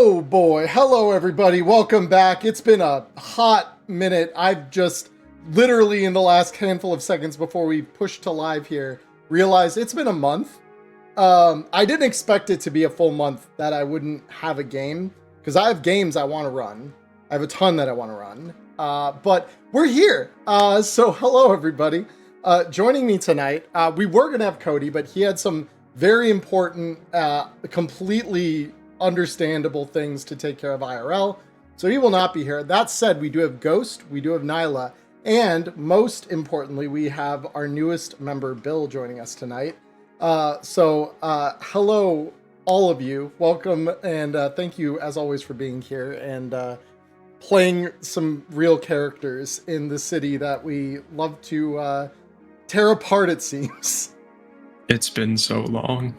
Oh boy, hello everybody, welcome back. It's been a hot minute. I've just literally in the last handful of seconds before we pushed to live here, realized it's been a month. I didn't expect it to be a full month that I wouldn't have a game, because I have games I want to run. I have a ton that I want to run, but we're here. So hello everybody. Joining me tonight, we were going to have Cody, but he had some very important, completely understandable things to take care of IRL, so he will not be here. That said, we do have Ghost, we do have Nyla, and most importantly, we have our newest member, Bill, joining us tonight. Hello, all of you. Welcome, and thank you, as always, for being here and playing some real characters in the city that we love to tear apart, it seems. It's been so long.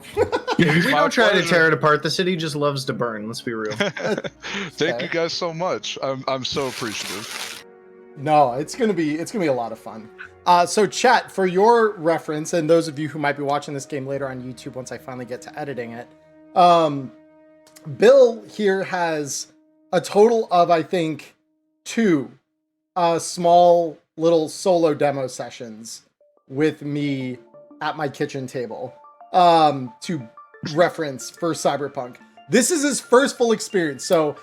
We don't try to tear it apart. The city just loves to burn. Let's be real. Thank you guys so much. I'm so appreciative. No, it's gonna be a lot of fun. So chat, for your reference, and those of you who might be watching this game later on YouTube once I finally get to editing it, Bill here has a total of, I think, 2 small little solo demo sessions with me at my kitchen table to reference for Cyberpunk. This is his first full experience, so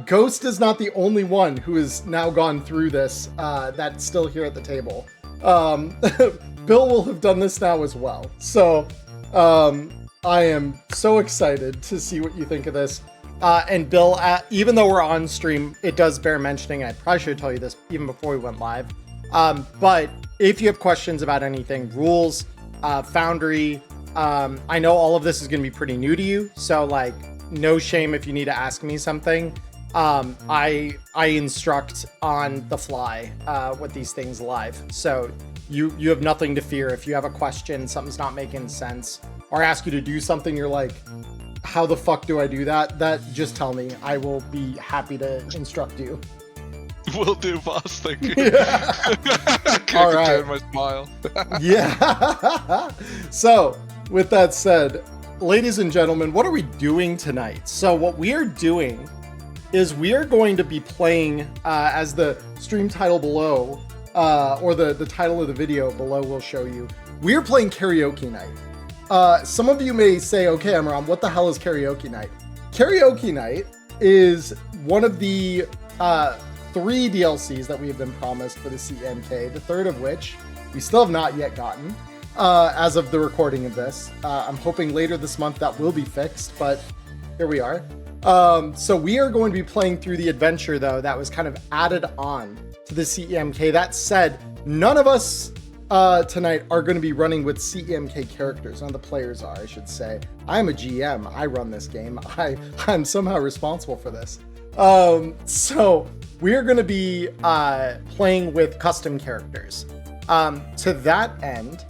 Ghost is not the only one who has now gone through this that's still here at the table. Bill will have done this now as well. So I am so excited to see what you think of this. And Bill, even though we're on stream, it does bear mentioning, I probably should tell you this even before we went live, but if you have questions about anything, rules, Foundry, I know all of this is going to be pretty new to you, so like no shame if you need to ask me something. I instruct on the fly with these things live, so you have nothing to fear. If you have a question, something's not making sense, or ask you to do something, you're like, how the fuck do I do that? Just tell me. I will be happy to instruct you. Will do, boss. Thank you. Yeah. Can't All right. contain my smile. Yeah. So, with that said, ladies and gentlemen, what are we doing tonight? So what we are doing is we are going to be playing, as the stream title below, or the title of the video below will show you, we're playing Karaoke Night. Some of you may say, okay, Emmerron, what the hell is Karaoke Night? Karaoke Night is one of the 3 DLCs that we have been promised for the CEMK, the third of which we still have not yet gotten as of the recording of this. I'm hoping later this month that will be fixed, but here we are. So we are going to be playing through the adventure, though, that was kind of added on to the CEMK. That said, none of us tonight are going to be running with CEMK characters. None of the players are, I should say. I am a GM. I run this game. I'm somehow responsible for this. So we're going to be playing with custom characters. To that end,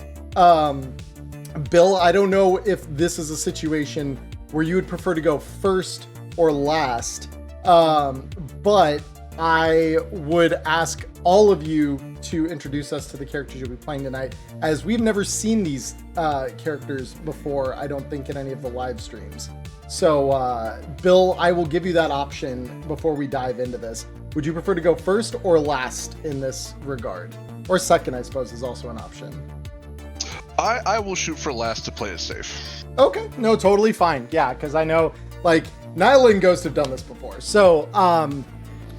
Bill, I don't know if this is a situation where you would prefer to go first or last, but I would ask all of you to introduce us to the characters you'll be playing tonight, as we've never seen these characters before, I don't think, in any of the live streams. So, Bill, I will give you that option before we dive into this. Would you prefer to go first or last in this regard? Or second, I suppose, is also an option. I will shoot for last to play it safe. Okay, no, totally fine. Yeah, because I know, like, Nyla and Ghost have done this before. So,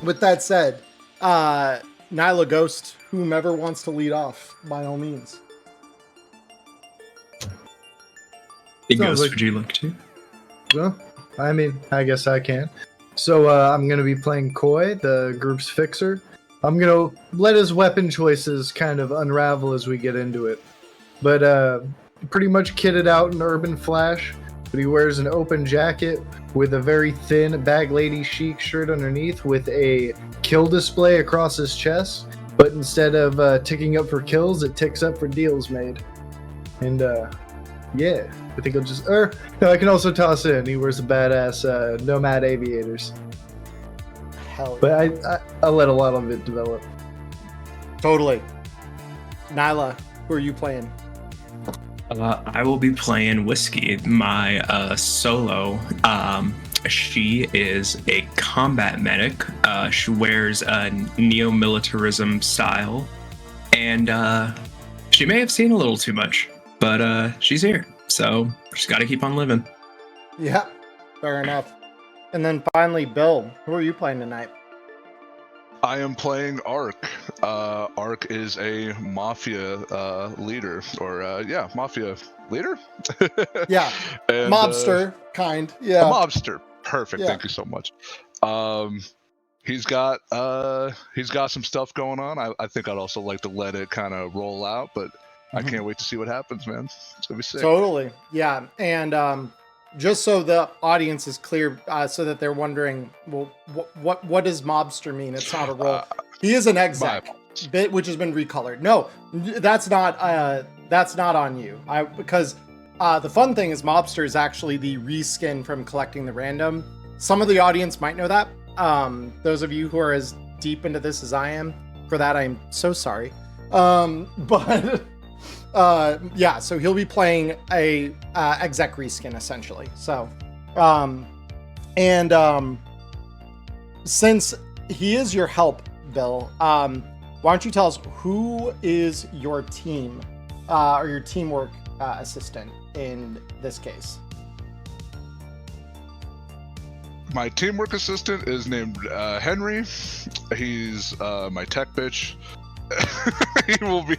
with that said, Nyla, Ghost, whomever wants to lead off, by all means. Ghost, would you like to? Well, I mean, I guess I can. So I'm going to be playing Koi, the group's fixer. I'm going to let his weapon choices kind of unravel as we get into it. But pretty much kitted out in Urban Flash, but he wears an open jacket with a very thin bag lady chic shirt underneath with a kill display across his chest. But instead of ticking up for kills, it ticks up for deals made. And yeah, I think I'll just... no, I can also toss in. He wears the badass Nomad Aviators. Hell yeah. But I'll let a lot of it develop. Totally. Nyla, who are you playing? I will be playing Whiskey, my solo She is a combat medic. She wears a neo-militarism style, and she may have seen a little too much, but she's here, so she's got to keep on living. Yeah, fair enough. And then finally, Bill, who are you playing tonight? I am playing Ark. Ark is a mafia leader, or mafia leader. Yeah, and, mobster kind. Yeah, a mobster. Perfect. Yeah. Thank you so much. He's got some stuff going on. I think I'd also like to let it kind of roll out, but I can't wait to see what happens, man. It's gonna be sick. Totally. Yeah, and just so the audience is clear, so that they're wondering, well, what does mobster mean? It's not a role. He is an exec, bit which has been recolored. No, that's not on you. Because the fun thing is mobster is actually the reskin from collecting the random. Some of the audience might know that. Those of you who are as deep into this as I am, for that I'm so sorry. But yeah, so he'll be playing a exec reskin essentially. So, since he is your help, Bill, why don't you tell us who is your team or your teamwork assistant in this case? My teamwork assistant is named Henry. He's my tech bitch. He will be.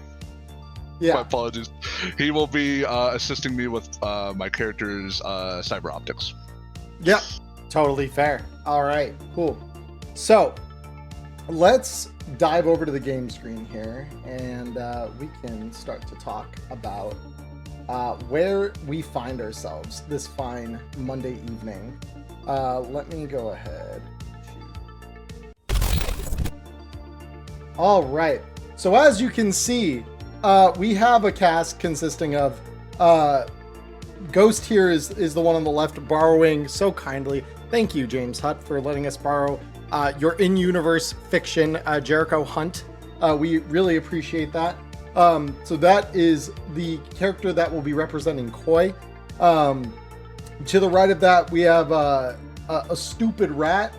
Yeah. My apologies. He will be assisting me with my character's cyber optics. Yep. Totally fair. All right. Cool. So let's dive over to the game screen here, and we can start to talk about where we find ourselves this fine Monday evening. Let me go ahead. All right. So as you can see, we have a cast consisting of Ghost here is the one on the left, borrowing so kindly. Thank you, James Hutt, for letting us borrow your in-universe fiction, Jericho Hunt. We really appreciate that. So that is the character that will be representing Koi. To the right of that, we have a stupid rat,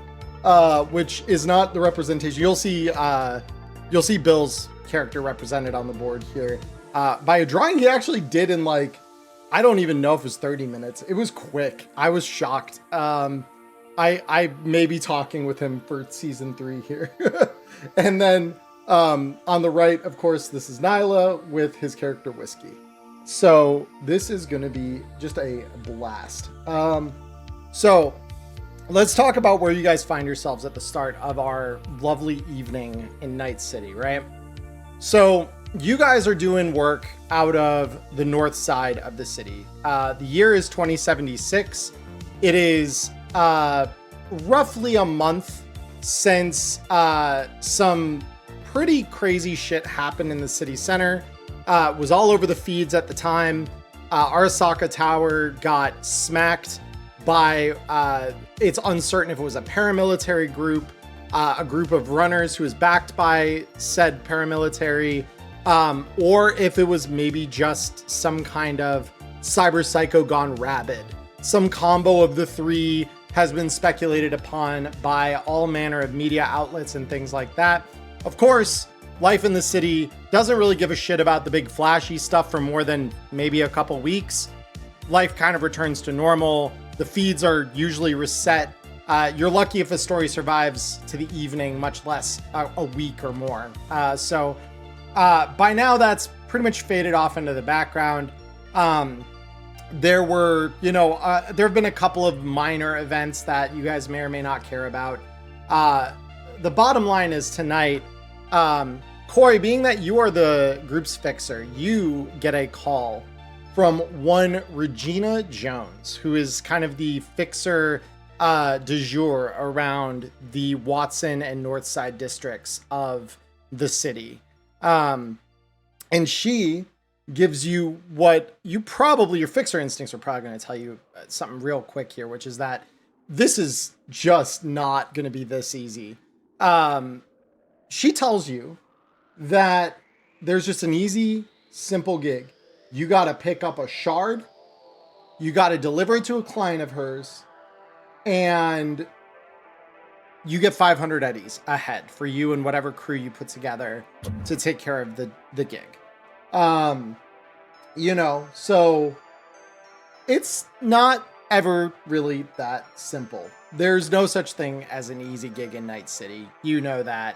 which is not the representation. You'll see Bill's character represented on the board here by a drawing he actually did in, like, I don't even know if it was 30 minutes. It was quick. I was shocked. I may be talking with him for season 3 here. And then on the right, of course, this is Nyla with his character Whiskey. So this is going to be just a blast. So let's talk about where you guys find yourselves at the start of our lovely evening in Night City, right? So you guys are doing work out of the north side of the city. The year is 2076. It is roughly a month since some pretty crazy shit happened in the city center. It was all over the feeds at the time. Arasaka Tower got smacked by, it's uncertain if it was a paramilitary group, a group of runners who was backed by said paramilitary, or if it was maybe just some kind of cyber psycho gone rabid. Some combo of the three has been speculated upon by all manner of media outlets and things like that. Of course, life in the city doesn't really give a shit about the big flashy stuff for more than maybe a couple weeks. Life kind of returns to normal. The feeds are usually reset. You're lucky if a story survives to the evening, much less a week or more. So by now that's pretty much faded off into the background. There were, there have been a couple of minor events that you guys may or may not care about. The bottom line is tonight, Corey, being that you are the group's fixer, you get a call from one Regina Jones, who is kind of the fixer du jour around the Watson and Northside districts of the city. And she gives you what you probably, your fixer instincts are probably going to tell you something real quick here, which is that this is just not going to be this easy. She tells you that there's just an easy, simple gig. You got to pick up a shard, you got to deliver it to a client of hers, and you get 500 eddies ahead for you and whatever crew you put together to take care of the gig. So it's not ever really that simple. There's no such thing as an easy gig in Night City. You know that.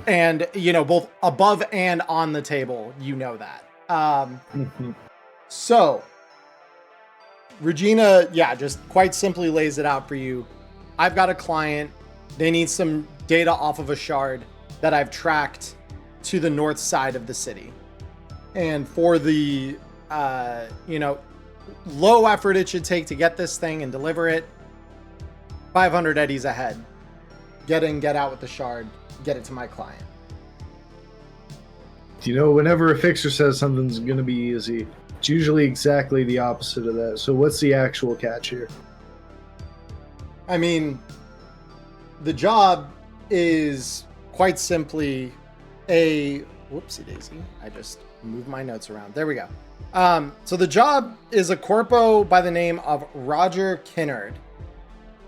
And, both above and on the table, you know that. So Regina, just quite simply lays it out for you. I've got a client. They need some data off of a shard that I've tracked to the north side of the city. And for the, low effort it should take to get this thing and deliver it, 500 eddies ahead. Get in, get out with the shard, get it to my client. Whenever a fixer says something's going to be easy, it's usually exactly the opposite of that. So what's the actual catch here? I mean, the job is quite simply a... Whoopsie daisy. I just moved my notes around. There we go. So the job is a corpo by the name of Roger Kinnard.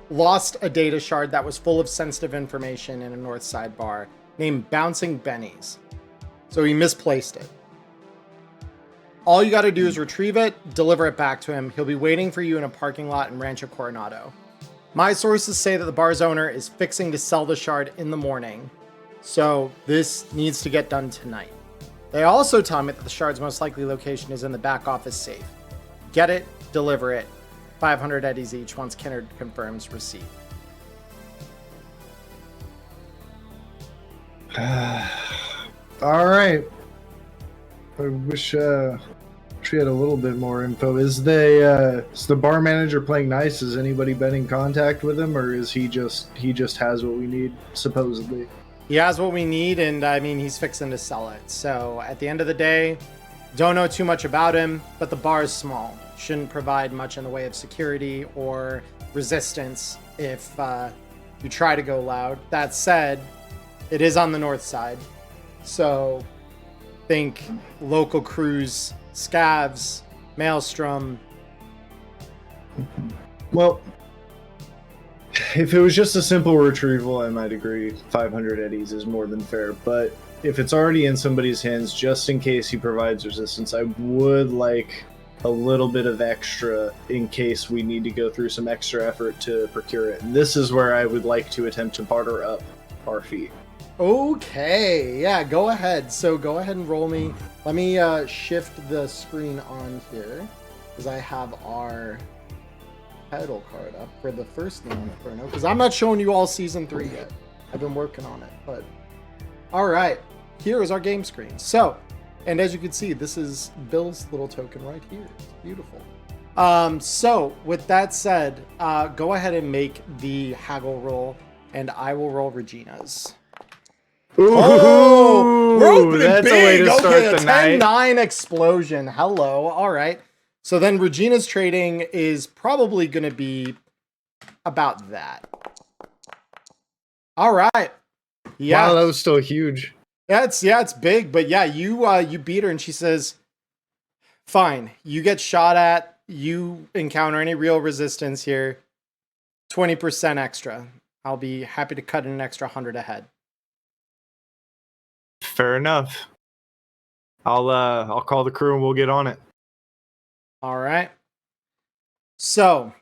Lost a data shard that was full of sensitive information in a north side bar named Bouncing Benny's. So he misplaced it. All you got to do is retrieve it, deliver it back to him. He'll be waiting for you in a parking lot in Rancho Coronado. My sources say that the bar's owner is fixing to sell the shard in the morning, so this needs to get done tonight. They also tell me that the shard's most likely location is in the back office safe. Get it, deliver it. 500 eddies each once Kinnard confirms receipt. All right. I wish we had a little bit more info. Is the bar manager playing nice? Has anybody been in contact with him, or is he just has what we need, supposedly? He has what we need, and I mean, he's fixing to sell it. So at the end of the day, don't know too much about him, but the bar is small. Shouldn't provide much in the way of security or resistance if you try to go loud. That said, it is on the north side. So think local crews, scavs, Maelstrom. Well, if it was just a simple retrieval, I might agree 500 eddies is more than fair. But if it's already in somebody's hands, just in case he provides resistance, I would like a little bit of extra in case we need to go through some extra effort to procure it. And this is where I would like to attempt to barter up our fee. Okay, yeah, go ahead. So go ahead and roll me. Let me shift the screen on here because I have our title card up for the first Neon Inferno, because I'm not showing you all season 3 yet. I've been working on it, but all right, here is our game screen. So, and as you can see, this is Bill's little token right here. It's beautiful. So with that said, go ahead and make the haggle roll, and I will roll Regina's. Ooh, we're opening that's big. a way to start Okay, the a night. 10-9 explosion. Hello. All right. So then Regina's trading is probably going to be about that. All right. Yeah. Wow, that was still huge. It's big, but yeah, you beat her and she says, "Fine. You get shot at. You encounter any real resistance here. 20% extra. I'll be happy to cut in an extra 100 ahead." Fair enough. I'll call the crew and we'll get on it. All right. So,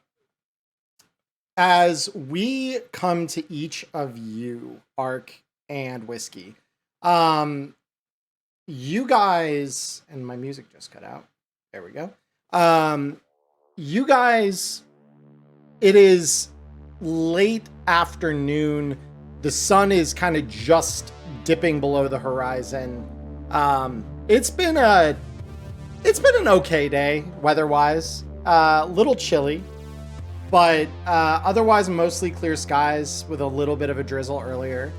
as we come to each of you, Ark and Whiskey, you guys, and my music just cut out. There we go. You guys, it is late afternoon. The sun is kind of just dipping below the horizon. It's been an okay day weather-wise. Little chilly, but otherwise mostly clear skies with a little bit of a drizzle earlier.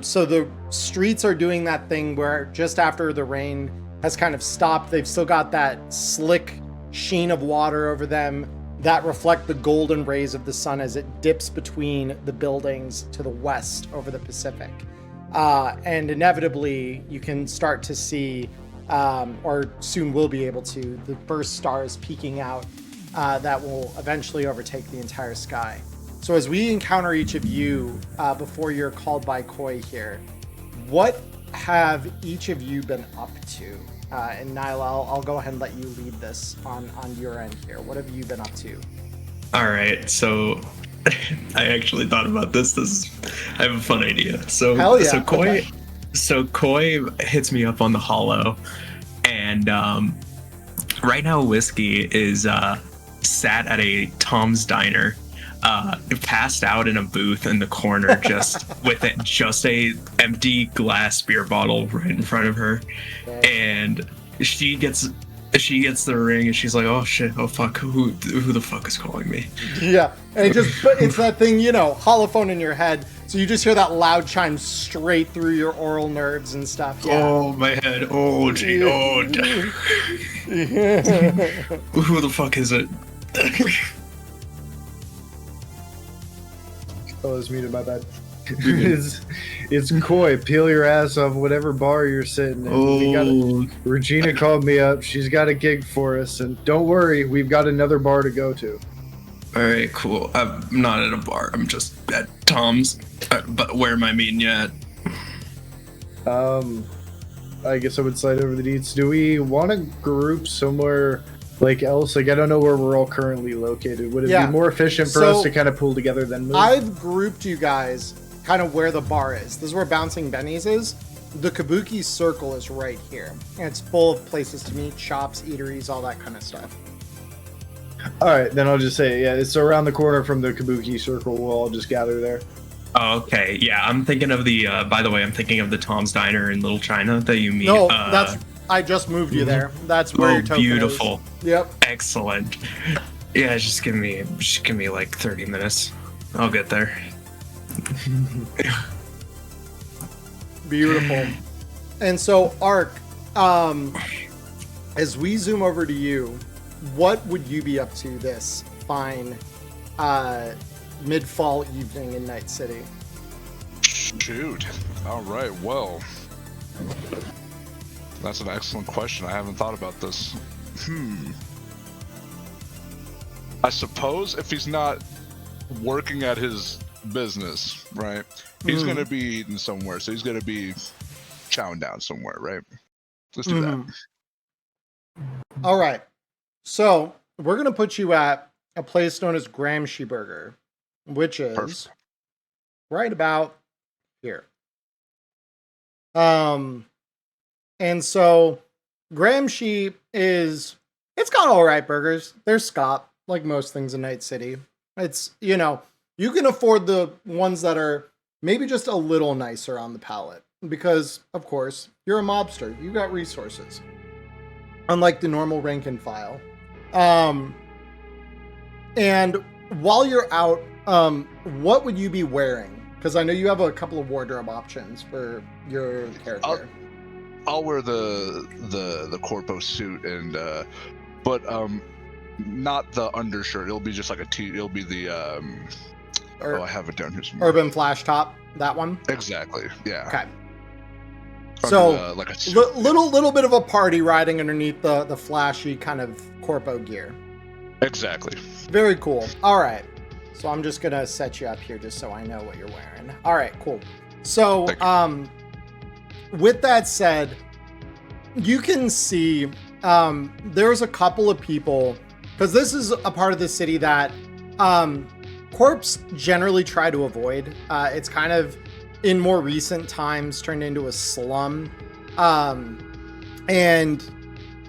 So the streets are doing that thing where just after the rain has kind of stopped, they've still got that slick sheen of water over them that reflect the golden rays of the sun as it dips between the buildings to the west over the Pacific. And inevitably, you can start to see, or soon will be able to, the first stars peeking out that will eventually overtake the entire sky. So as we encounter each of you before you're called by Koi here, what have each of you been up to? And Nyla, I'll go ahead and let you lead this on your end here. What have you been up to? All right, so I actually thought about this. I have a fun idea. So, Hell yeah. Koi hits me up on the holo, and right now Whiskey is sat at a Tom's Diner, passed out in a booth in the corner, just with a empty glass beer bottle right in front of her, and she gets the ring and she's like, oh shit, oh fuck, who the fuck is calling me? Yeah, and it's that thing, holophone in your head, so you just hear that loud chime straight through your oral nerves and stuff. Yeah. Oh, my head. Oh, gee. Oh. Who the fuck is it? Oh, it's muted, my bad. It's Koi. Peel your ass off whatever bar you're sitting in. Regina called me up. She's got a gig for us, and don't worry, we've got another bar to go to. All right, cool. I'm not at a bar. I'm just at Tom's. But where am I meeting you at? I guess I would slide over the deets. Do we want to group somewhere else? I don't know where we're all currently located. Would it be more efficient for us to kind of pull together than move? I've grouped you guys kind of where the bar is. This is where Bouncing Benny's is. The Kabuki Circle is right here. And it's full of places to meet, shops, eateries, all that kind of stuff. All right, then I'll just say, it's around the corner from the Kabuki Circle. We'll all just gather there. Oh, okay. Yeah, I'm thinking of the, by the way, I'm thinking of the Tom's Diner in Little China that you meet. No, I just moved you there. That's where your token beautiful. is. Yep. Excellent. Yeah, just give me like 30 minutes. I'll get there. Beautiful. And so, Ark, as we zoom over to you, what would you be up to this fine mid-fall evening in Night City? Shoot. All right, well, that's an excellent question. I haven't thought about this. I suppose if he's not working at his business, right, he's going to be eating somewhere. So he's going to be chowing down somewhere, right? Let's do that. All right. So we're going to put you at a place known as Gramsci Burger, which is right about here. And so Gramsci it's got all right burgers. They're Scott, like most things in Night City. It's, you can afford the ones that are maybe just a little nicer on the palate because, of course, you're a mobster. You got resources. Unlike the normal rank and file. And while you're out, what would you be wearing? Because I know you have a couple of wardrobe options for your character. I'll wear the corpo suit and but not the undershirt. It'll be just like it'll be the I have it down here somewhere. Urban Flash Top, that one? Exactly. Yeah. Okay. Under So like a little bit of a party riding underneath the flashy kind of corpo gear. Exactly. Very cool. All right. So I'm just gonna set you up here just so I know what you're wearing. All right, cool. So with that said, you can see there's a couple of people, because this is a part of the city that corps generally try to avoid. It's kind of in more recent times turned into a slum, and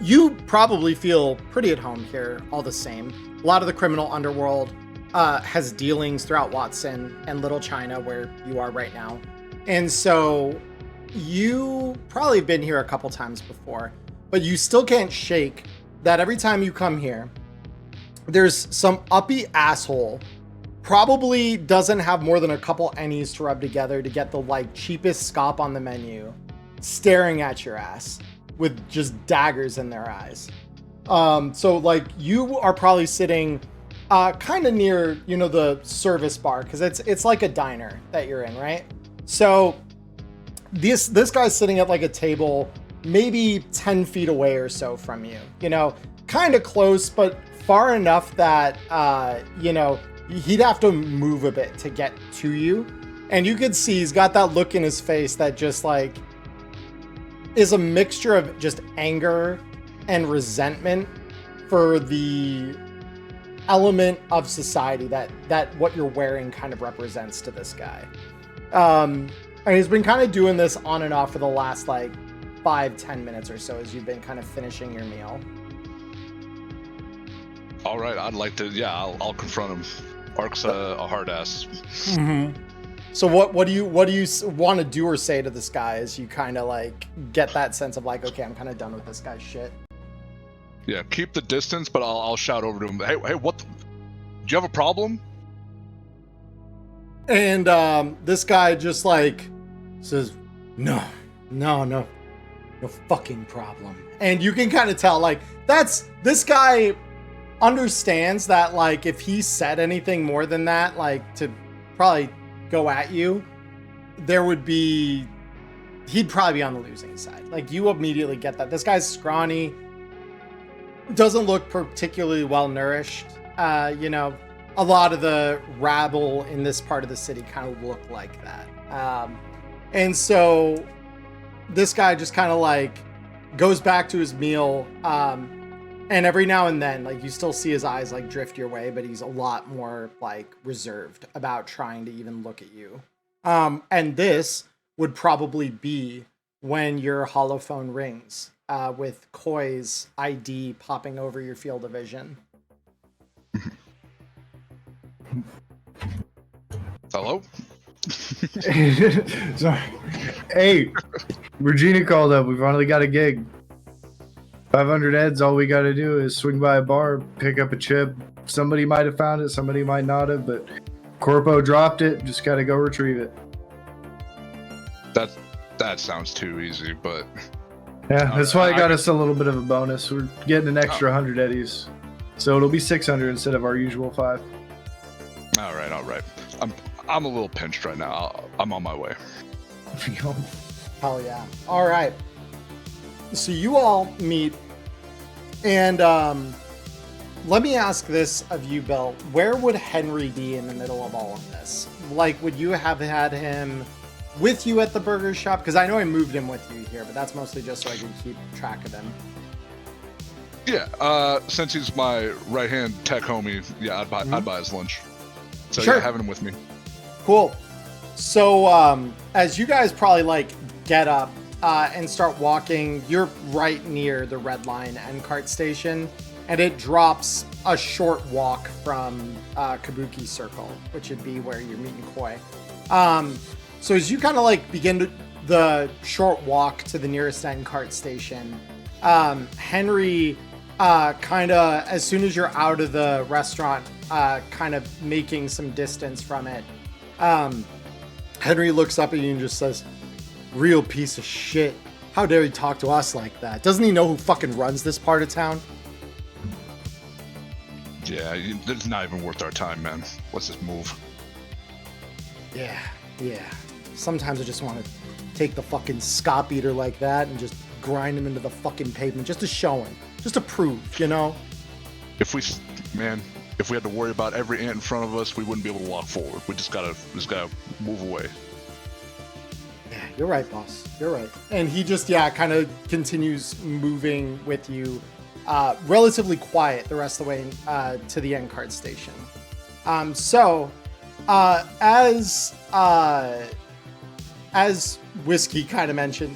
you probably feel pretty at home here all the same. A lot of the criminal underworld has dealings throughout Watson and Little China, where you are right now. And so you probably have been here a couple times before, but you still can't shake that every time you come here, there's some uppy asshole, probably doesn't have more than a couple ennies to rub together to get the cheapest scop on the menu, staring at your ass with just daggers in their eyes. So you are probably sitting kind of near, the service bar, because it's like a diner that you're in, right? So this guy's sitting at a table maybe 10 feet away or so from you, kind of close, but far enough that, you know, he'd have to move a bit to get to you. And you can see he's got that look in his face that just like is a mixture of just anger and resentment for the element of society that what you're wearing kind of represents to this guy. And he's been kind of doing this on and off for the last like 5-10 minutes or so as you've been kind of finishing your meal. All right, I'd like to. Yeah, I'll confront him. Ark's a hard ass. Mm-hmm. So what do you want to do or say to this guy as you kind of like get that sense of like, okay, I'm kind of done with this guy's shit? Yeah, keep the distance, but I'll shout over to him. Hey, what? Do you have a problem? And this guy just like says, no fucking problem. And you can kind of tell like this guy understands that like if he said anything more than that, like to probably go at you, he'd probably be on the losing side. Like you immediately get that this guy's scrawny, doesn't look particularly well nourished. You know, a lot of the rabble in this part of the city kind of look like that. And so this guy just kind of like goes back to his meal. And every now and then, like you still see his eyes like drift your way, but he's a lot more like reserved about trying to even look at you. And this would probably be when your holophone rings, with Koi's ID popping over your field of vision. Hello? Sorry. Hey, Regina called up. We finally got a gig. 500 heads, all we got to do is swing by a bar, pick up a chip. Somebody might have found it, somebody might not have, but Corpo dropped it. Just got to go retrieve it. That sounds too easy, but... Yeah, that's why I got us a little bit of a bonus. We're getting an extra 100 eddies. So it'll be 600 instead of our usual 5. All right. I'm a little pinched right now. I'm on my way. Hell yeah. All right. So you all meet, and let me ask this of you, Bill. Where would Henry be in the middle of all of this? Like, would you have had him with you at the burger shop? Because I know I moved him with you here, but that's mostly just so I can keep track of him. Yeah, since he's my right-hand tech homie, yeah, I'd buy his lunch. So Sure. yeah, having him with me. Cool. So as you guys probably like get up and start walking, you're right near the Red Line end cart station, and it drops a short walk from Kabuki Circle, which would be where you're meeting Koi. So as you kind of like begin the short walk to the nearest end cart station, Henry kind of, as soon as you're out of the restaurant, kind of making some distance from it, Henry looks up at you and just says, "Real piece of shit. How dare he talk to us like that? Doesn't he know who fucking runs this part of town?" Yeah, it's not even worth our time, man. Let's just move. Yeah. Sometimes I just want to take the fucking scop eater like that and just grind him into the fucking pavement just to show him, just to prove, you know? If we had to worry about every ant in front of us, we wouldn't be able to walk forward. We just gotta move away. Yeah, you're right, boss. You're right. And he just, kind of continues moving with you, relatively quiet the rest of the way to the end card station. As Whiskey kind of mentioned,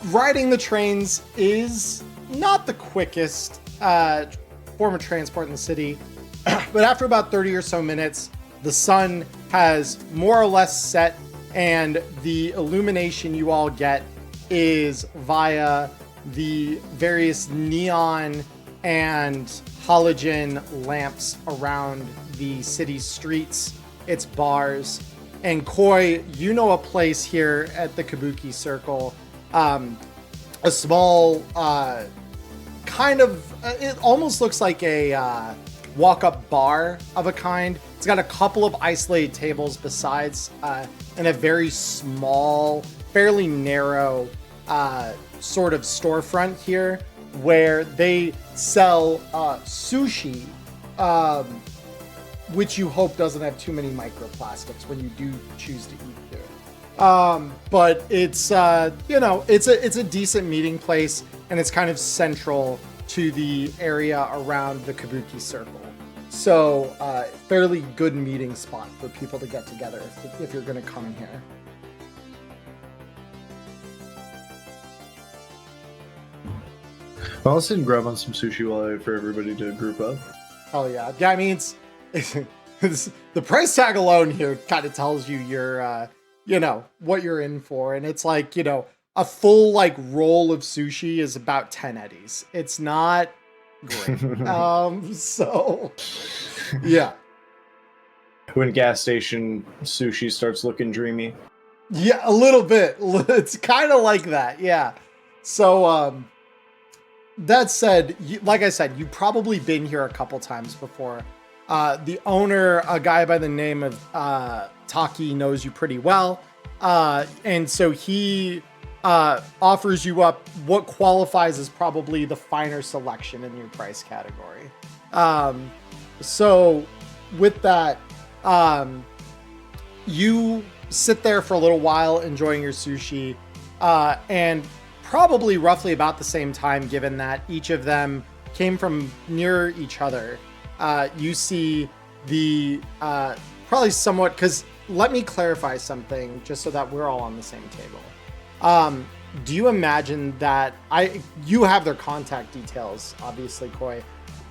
riding the trains is not the quickest form of transport in the city, but after about 30 or so minutes, the sun has more or less set, and the illumination you all get is via the various neon and halogen lamps around the city streets, its bars. And Koi, you know a place here at the Kabuki Circle, a small it almost looks like a walk-up bar of a kind. It's got a couple of isolated tables besides, and a very small, fairly narrow sort of storefront here. where they sell sushi, which you hope doesn't have too many microplastics when you do choose to eat there. But it's it's a decent meeting place, and it's kind of central to the area around the Kabuki Circle. So fairly good meeting spot for people to get together if you're going to come here. I'll sit and grab on some sushi while I wait for everybody to group up. Oh yeah, I mean it's the price tag alone here kind of tells you you're what you're in for, and it's like a full like roll of sushi is about 10 eddies. It's not great. So yeah. When gas station sushi starts looking dreamy. Yeah, a little bit. It's kind of like that. Yeah. So that said, like I said, you've probably been here a couple times before. The owner, a guy by the name of Taki, knows you pretty well. And so he offers you up what qualifies as probably the finer selection in your price category. So with that, you sit there for a little while enjoying your sushi, and probably roughly about the same time, given that each of them came from near each other, you see the probably somewhat, because let me clarify something just so that we're all on the same table. Do you imagine that you have their contact details, obviously, Koi.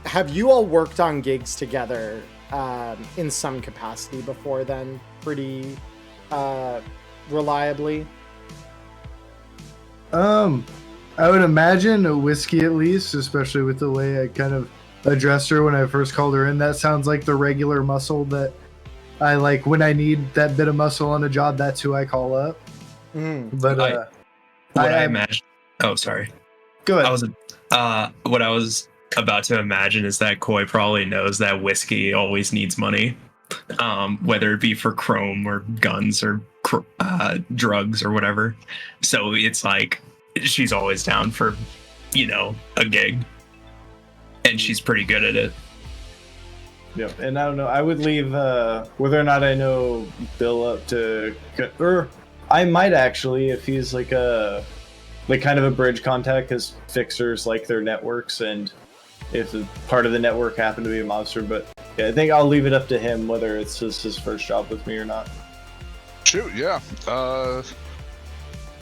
Have you all worked on gigs together in some capacity before then, pretty reliably? I would imagine a whiskey at least, especially with the way I kind of addressed her when I first called her in. That sounds like the regular muscle that I like when I need that bit of muscle on a job. That's who I call up. But I imagine. Oh, sorry. Go ahead. What I was about to imagine is that Koi probably knows that whiskey always needs money, whether it be for chrome or guns or drugs or whatever. So it's like she's always down for, a gig, and she's pretty good at it. Yep, and I don't know. I would leave whether or not I know Bill up to, or I might actually, if he's like kind of a bridge contact, because fixers like their networks, and if part of the network happened to be a monster. But yeah, I think I'll leave it up to him whether it's his first job with me or not. Shoot, yeah.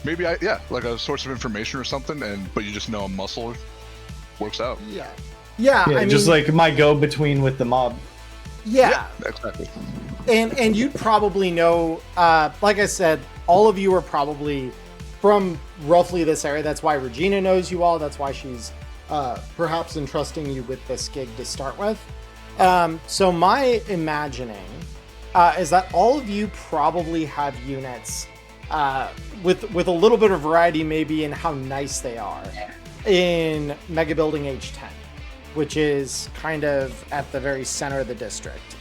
Maybe like a source of information or something, but you just know a muscle works out. Yeah, I mean, just like my go-between with the mob. Yeah, exactly. And you'd probably know, like I said, all of you are probably from roughly this area. That's why Regina knows you all. That's why she's perhaps entrusting you with this gig to start with. So my imagining is that all of you probably have units with a little bit of variety, maybe in how nice they are, in Mega Building H10, which is kind of at the very center of the district.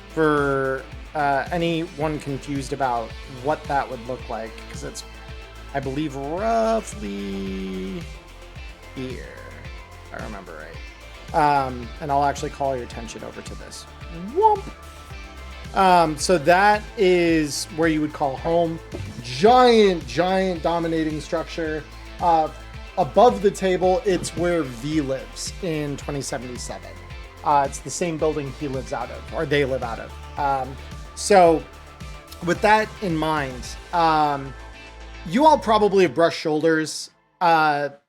For anyone confused about what that would look like, because it's, I believe, roughly here, if I remember right. And I'll actually call your attention over to this. Whoomp! So that is where you would call home. Giant dominating structure. Above the table, it's where V lives in 2077. It's the same building he lives out of, or they live out of. So with that in mind, you all probably have brushed shoulders, at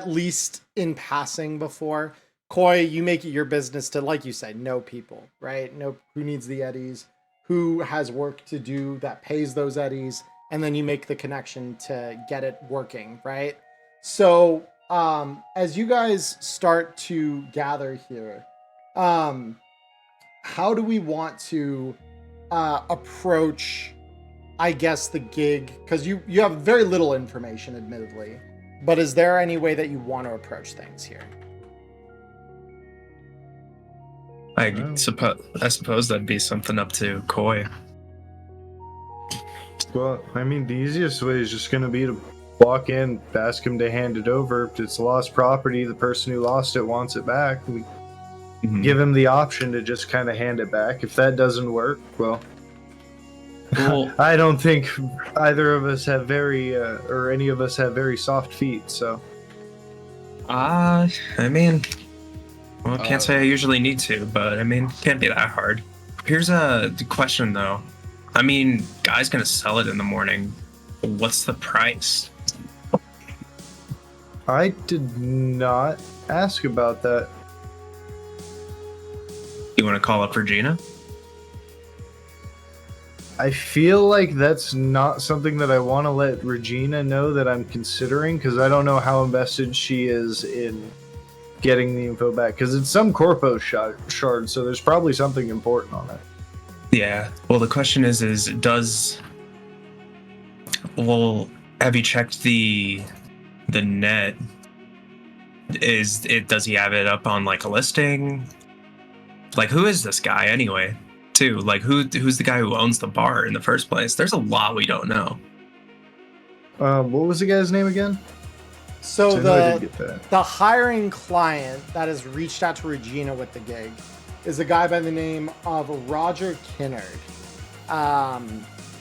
least in passing before. Koi, you make it your business to, like you said, know people, right? Know who needs the eddies, who has work to do that pays those eddies, and then you make the connection to get it working, right? So as you guys start to gather here, how do we want to approach, I guess, the gig? Because you have very little information, admittedly, but is there any way that you want to approach things here? I suppose that'd be something up to Koi. Well, I mean, the easiest way is just going to be to walk in, ask him to hand it over. If it's lost property, the person who lost it wants it back. We give him the option to just kind of hand it back. If that doesn't work, well, I don't think either of us have or any of us have very soft feet, so. I mean, well, I can't say I usually need to, but I mean, can't be that hard. Here's a question though. I mean, guy's gonna sell it in the morning. What's the price? I did not ask about that. You want to call up Regina? I feel like that's not something that I want to let Regina know that I'm considering, because I don't know how invested she is in getting the info back, because it's some corpo shard, so there's probably something important on it. Yeah. Well, the question is have you checked the net? Does he have it up on like a listing? Like, who is this guy anyway? Too, like, who's the guy who owns the bar in the first place? There's a lot we don't know. What was the guy's name again? So the hiring client that has reached out to Regina with the gig is a guy by the name of Roger Kinnard.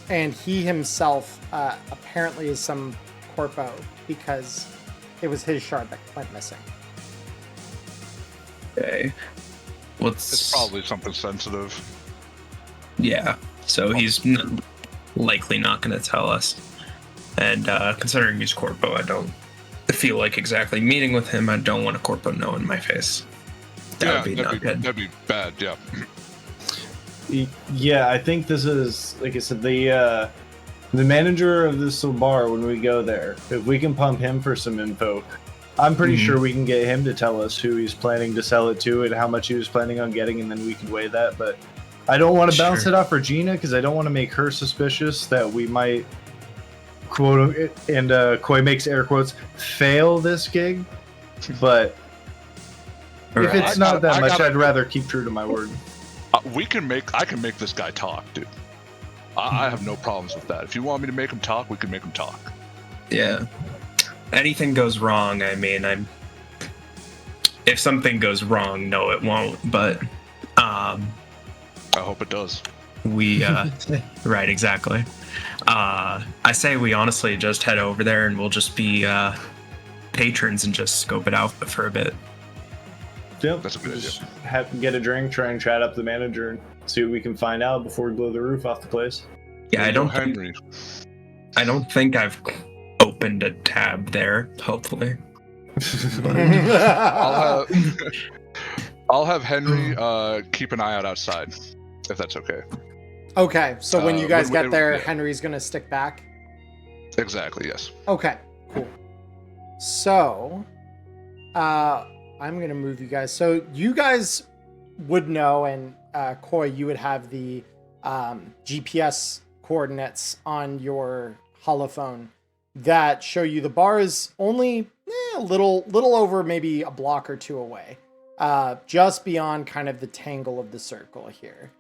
And he himself apparently is some corpo because it was his shard that went missing. Okay. It's probably something sensitive. Yeah, so he's likely not going to tell us. And considering he's corpo, I don't feel like exactly meeting with him. I don't want a corpo know in my face. That would be not good. That'd be bad, yeah. Yeah, I think this is, like I said, the manager of this bar, when we go there, if we can pump him for some info, I'm pretty sure we can get him to tell us who he's planning to sell it to and how much he was planning on getting, and then we can weigh that. But I don't want to bounce it off Regina, because I don't want to make her suspicious that we might, quote, and Koi makes air quotes, fail this gig. But if it's not that much, I'd rather keep true to my word. I can make this guy talk, dude. I have no problems with that. If you want me to make him talk, we can make him talk. Yeah. Anything goes wrong, I mean, if something goes wrong, no, it won't. But I hope it does. Right, exactly. I say we honestly just head over there and we'll just be patrons and just scope it out for a bit. Yep. That's a good idea. Get a drink, try and chat up the manager, and see what we can find out before we blow the roof off the place. Yeah, I don't think I've opened a tab there, hopefully. I'll have Henry keep an eye out outside, if that's okay. Okay, so when you guys get there, Henry's gonna stick back? Exactly, yes. Okay, cool. So, I'm gonna move you guys. So you guys would know, and Koi, you would have the GPS coordinates on your holophone that show you the bar is only a little over maybe a block or two away, just beyond kind of the tangle of the circle here.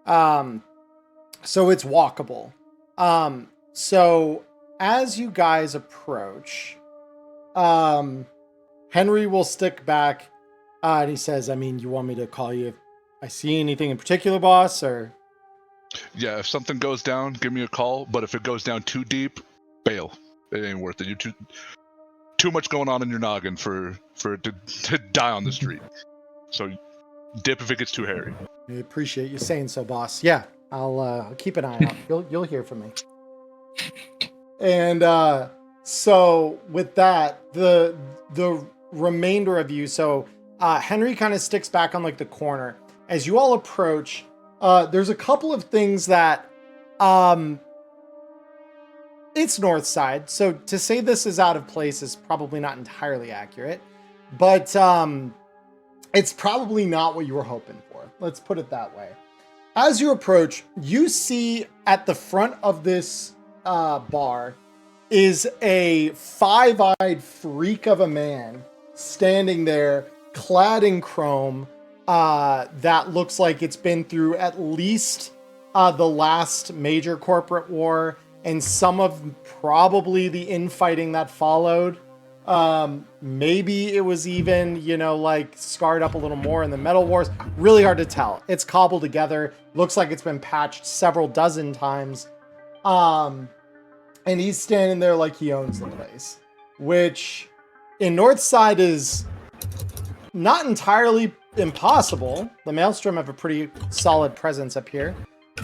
So it's walkable. So as you guys approach, Henry will stick back, and he says, I mean, you want me to call you if I see anything in particular, boss, or? Yeah, if something goes down, give me a call, but if it goes down too deep, bail. It ain't worth it. You too much going on in your noggin for it to die on the street. So dip if it gets too hairy. I appreciate you saying so, boss. Yeah, I'll keep an eye out. You'll hear from me. And so with that, the remainder of you, so Henry kind of sticks back on like the corner. As you all approach, there's a couple of things that it's north side, so to say this is out of place is probably not entirely accurate, but it's probably not what you were hoping for. Let's put it that way. As you approach, you see at the front of this bar is a five-eyed freak of a man standing there, clad in chrome, that looks like it's been through at least the last major corporate war and some of probably the infighting that followed. Maybe it was even, like scarred up a little more in the Metal Wars. Really hard to tell. It's cobbled together. Looks like it's been patched several dozen times. And he's standing there like he owns the place, which in Northside is not entirely impossible. The Maelstrom have a pretty solid presence up here,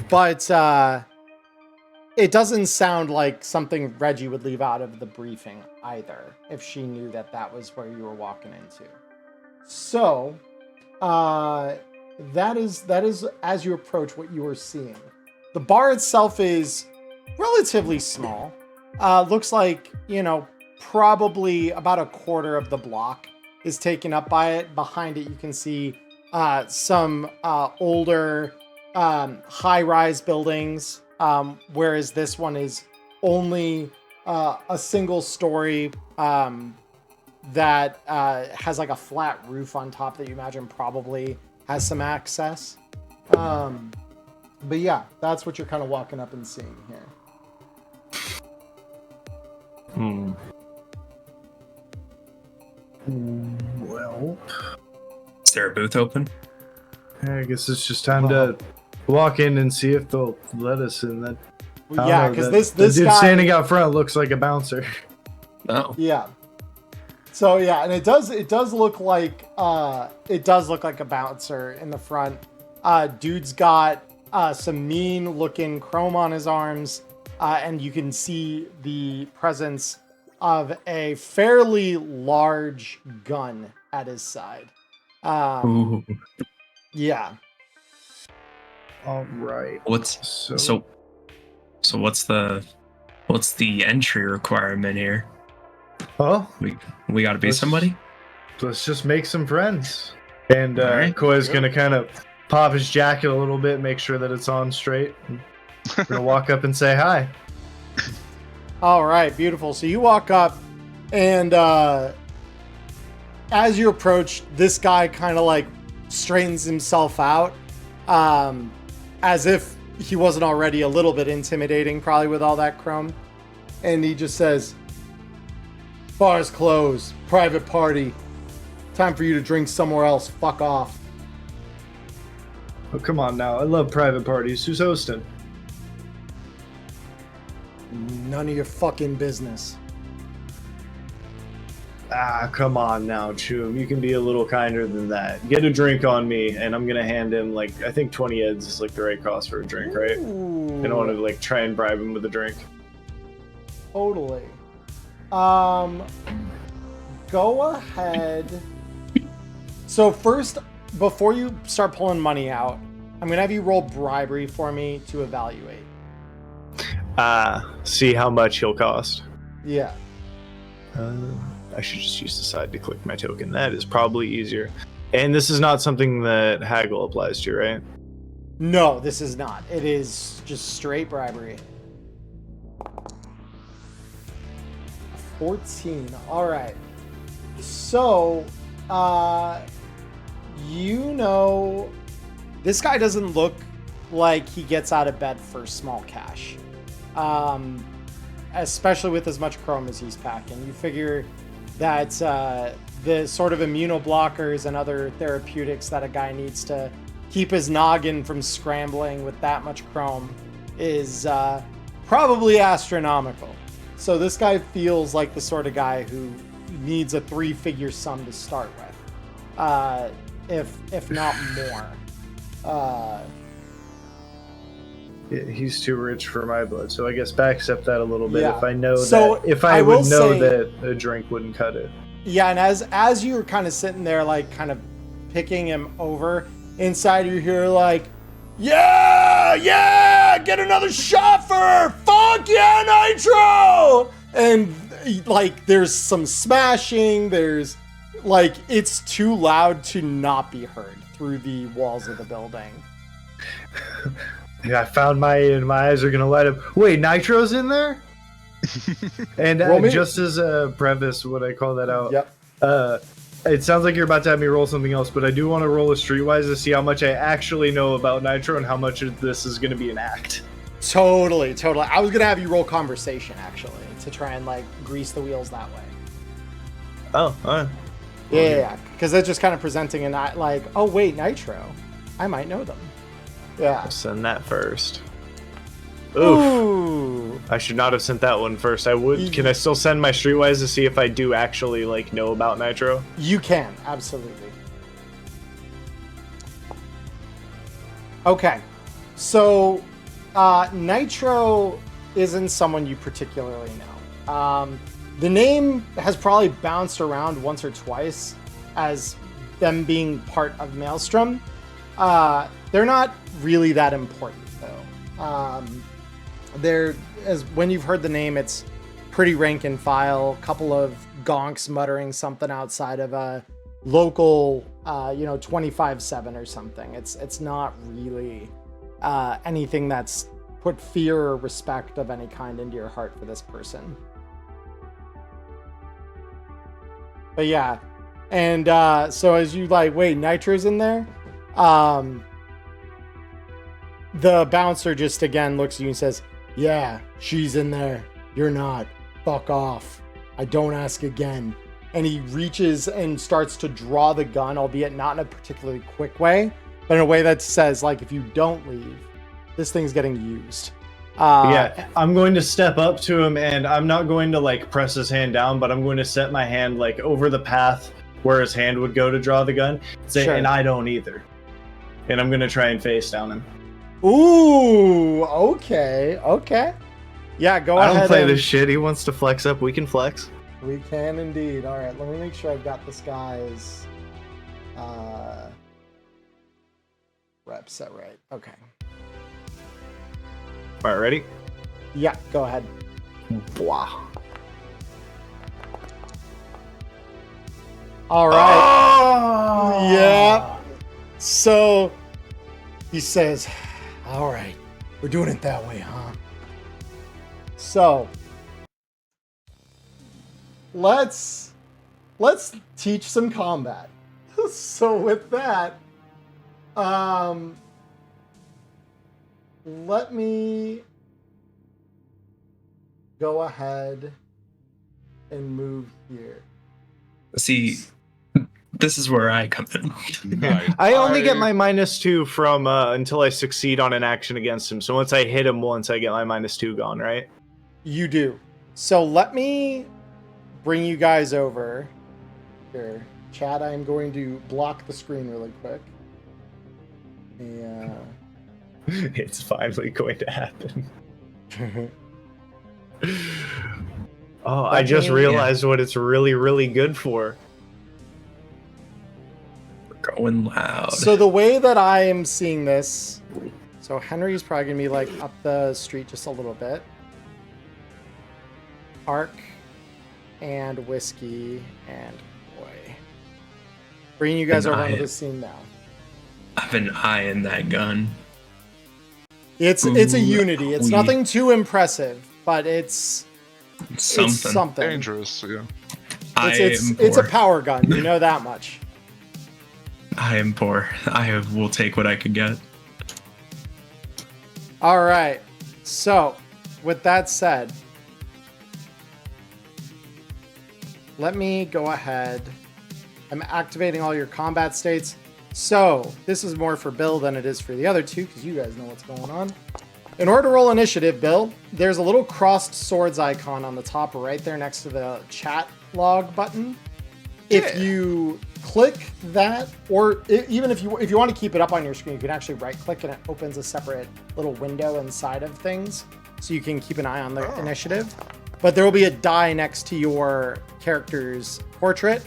but it doesn't sound like something Reggie would leave out of the briefing either, if she knew that that was where you were walking into. So, that is as you approach what you are seeing. The bar itself is relatively small. Looks like, probably about a quarter of the block is taken up by it. Behind it, you can see some older high-rise buildings, whereas this one is only a single story that has like a flat roof on top that you imagine probably has some access. But yeah, that's what you're kind of walking up and seeing here. Well, Is there a booth open? I guess it's just time to walk in and see if they'll let us in. That Well, yeah, because this dude guy standing out front looks like a bouncer. Oh. Yeah. So yeah, and it does look like a bouncer in the front. Dude's got some mean looking chrome on his arms, and you can see the presence of a fairly large gun at his side. Ooh. Yeah. All right. So what's the entry requirement here? Well, We got to be somebody. let's just make some friends. And All right. Koi's gonna kind of pop his jacket a little bit, make sure that it's on straight. We're gonna walk up and say hi. All right, beautiful. So you walk up, and as you approach, this guy kind of like straightens himself out, as if he wasn't already a little bit intimidating, probably with all that chrome. And he just says, "Bar's closed. Private party. Time for you to drink somewhere else. Fuck off." Oh, come on now. I love private parties. Who's hosting? None of your fucking business. Ah, come on now, Choom. You can be a little kinder than that. Get a drink on me, and I'm gonna hand him, I think 20 eds is, the right cost for a drink, right? Ooh, I don't want to, try and bribe him with a drink. totally. Go ahead. So first, before you start pulling money out, I'm gonna have you roll bribery for me to evaluate. See how much he'll cost. Yeah. I should just use the side to click my token. That is probably easier. And this is not something that haggle applies to, right? No, this is not. It is just straight bribery. 14. All right. So, this guy doesn't look like he gets out of bed for small cash. Especially with as much chrome as he's packing. You figure that the sort of immunoblockers and other therapeutics that a guy needs to keep his noggin from scrambling with that much chrome is probably astronomical. So this guy feels like the sort of guy who needs a 3-figure sum to start with, if not more. Yeah, he's too rich for my blood, so I guess backstep that a little bit. Yeah. If I know So, that, if I I will would know say- that a drink wouldn't cut it. Yeah, and as you're kind of sitting there, kind of picking him over, inside you hear yeah, get another shot for her! Fuck yeah, Nitro! And there's some smashing, there's it's too loud to not be heard through the walls of the building. Yeah, I found my eyes are gonna light up. Wait, Nitro's in there? And Roll me- just as a preface, would I call that out? Yep. It sounds like you're about to have me roll something else, but I do want to roll a streetwise to see how much I actually know about Nitro and how much of this is going to be an act. Totally. I was gonna have you roll conversation actually to try and like grease the wheels that way. Oh, all right. Yeah, because they're just kind of presenting a like, oh wait, Nitro, I might know them. Yeah. I'll send that first. Oof. Ooh. I should not have sent that one first. I would. Can I still send my Streetwise to see if I do actually like know about Nitro? You can, absolutely. Okay. So Nitro isn't someone you particularly know. The name has probably bounced around once or twice as them being part of Maelstrom. They're not really that important though. They're, as when you've heard the name, it's pretty rank and file. A couple of gonks muttering something outside of a local, 25/7 or something. It's not really anything that's put fear or respect of any kind into your heart for this person. But yeah, and so as you like, wait, Nitro's in there? The bouncer just again looks at you and says, yeah, she's in there. You're not. Fuck off. I don't ask again. And he reaches and starts to draw the gun, albeit not in a particularly quick way, but in a way that says, like, if you don't leave, this thing's getting used. Yeah, I'm going to step up to him, and I'm not going to like press his hand down, but I'm going to set my hand like over the path where his hand would go to draw the gun. Say, Sure. And I don't either. And I'm going to try and face down him. Ooh, okay. Yeah, go ahead. I don't play and- this shit. He wants to flex up. We can flex. We can indeed. All right, let me make sure I've got this guy's rep set right. Okay. All right, ready? Yeah, go ahead. Blah. All right. Oh! Yeah. So he says, all right, we're doing it that way, huh? So let's teach some combat. So with that, let me go ahead and move here. See, this is where I come in. Nice. I only get my -2 from until I succeed on an action against him. So once I hit him once, I get my -2 gone, right? You do. So let me bring you guys over here. Chat, I am going to block the screen really quick. Yeah. It's finally going to happen. Oh, I just realized what it's really, really good for. We're going loud. So the way that I am seeing this, so Henry's probably gonna be like up the street just a little bit. Ark and Whiskey and Boy. Bringing you guys And over I- onto the scene now. I've been eyeing that gun. It's a Ooh, unity. It's we- nothing too impressive, but it's Something. something. Dangerous, yeah. It's a power gun, you know that much. I am poor. I will take what I could get. All right. So, with that said, let me go ahead. I'm activating all your combat states. So, this is more for Bill than it is for the other two, because you guys know what's going on. In order to roll initiative, Bill, there's a little crossed swords icon on the top right there next to the chat log button. If you click that, or even if you want to keep it up on your screen, you can actually right click and it opens a separate little window inside of things, so you can keep an eye on the initiative. But there will be a die next to your character's portrait.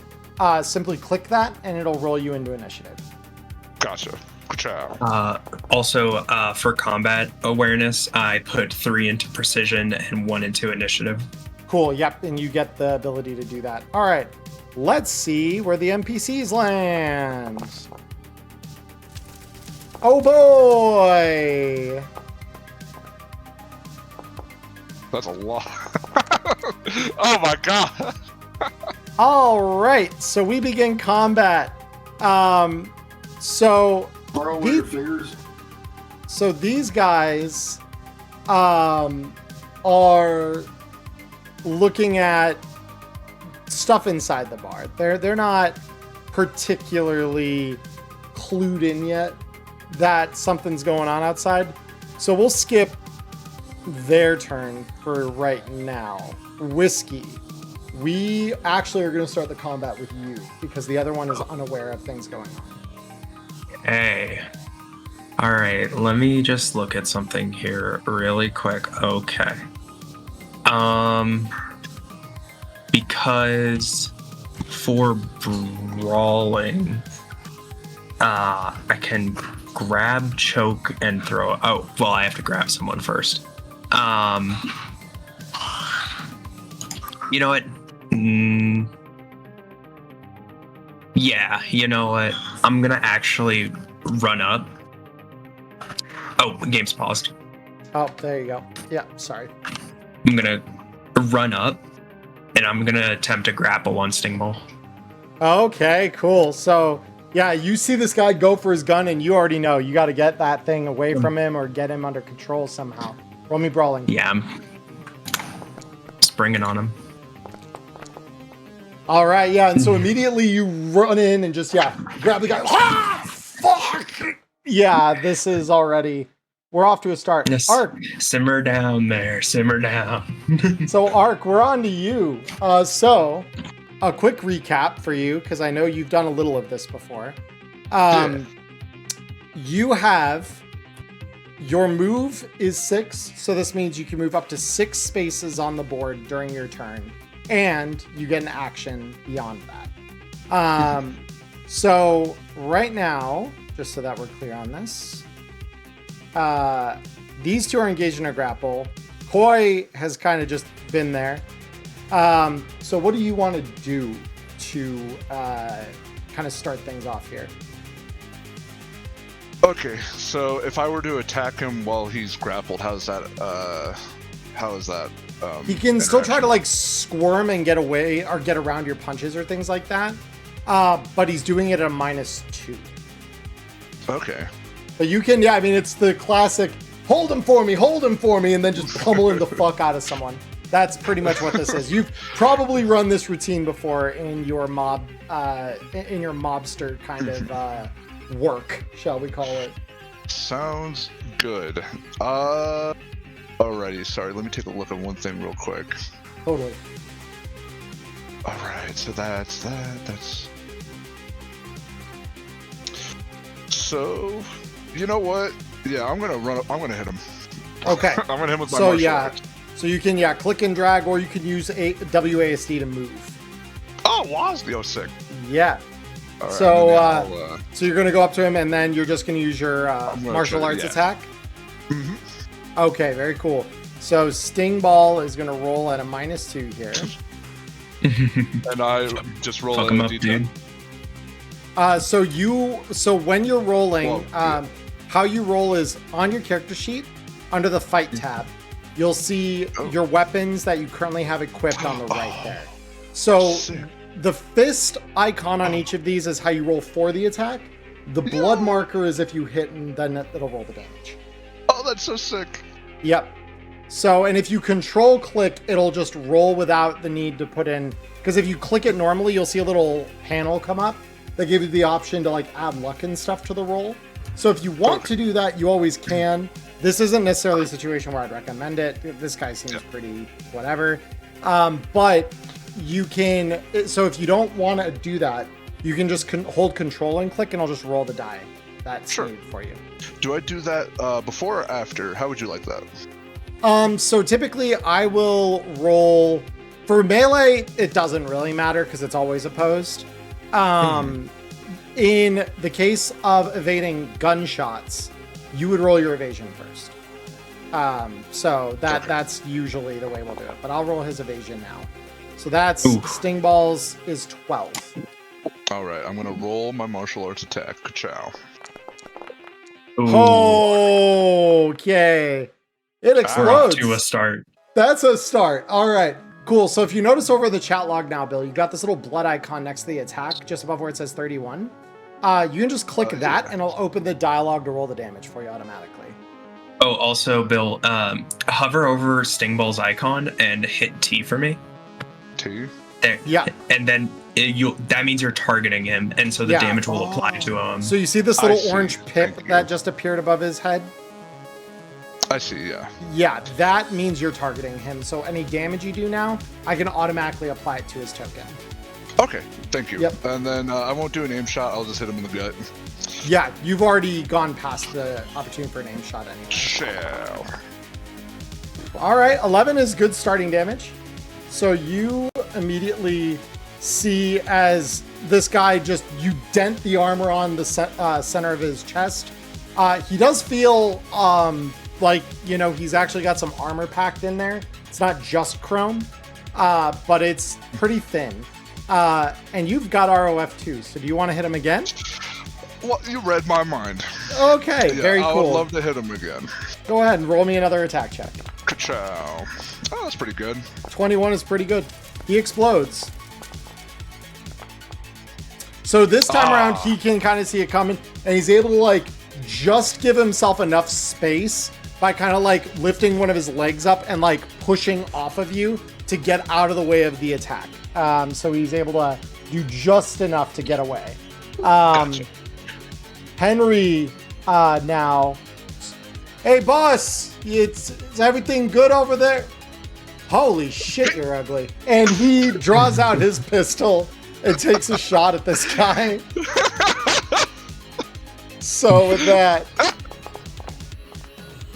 Simply click that and it'll roll you into initiative. Gotcha. Good job. Also, for combat awareness, I put 3 into precision and 1 into initiative. Cool. Yep. And you get the ability to do that. All right. Let's see where the NPCs land. Oh boy. That's a lot. Oh my god. All right. So we begin combat. So Borrow your fingers. So these guys are looking at stuff inside the bar. They're not particularly clued in yet that something's going on outside. So we'll skip their turn for right now. Whiskey. We actually are going to start the combat with you because the other one is unaware of things going on. Hey. All right, let me just look at something here really quick. Okay. Because for brawling, I can grab, choke, and throw. Oh, well, I have to grab someone first. You know what? Yeah, you know what? I'm gonna actually run up. Oh, game's paused. Oh, there you go. Yeah, sorry. I'm gonna run up, and I'm gonna attempt to grapple one Sting Ball. Okay, cool. So, yeah, you see this guy go for his gun, and you already know you got to get that thing away from him or get him under control somehow. Roll me brawling. Yeah, I'm springing on him. All right, yeah, and so immediately you run in and just, grab the guy. Ah, fuck! Yeah, this is already... We're off to a start. Yes. Ark. Simmer down there. Simmer down. So, Ark, we're on to you. So, a quick recap for you, because I know you've done a little of this before. You have... Your move is 6, so this means you can move up to 6 spaces on the board during your turn. And you get an action beyond that. So right now, just so that we're clear on this, these two are engaged in a grapple. Koi has kind of just been there. So what do you want to do to kind of start things off here? Okay, so if I were to attack him while he's grappled, how is that? He can still try to like squirm and get away or get around your punches or things like that. But he's doing it at a -2. Okay. But you can, I mean, it's the classic hold him for me, and then just pummeling the fuck out of someone. That's pretty much what this is. You've probably run this routine before in your mobster kind of work, shall we call it. Sounds good. Alrighty, sorry, let me take a look at one thing real quick. Totally. Alright, so that's that. So, you know what? Yeah, I'm gonna hit him. Okay. I'm gonna hit him with my So martial arts. So you can click and drag, or you can use a WASD to move. Oh, WASD, sick. Yeah. All right, So so you're gonna go up to him, and then you're just gonna use your martial arts attack. Mm-hmm. Okay, very cool. So Sting Ball is gonna roll at a -2 here. And I just roll Fuck a him up, D10. dude. So when you're rolling, Whoa, how you roll is on your character sheet under the fight tab. You'll see your weapons that you currently have equipped on the right there. So Sick. the fist icon on each of these is how you roll for the attack. The blood marker is if you hit, and then it'll roll the damage. Oh, that's so sick. Yep. So, and if you control click, it'll just roll without the need to put in, because if you click it normally, you'll see a little panel come up that gives you the option to like add luck and stuff to the roll. So if you want to do that, you always can. This isn't necessarily a situation where I'd recommend it. This guy seems pretty whatever. But you can, so if you don't want to do that, you can just hold control and click, and I'll just roll the die that's needed for you. Do I do that before or after? How would you like that? So typically I will roll for melee. It doesn't really matter because it's always opposed. In the case of evading gunshots, you would roll your evasion first. So that's usually the way we'll do it. But I'll roll his evasion now. So that's Sting Balls is 12. All right, I'm gonna roll my martial arts attack. Ka-chow. Okay. It explodes. To a start. That's a start. All right. Cool. So if you notice over the chat log now, Bill, you've got this little blood icon next to the attack, just above where it says 31. You can just click that, and it'll open the dialogue to roll the damage for you automatically. Oh, also, Bill, hover over Sting Ball's icon and hit T for me. T. There. Yeah. And then that means you're targeting him, and so the Yeah. damage will apply to him. So you see this I little see. orange pip Thank you. that just appeared above his head? I see. Yeah. Yeah, that means you're targeting him. So any damage you do now, I can automatically apply it to his token. Okay. Thank you. Yep. And then I won't do an aim shot. I'll just hit him in the gut. Yeah, you've already gone past the opportunity for an aim shot anyway. Shall. All right, 11 is good starting damage. So you immediately see as this guy you dent the armor on the center of his chest. He does feel like, he's actually got some armor packed in there. It's not just chrome, but it's pretty thin. And you've got ROF too, so do you want to hit him again? Well, you read my mind. Okay, Yeah, very I cool. would love to hit him again. Go ahead and roll me another attack check. Ka-chow. Oh, that's pretty good. 21 is pretty good. He explodes. So this time around, he can kind of see it coming, and he's able to just give himself enough space by kind of lifting one of his legs up and pushing off of you to get out of the way of the attack. So he's able to do just enough to get away. Gotcha. Henry now. Hey boss, is everything good over there? Holy shit, you're ugly. And he draws out his pistol and takes a shot at this guy. So with that,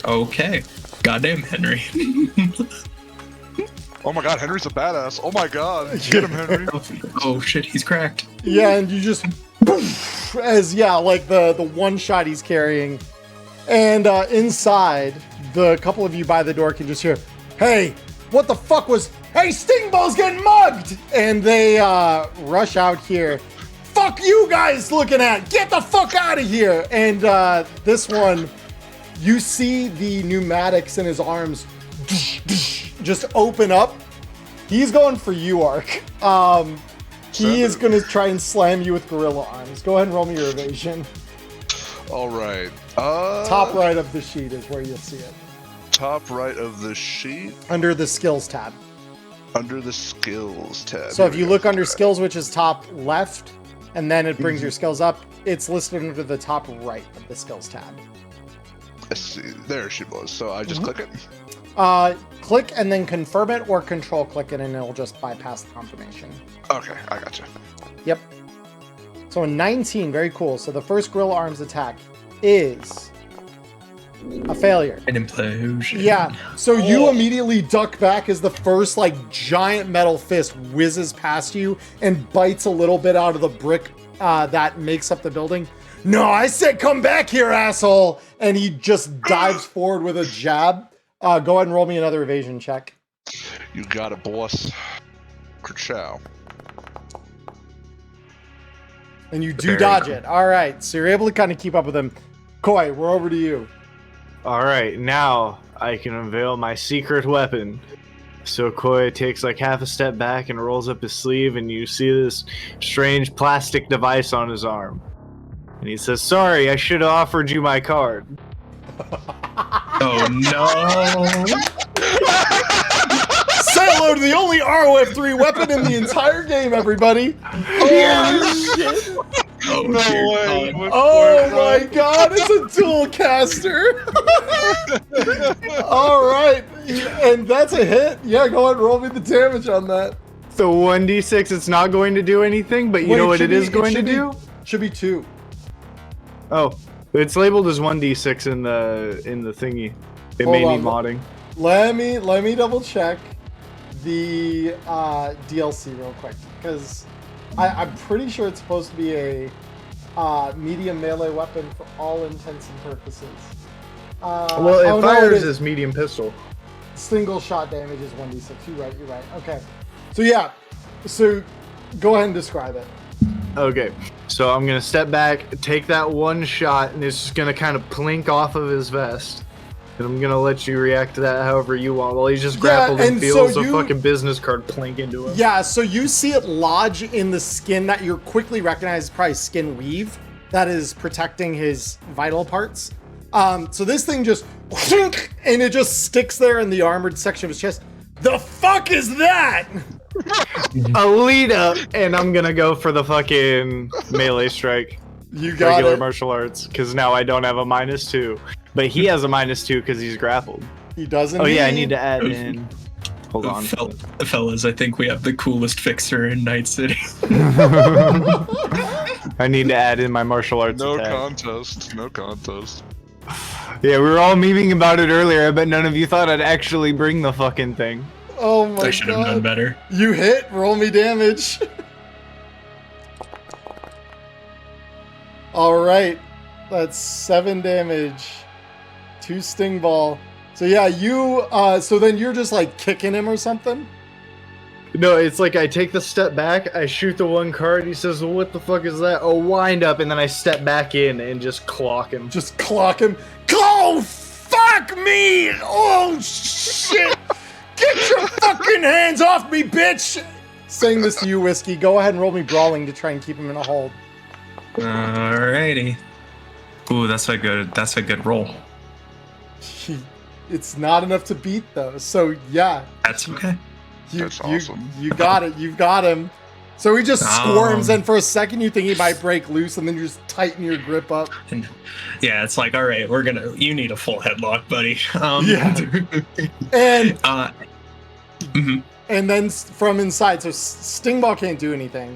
Okay. Goddamn, Henry. Oh my god, Henry's a badass. Oh my god. Get him, Henry. Oh shit, he's cracked. yeah, and you just as the one shot he's carrying. And inside, the couple of you by the door can just hear, hey, what the fuck was, hey, Stingball's getting mugged! And they rush out here. Fuck you guys looking at, get the fuck out of here! And this one, you see the pneumatics in his arms just open up. He's going for you, Ark. He is going to try and slam you with gorilla arms. Go ahead and roll me your evasion. All right. Top right of the sheet is where you'll see it. Top right of the sheet. Under the skills tab. Under the skills tab. So if Here you we look go. under skills, which is top left, and then it brings your skills up, it's listed under the top right of the skills tab. Let's see. There she was. So I just click it. Click and then confirm it, or control click it, and it'll just bypass the confirmation. Okay, I gotcha. Yep. So a 19, very cool. So the first gorilla arms attack is a failure. An implosion. Yeah, so you immediately duck back as the first giant metal fist whizzes past you and bites a little bit out of the brick that makes up the building. No, I said come back here, asshole! And he just dives forward with a jab. Go ahead and roll me another evasion check. You got it, boss. Ka-chow. And you do Very dodge cool. it. All right, so you're able to kind of keep up with him. Koi, we're over to you. All right, now I can unveil my secret weapon. So Koi takes half a step back and rolls up his sleeve, and you see this strange plastic device on his arm. And he says, "Sorry, I should have offered you my card." Oh no. Say hello to the only ROF3 weapon in the entire game, everybody. Holy shit. Oh, No dear way. God. Oh my god, it's a dual caster. All right, and that's a hit. Yeah, go ahead and roll me the damage on that. The 1d6, it's not going to do anything, but you know what it is going to do? Should be 2. Oh, it's labeled as 1d6 in the thingy. It Hold may on. need modding. Let me double check the DLC real quick, because I'm pretty sure it's supposed to be a medium melee weapon for all intents and purposes. Well, it oh, no, fires is. as medium pistol. Single shot damage is 1d6. You're right. Okay. So yeah. So go ahead and describe it. Okay, so I'm gonna step back, take that one shot, and it's just gonna kind of plink off of his vest. And I'm gonna let you react to that however you want. While he's just grappled and and feels so a you- fucking business card plink into him. Yeah, so you see it lodge in the skin that you're quickly recognized as probably skin weave that is protecting his vital parts. So this thing just and it just sticks there in the armored section of his chest. The fuck is that? Alita, and I'm gonna go for the fucking melee strike. You got Regular it. martial arts, because now I don't have a -2, but he has a -2 because he's grappled. He doesn't. Oh yeah, I need to add in. Hold on. Fellas, I think we have the coolest fixer in Night City. I need to add in my martial arts No attack. contest. No contest. Yeah, we were all memeing about it earlier, but none of you thought I'd actually bring the fucking thing. Oh my I should have done god. better. You hit. Roll me damage. All right. That's 7 damage. 2 sting ball. So yeah, you. So then you're just like kicking him or something. No, it's like I take the step back, I shoot the one card, he says, well, what the fuck is that? Oh, wind up, and then I step back in and just clock him. Just clock him. Oh, fuck me! Oh, shit! Get your fucking hands off me, bitch! Saying this to you, Whiskey. Go ahead and roll me brawling to try and keep him in a hold. Alrighty. Ooh, that's a good roll. It's not enough to beat, though. So, yeah. That's okay. That's awesome. You got it. You've got him. So he just squirms, and for a second you think he might break loose, and then you just tighten your grip up. And yeah, it's like, all right, you need a full headlock, buddy. And mhm. and then from inside, so Sting Ball can't do anything.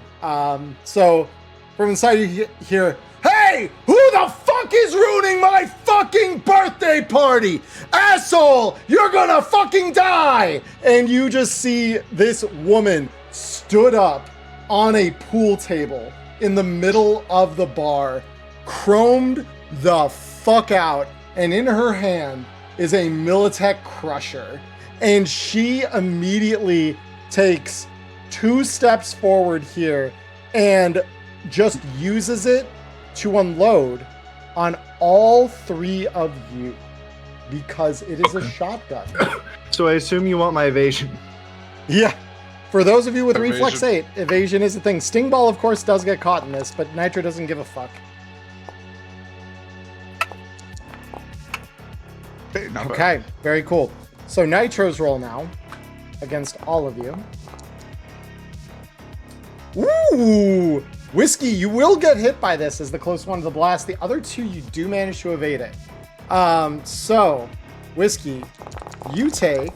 So from inside you hear, "Hey, who the fuck is ruining my fucking birthday party? Asshole, you're gonna fucking die!" And you just see this woman stood up on a pool table in the middle of the bar, chromed the fuck out, and in her hand is a Militech Crusher. And she immediately takes 2 steps forward here and just uses it to unload on all 3 of you because it is a shotgun. So I assume you want my evasion. Yeah. For those of you with Evasion. Reflex 8, evasion is a thing. Sting Ball, of course, does get caught in this, but Nitro doesn't give a fuck. Hey, not bad. Okay, very cool. So Nitro's roll now against all of you. Ooh! Whiskey, you will get hit by this as the close one to the blast. The other 2, you do manage to evade it. So, Whiskey, you take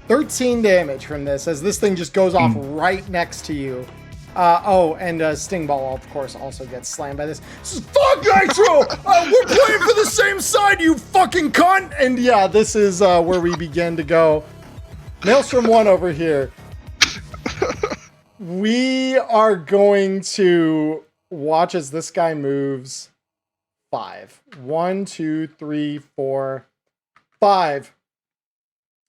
13 damage from this as this thing just goes off right next to you. And Sting Ball, of course, also gets slammed by this. Fuck Nitro! We're playing for the same side, you fucking cunt! And yeah, this is where we begin to go. Maelstrom 1 over here. We are going to watch as this guy moves 5. 1, 2, 3, 4, 5.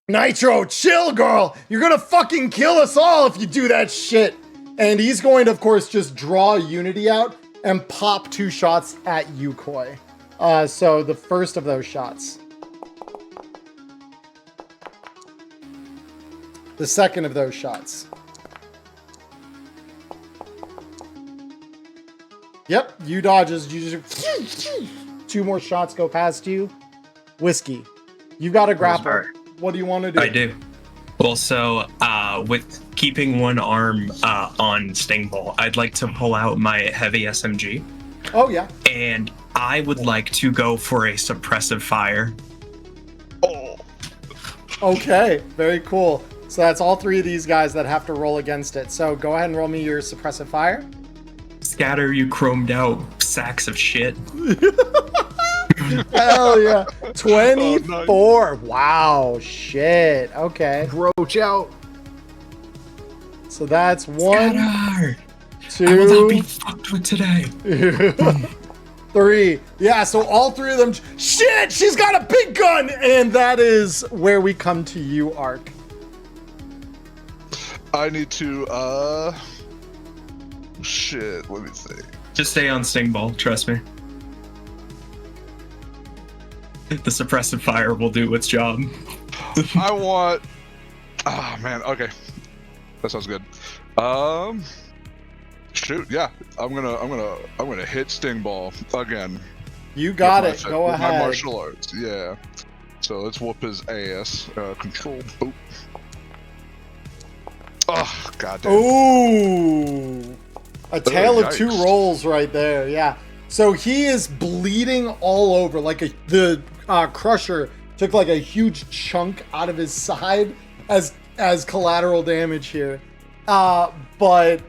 Nitro, chill, girl! You're gonna fucking kill us all if you do that shit! And he's going to, of course, just draw Unity out and pop 2 shots at you, Koi. So the first of those shots. The second of those shots. Yep, you dodges. You just 2 more shots go past you. Whiskey, you got a grapple. What do you want to do? I do. Well, so with keeping one arm on Sting Ball, I'd like to pull out my heavy SMG. Oh, yeah. And I would like to go for a suppressive fire. Oh, Okay, very cool. So that's all 3 of these guys that have to roll against it. So go ahead and roll me your suppressive fire. Scatter, you chromed out sacks of shit. Hell yeah. 24. Oh, nice. Wow, shit. Okay. Roach out. So that's 1, Scatter! I will not be 2, fucked with today. 3. Yeah, so all 3 of them. Shit, she's got a big gun. And that is where we come to you, Ark. I need to, shit, let me think. Just stay on Sting Ball, trust me. The suppressive fire will do its job. I want, man, okay. That sounds good. Shoot, yeah. I'm gonna hit Sting Ball again. You got with it. my- Go with ahead. My martial arts, yeah. So let's whoop his ass. Control, boop. Oh, goddamn. Ooh. A tale of two yikes. rolls right there. Yeah. So he is bleeding all over. Like the crusher took like a huge chunk out of his side as collateral damage here. But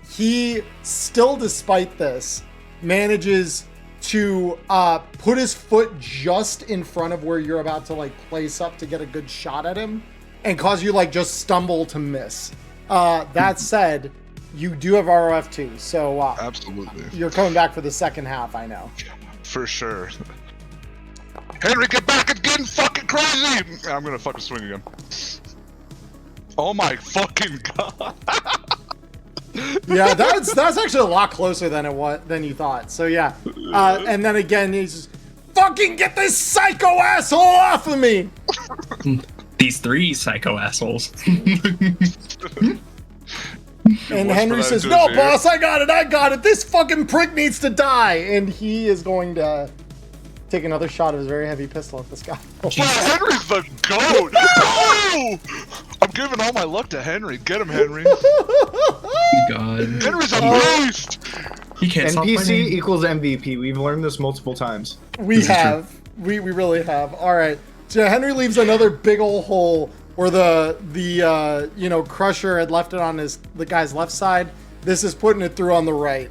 he still, despite this, manages to put his foot just in front of where you're about to like place up to get a good shot at him and cause you like just stumble to miss. That said, you do have ROF2, so Absolutely. you're coming back for the second half, I know. For sure. Henry, get back! It's getting fucking crazy! I'm gonna fucking swing again. Oh my fucking god! Yeah, that's actually a lot closer than you thought. So yeah, and then again, he's just, fucking get this psycho asshole off of me! These three psycho assholes. And What's Henry what I says, do "No, here?" boss, I got it. This fucking prick needs to die." And he is going to take another shot of his very heavy pistol at this guy. Wow, Henry's the goat! Oh! I'm giving all my luck to Henry. Get him, Henry. God. Henry's a beast! He can't stop NPC fighting. equals MVP. We've learned this multiple times. We have. We really have. All right. So Henry leaves another big old hole where the crusher had left it on the guy's left side. This is putting it through on the right.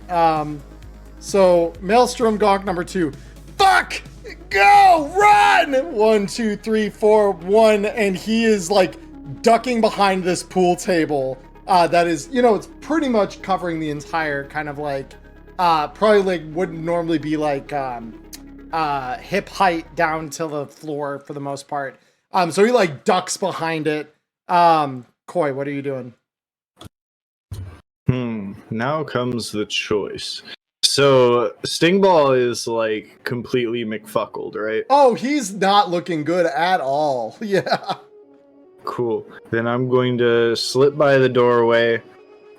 So Maelstrom Gonk number 2. Fuck! Go! Run! 1, 2, 3, 4, 1, and he is like ducking behind this pool table. That is, it's pretty much covering the entire kind of like probably like wouldn't normally be like hip height down to the floor for the most part. So he like ducks behind it. Koi, what are you doing? Now comes the choice. So Stingball is like completely McFuckled, right? Oh, he's not looking good at all. Yeah. Cool. Then I'm going to slip by the doorway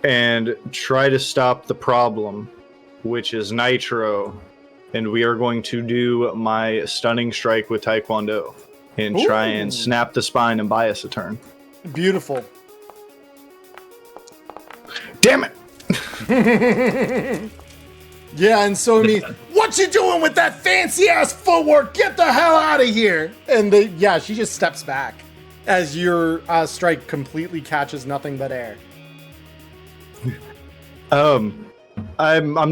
and try to stop the problem, which is Nitro. And we are going to do my stunning strike with Taekwondo and try and Ooh. snap the spine and buy us a turn. Beautiful. Damn it! Yeah, and so me, what you doing with that fancy ass footwork? Get the hell out of here! And she just steps back as your strike completely catches nothing but air. I'm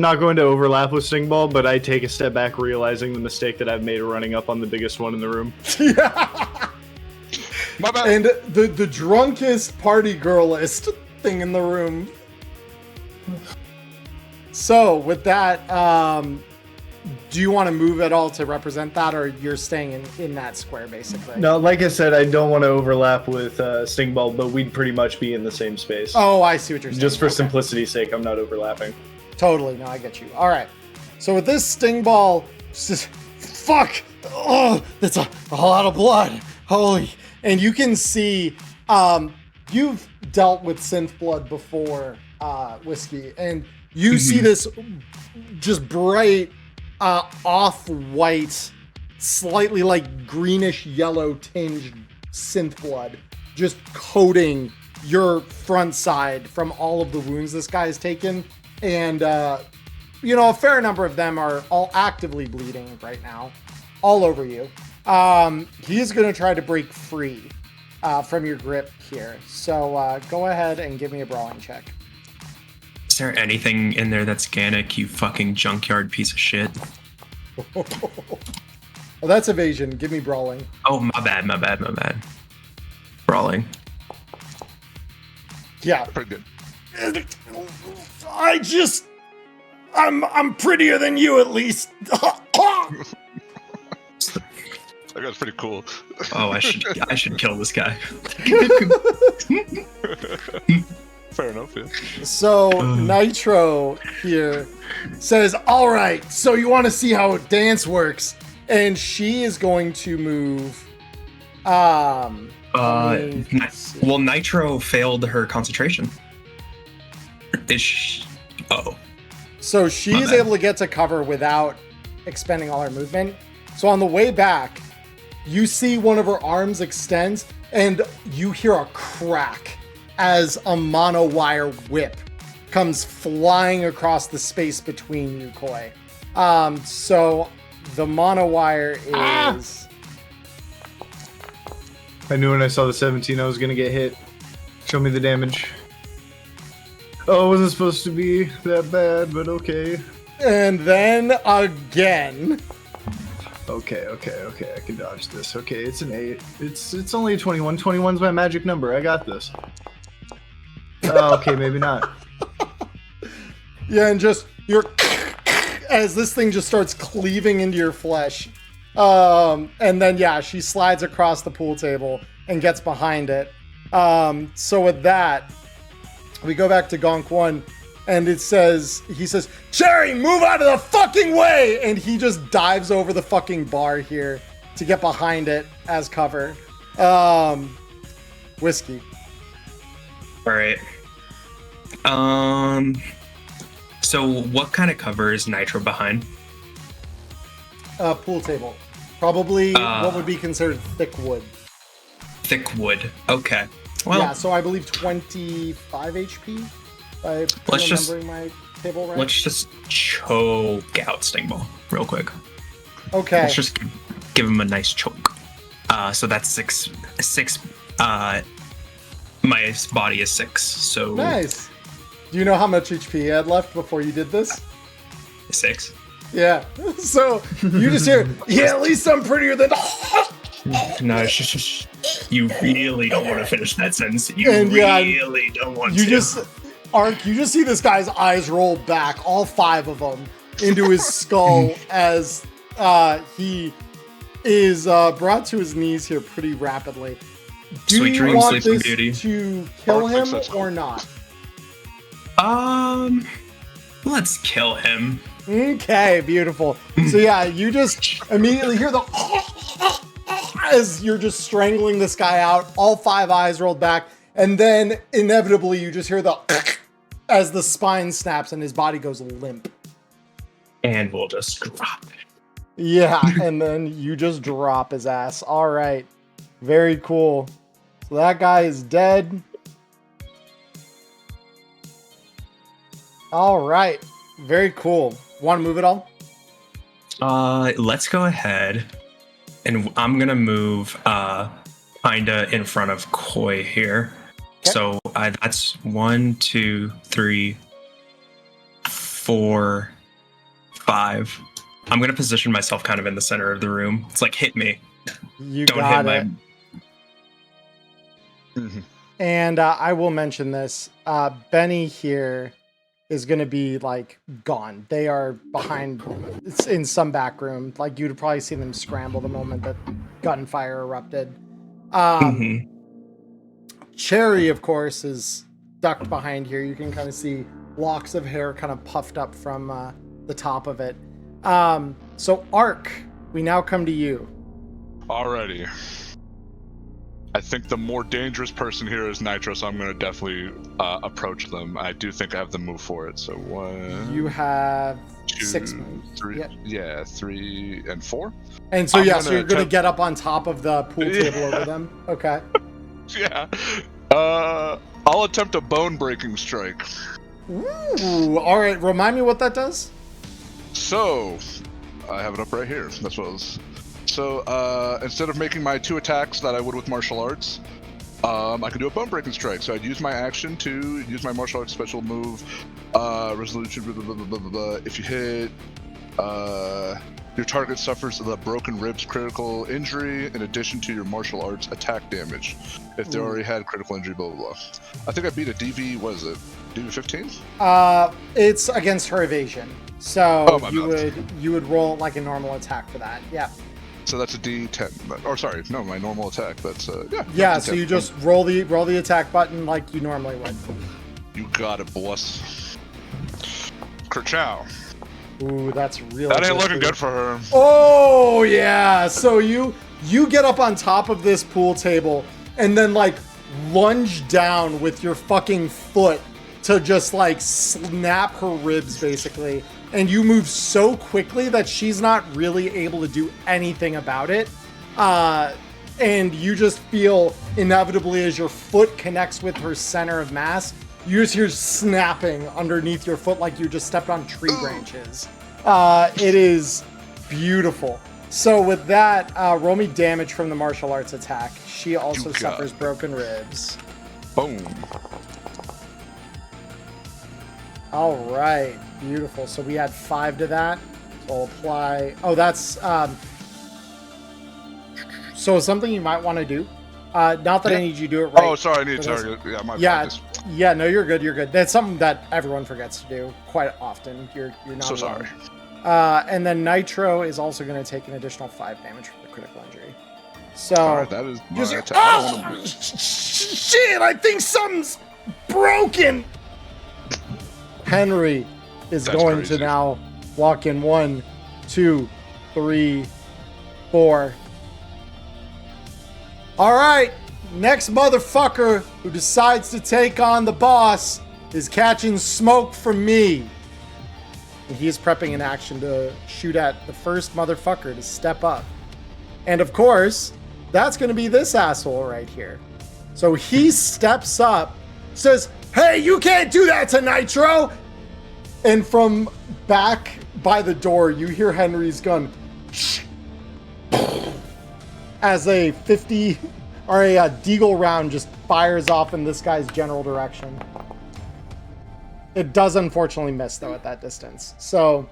not going to overlap with Stingball, but I take a step back, realizing the mistake that I've made running up on the biggest one in the room. My bad. And the drunkest party girlist thing in the room. So with that, do you want to move at all to represent that, or you're staying in that square basically? No, like I said, I don't want to overlap with Stingball, but we'd pretty much be in the same space. Oh, I see what you're saying. Just for Okay. simplicity's sake, I'm not overlapping. Totally, no, I get you. All right, so with this sting ball, just fuck. Oh, that's a lot of blood. Holy, and you can see, you've dealt with synth blood before, Whiskey, and you see this just bright, off-white, slightly like greenish yellow tinged synth blood just coating your front side from all of the wounds this guy has taken. And, a fair number of them are all actively bleeding right now, all over you. He's going to try to break free from your grip here. So go ahead and give me a brawling check. Is there anything in there that's Gannic, you fucking junkyard piece of shit? Well, that's evasion. Give me brawling. Oh, my bad. Brawling. Yeah. Pretty good. I'm prettier than you at least. That guy's pretty cool. Oh, I should kill this guy. Fair enough, yeah. So Nitro here says, "All right, so you want to see how a dance works?" And she is going to move. Let me see. Well, Nitro failed her concentration. Oh. So she's bad. able to get to cover without expending all her movement. So on the way back, you see one of her arms extends, and you hear a crack as a monowire whip comes flying across the space between you, Koi. So the monowire is... I knew when I saw the 17 I was gonna get hit. Show me the damage. Oh, it wasn't supposed to be that bad, but okay. And then again. Okay, I can dodge this. Okay, it's an 8. It's only a 21. 21's my magic number. I got this. Okay, maybe not. Yeah, and just you're as this thing just starts cleaving into your flesh. And then yeah, she slides across the pool table and gets behind it. So with that, we go back to Gonk 1, and he says, Cherry, move out of the fucking way! And he just dives over the fucking bar here to get behind it as cover. Whiskey. All right. So what kind of cover is Nitro behind? Pool table. Probably what would be considered thick wood. Thick wood. Okay. Well, Yeah, so I believe 25 HP. If I'm Let's just- remembering my table right. let's just choke out Stingball real quick. Okay. Let's just give him a nice choke. So that's six. My body is 6, so Nice. Do you know how much HP you had left before you did this? 6. Yeah. So you just hear, yeah, at least I'm prettier than. No, it's just you really don't want to finish that sentence. You And yeah, really don't want You to. just, Ark, you just see this guy's eyes roll back, all 5 of them, into his skull as he is brought to his knees here pretty rapidly. Do Sweet you dreams, want sleeping this beauty. to kill Ark him thinks that's or cool. not? Let's kill him. Okay, beautiful. So yeah, you just immediately hear the as you're just strangling this guy out, all 5 eyes rolled back, and then inevitably you just hear the as the spine snaps and his body goes limp. And we'll just drop it. Yeah, and then you just drop his ass. All right. Very cool. So that guy is dead. All right. Very cool. Want to move it all? Let's go ahead, and I'm gonna move kinda in front of Koi here. Okay. So that's 1, 2, 3, 4, 5. I'm gonna position myself kind of in the center of the room. It's like, hit me. You Don't got hit it. my. Mhm. And I will mention this. Benny here is going to be like gone. They are behind it's in some back room. Like you'd probably see them scramble the moment that gunfire erupted. Mhm. Cherry, of course, is ducked behind here. You can kind of see locks of hair kind of puffed up from the top of it. So Ark, we now come to you. Alrighty. I think the more dangerous person here is Nitro, so I'm going to definitely approach them. I do think I have the move for it. So 1, You have 2, 6 moves. 3, Yeah. 3 and 4. And so I'm yeah, so gonna you're gonna attempt- get up on top of the pool table Yeah. over them. Okay. Yeah. I'll attempt a bone breaking strike. Ooh. All right. Remind me what that does. So, I have it up right here. That's what it was. So, instead of making my 2 attacks that I would with martial arts, I can do a bone breaking strike. So I'd use my action to use my martial arts special move, resolution, blah, blah, blah, blah, blah, blah. If you hit, your target suffers the broken ribs critical injury in addition to your martial arts attack damage. If they already had critical injury, blah, blah, blah. I think I beat a DV, what is it? DV 15? It's against her evasion. So Oh, my bad. you would roll like a normal attack for that. Yeah. So that's a D10. Or sorry, no, my normal attack. That's yeah. Yeah. that's a So 10. you just roll the attack button like you normally would. You got it, boss. Kerchow. Ooh, that's really. That ain't looking good for her. Oh yeah. So you get up on top of this pool table and then like lunge down with your fucking foot to just like snap her ribs basically and you move so quickly that she's not really able to do anything about it. And you just feel inevitably as your foot connects with her center of mass, you just hear snapping underneath your foot like you just stepped on tree branches. It is beautiful. So with that, roll me damage from the martial arts attack. She also suffers broken ribs. Boom. All right, beautiful. So we add 5 to that. So I'll apply. Oh, that's so something you might want to do. Not that I need you to do it right. Oh, sorry, I need to target. Yeah, my apologies. Yeah, no, you're good. You're good. That's something that everyone forgets to do quite often. You're not So alone. sorry. And then Nitro is also going to take an additional 5 damage from the critical injury. So Alright, that is my just- attack. I don't wanna- shit! I think something's broken. Henry is That's going crazy. to now walk in 1, 2, 3, 4. All right, next motherfucker who decides to take on the boss is catching smoke from me. And he is prepping an action to shoot at the first motherfucker to step up. And of course, that's going to be this asshole right here. So he steps up, says, "Hey, you can't do that to Nitro!" And from back by the door, you hear Henry's gun as a 50 or a deagle round just fires off in this guy's general direction. It does unfortunately miss though at that distance. So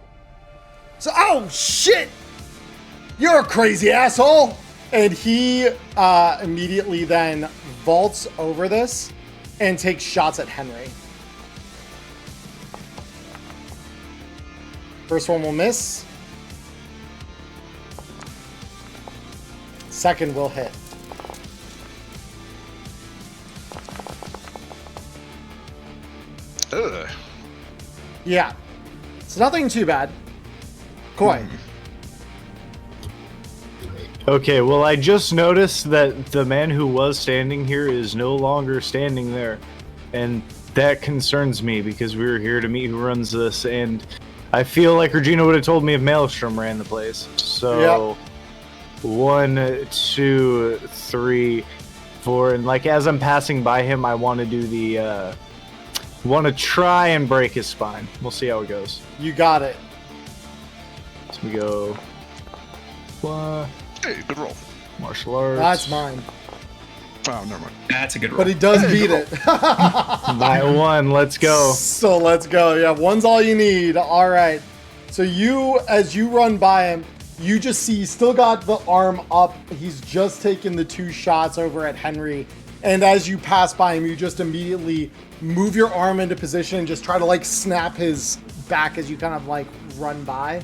oh shit! You're a crazy asshole! And he immediately then vaults over this and takes shots at Henry. First one will miss. Second will hit. Ugh. Yeah. It's nothing too bad. Koi. Okay, well, I just noticed that the man who was standing here is no longer standing there. And that concerns me because we were here to meet who runs this, and I feel like Regina would have told me if Maelstrom ran the place. So, 1, 2, 3, 4, and like as I'm passing by him, I want to do the, want to try and break his spine. We'll see how it goes. You got it. So we go, Hey, good roll. martial arts. That's mine. Oh, never mind. That's a good roll. But he does beat it. By 1, let's go. So let's go. Yeah, 1's all you need. All right. So you, as you run by him, you just see he's still got the arm up. He's just taken the 2 shots over at Henry. And as you pass by him, you just immediately move your arm into position and just try to like snap his back as you kind of like run by.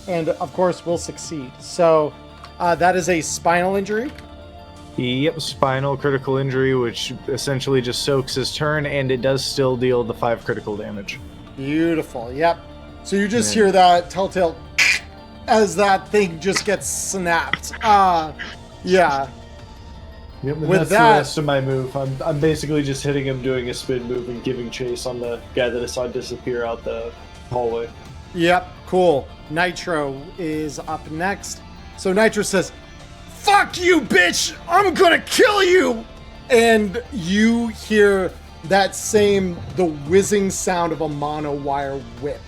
And of course will succeed. So that is a spinal injury. Yep, spinal critical injury, which essentially just soaks his turn, and it does still deal the 5 critical damage. Beautiful. Yep. So you just hear that telltale as that thing just gets snapped. Yeah. Yep, and With that's that- the rest of my move. I'm basically just hitting him, doing a spin move, and giving chase on the guy that I saw disappear out the hallway. Yep. Cool. Nitro is up next. So Nitro says, "Fuck you, bitch! I'm gonna kill you!" And you hear that the whizzing sound of a mono wire whip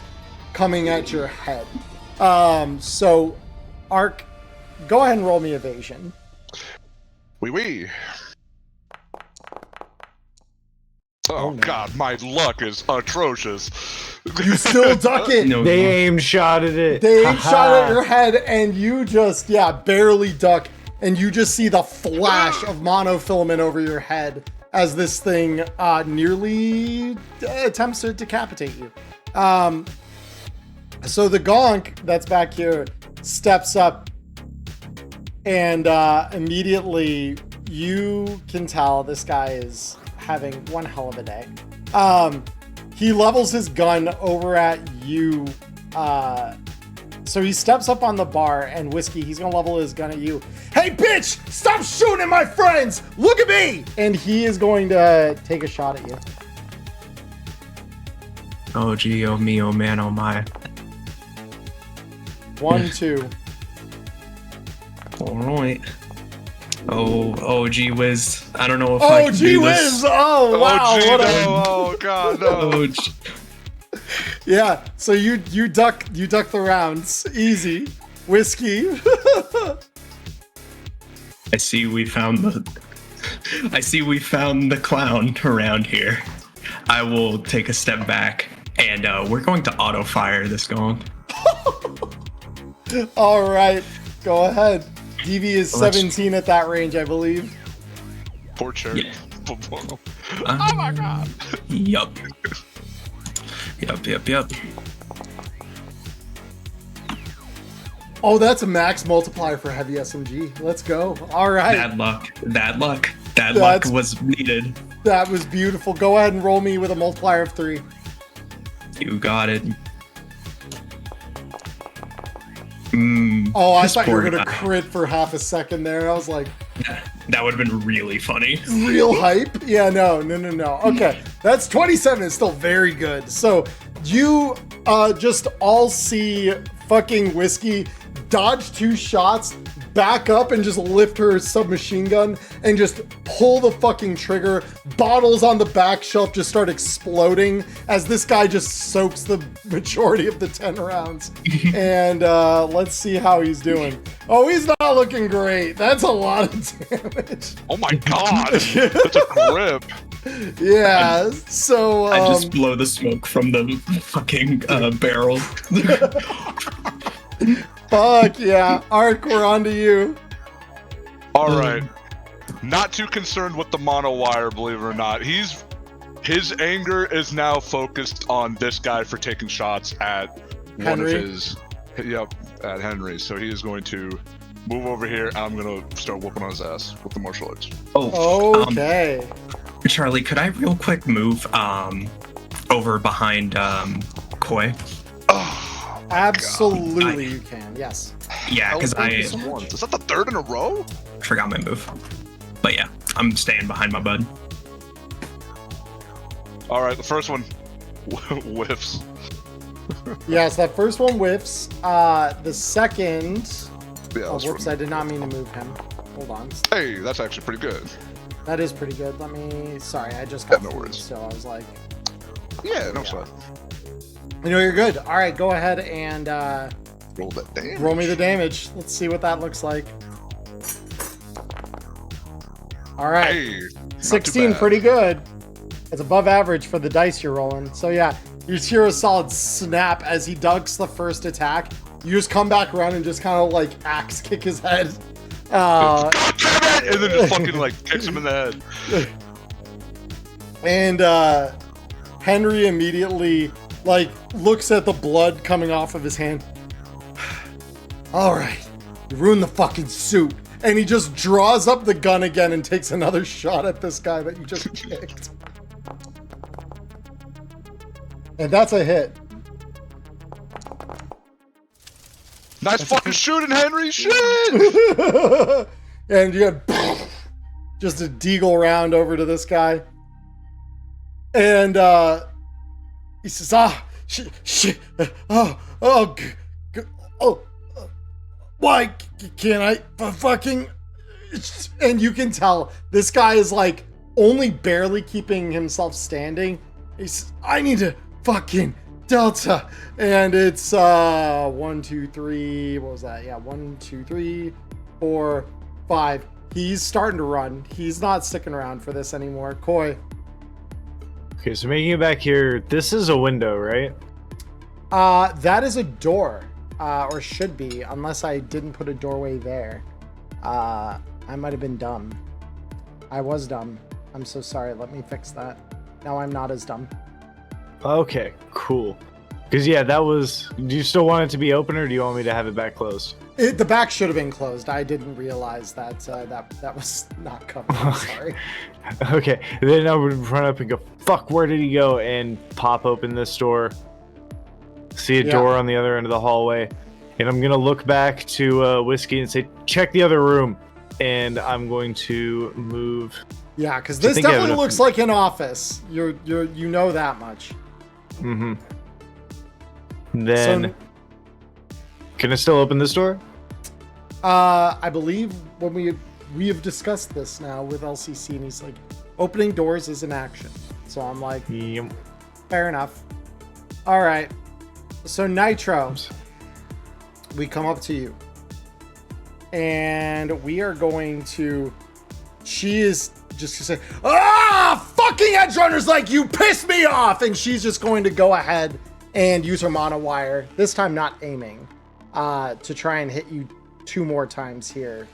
coming at your head. So Ark, go ahead and roll me evasion. Wee. no. Oh, God, my luck is atrocious. You still duck it. No, They aimed shot at it. They Haha. shot at your head and you just, barely duck. And you just see the flash of monofilament over your head as this thing nearly attempts to decapitate you. So the gonk that's back here steps up and immediately you can tell this guy is having one hell of a day. He levels his gun over at you. So he steps up on the bar, and Whiskey, he's gonna level his gun at you. "Hey, bitch! Stop shooting at my friends! Look at me!" And he is going to take a shot at you. Oh gee, oh me, oh man, oh my. 1, 2. All right. Oh gee whiz. I don't know if Oh, I can gee do whiz! this. Oh, wow. Oh, gee, what a- no. Oh, God, no. Oh, gee. Yeah, so you duck the rounds. Easy. Whiskey. I see we found the clown around here. I will take a step back and we're going to auto fire this gong. All right, go ahead. DV is Let's- 17 at that range, I believe. Poor cherry. Yeah. Oh, my God. Yup. Yup. Oh, that's a max multiplier for heavy SMG. Let's go. All right, Bad luck. That luck That's- was needed. that was beautiful. Go ahead and roll me with a multiplier of 3. You got it. Oh, I This thought you were poor gonna guy. crit for half a second there. I was like, That would have been really funny. real hype? Yeah, no. Okay, that's 27. It's still very good. So you just all see fucking Whiskey dodge 2 shots, back up and just lift her submachine gun and just pull the fucking trigger. Bottles on the back shelf just start exploding as this guy just soaks the majority of the 10 rounds. And let's see how he's doing. Oh, he's not looking great. That's a lot of damage. Oh, my God. That's a grip. Yeah, so I just blow the smoke from the fucking barrel. fuck yeah. Ark, we're on to you. All right. Not too concerned with the mono wire, believe it or not. His anger is now focused on this guy for taking shots at one of Henry? his. Yep, at Henry. So he is going to move over here. And I'm gonna start whooping on his ass with the martial arts. Okay. Charlie, could I real quick move over behind Koi? Oh, Absolutely, you can. Yes. Yeah, because is that the 3rd in a row? forgot my move. But yeah, I'm staying behind my bud. All right, the first one whiffs. Yes, that first one whiffs. The second. Yeah, Oh, that's whoops! from- I did not mean to move him. Hold on. Hey, that's actually pretty good. That is pretty good. Let me. Sorry, I just got Yeah, no food, worries. so I was like, Yeah, no sweat. you know, you're good. All right, go ahead and Roll that damage. roll me the damage. Let's see what that looks like. All right. Hey, not too 16, bad. pretty good. It's above average for the dice you're rolling. So yeah, you just hear a solid snap as he ducks the first attack. You just come back around and just kind of like axe kick his head. God damn it! And then just fucking like kicks him in the head. And Henry immediately like looks at the blood coming off of his hand. All right, you ruined the fucking suit. And he just draws up the gun again and takes another shot at this guy that you just kicked. And that's a hit. Nice fucking shooting, Henry. Shit! And you had just a deagle round over to this guy. And he says, shit, why can't I fucking... And you can tell this guy is like only barely keeping himself standing. He says, I need to fucking Delta. And it's 1, 2, 3. What was that? Yeah, 1, 2, 3, 4, 5. He's starting to run. He's not sticking around for this anymore. Koi. Okay, so making it back here, this is a window, right? That is a door. Or should be, unless I didn't put a doorway there. I might have been dumb. I was dumb. I'm so sorry. Let me fix that. Now I'm not as dumb. Okay, cool. Because yeah, that was. Do you still want it to be open, or do you want me to have it back closed? The back should have been closed. I didn't realize that that was not covered. I'm sorry. Okay, then I would run up and go, "Fuck, where did he go?" and pop open this door. See a Yeah. door on the other end of the hallway, and I'm gonna look back to Whiskey and say, "Check the other room," and I'm going to move. Yeah, because So I this think I have definitely enough- looks like an office. You know that much. Mm-hmm. Then, can I still open this door? I believe when we have discussed this now with LCC, and he's like, opening doors is an action. So I'm like, Yep. fair enough. All right. So Nitro, we come up to you, and we are going to. She is just gonna say, fucking edge runners like you piss me off, and she's just going to go ahead and use her mono wire, this time not aiming, to try and hit you 2 more times here.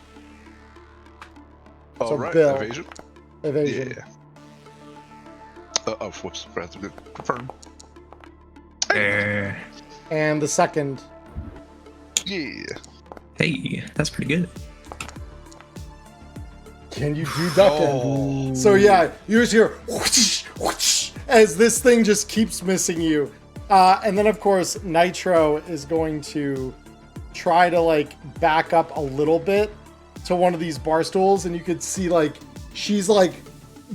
All So right, Bill, evasion. Yeah. Whoops. Forgot to confirm. and the second. Yeah. Hey, that's pretty good. Can you do ducking? Oh. So yeah, you just hear whoosh, whoosh, as this thing just keeps missing you. And then of course Nitro is going to try to like back up a little bit to one of these bar stools, and you could see like she's like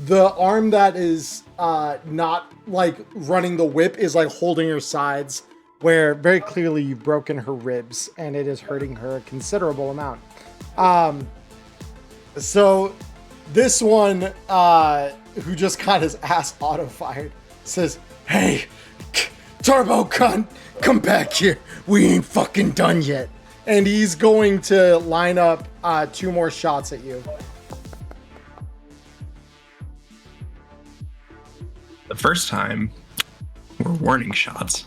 the arm that is not like running the whip is like holding her sides, where very clearly you've broken her ribs and it is hurting her a considerable amount. So this one, who just got his ass auto-fired, says, "Hey, Turbo cunt, come back here. We ain't fucking done yet." And he's going to line up 2 more shots at you. The first time were warning shots.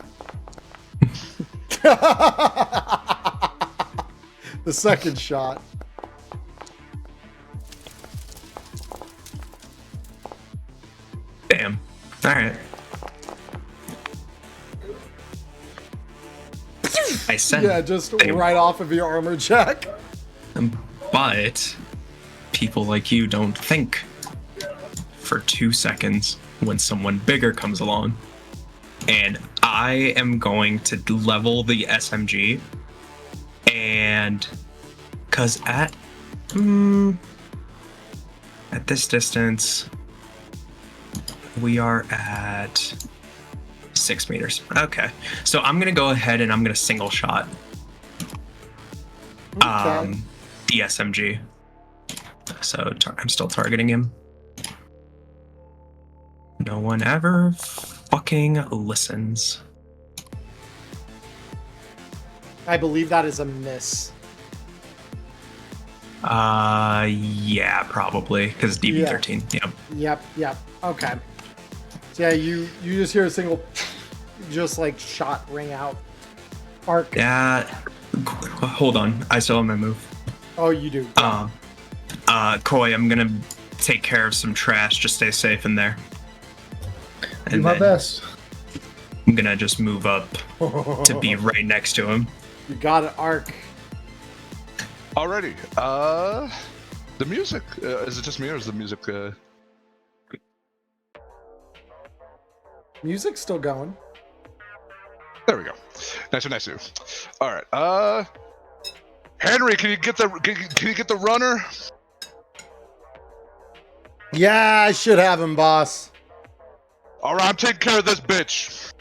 The second shot. Damn. All right. I said Yeah, just they right off of your armor check. But people like you don't think for 2 seconds when someone bigger comes along. And I am going to level the SMG. And because at this distance, we are at 6 meters. Okay. So I'm going to go ahead and I'm going to single shot Okay. the SMG. So I'm still targeting him. No one ever fucking listens. I believe that is a miss. Yeah, probably because DB13. Yep. Yep. Okay. So yeah, you just hear a single, just like shot ring out. Arc. Yeah. Hold on. I still have my move. Oh, you do. Koi, I'm gonna take care of some trash. Just stay safe in there. Do my best. I'm gonna just move up to be right next to him. You got it, Arc. Alrighty. The music. Is it just me or is the music? Music's still going. There we go. Nice and nice too. All right. Henry, can you get the runner? Yeah, I should have him, boss. All right, I'm taking care of this bitch.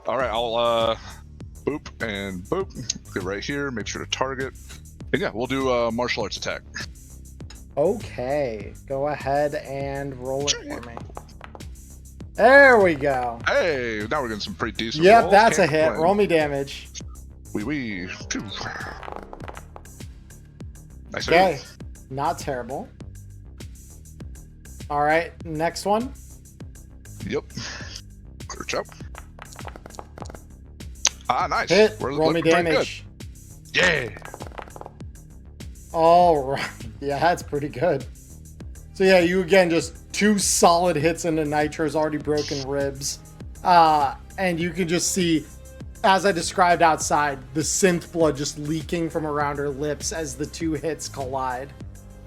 All right, I'll boop and boop. Get right here. Make sure to target. And yeah, we'll do a martial arts attack. Okay, go ahead and roll it for me. There we go. Hey, now we're getting some pretty decent Yep, rolls. that's Can't a hit. complain. Roll me damage. Wee. Phew. Nice. Okay, not terrible. All right, next one. Yep. Clear chop. Ah, nice. Hit. We're Roll me looking pretty damage. good. Yeah. All right. Yeah, that's pretty good. So yeah, you again just 2 solid hits into Nitro's already broken ribs. And you can just see, as I described outside, the synth blood just leaking from around her lips as the 2 hits collide.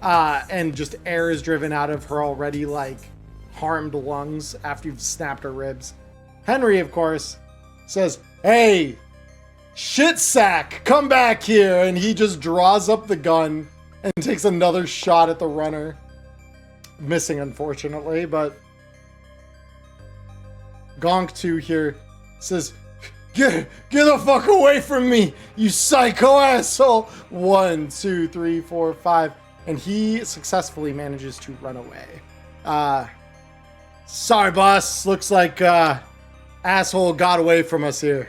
And just air is driven out of her already like harmed lungs after you've snapped her ribs. Henry, of course, says, "Hey, shit sack, come back here." And he just draws up the gun and takes another shot at the runner. Missing, unfortunately, but Gonk 2 here says, Get the fuck away from me, you psycho asshole! 1, 2, 3, 4, 5. And he successfully manages to run away. Sorry, boss. Looks like asshole got away from us here.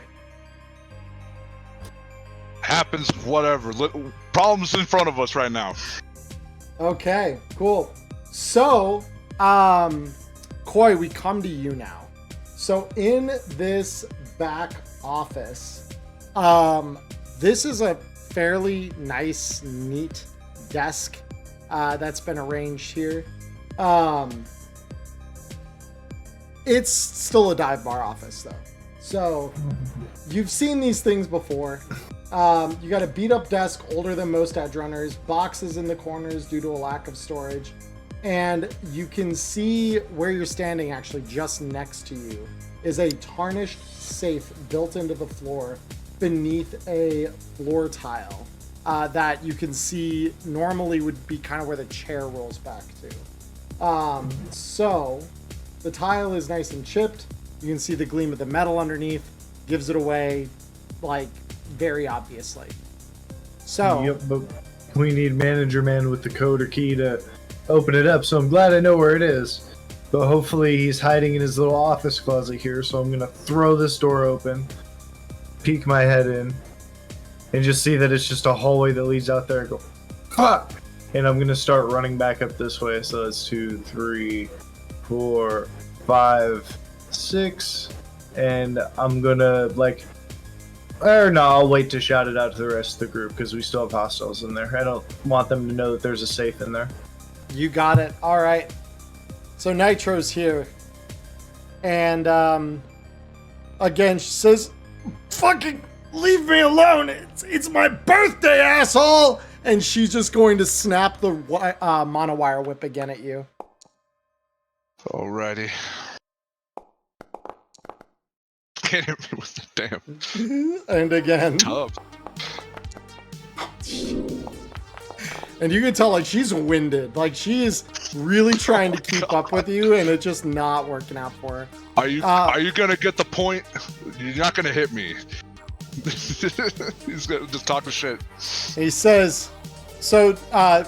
Happens, whatever. Problems in front of us right now. Okay, cool. So, Koi, we come to you now. So in this back office, this is a fairly nice, neat desk that's been arranged here. It's still a dive bar office though. So you've seen these things before. You got a beat up desk older than most edge runners, boxes in the corners due to a lack of storage. And you can see where you're standing actually just next to you is a tarnished safe built into the floor beneath a floor tile that you can see normally would be kind of where the chair rolls back to. So the tile is nice and chipped. You can see the gleam of the metal underneath, gives it away like very obviously. So Yep, but we need manager man with the code or key to open it up, so I'm glad I know where it is. But hopefully he's hiding in his little office closet here, so I'm gonna throw this door open, peek my head in, and just see that it's just a hallway that leads out there and go, fuck! And I'm gonna start running back up this way, so that's 2, 3, 4, 5, 6, and I'm gonna I'll wait to shout it out to the rest of the group because we still have hostiles in there. I don't want them to know that there's a safe in there. you got it. All right. So Nitro's here. And again, she says, fucking leave me alone. It's my birthday, asshole. And she's just going to snap the monowire whip again at you. Alrighty. Can't hit me with the damn And again. tub. And you can tell, like, she's winded. Like, she is really trying to keep up with you, and it's just not working out for her. Are you gonna get the point? You're not gonna hit me. He's gonna just talk shit. He says, so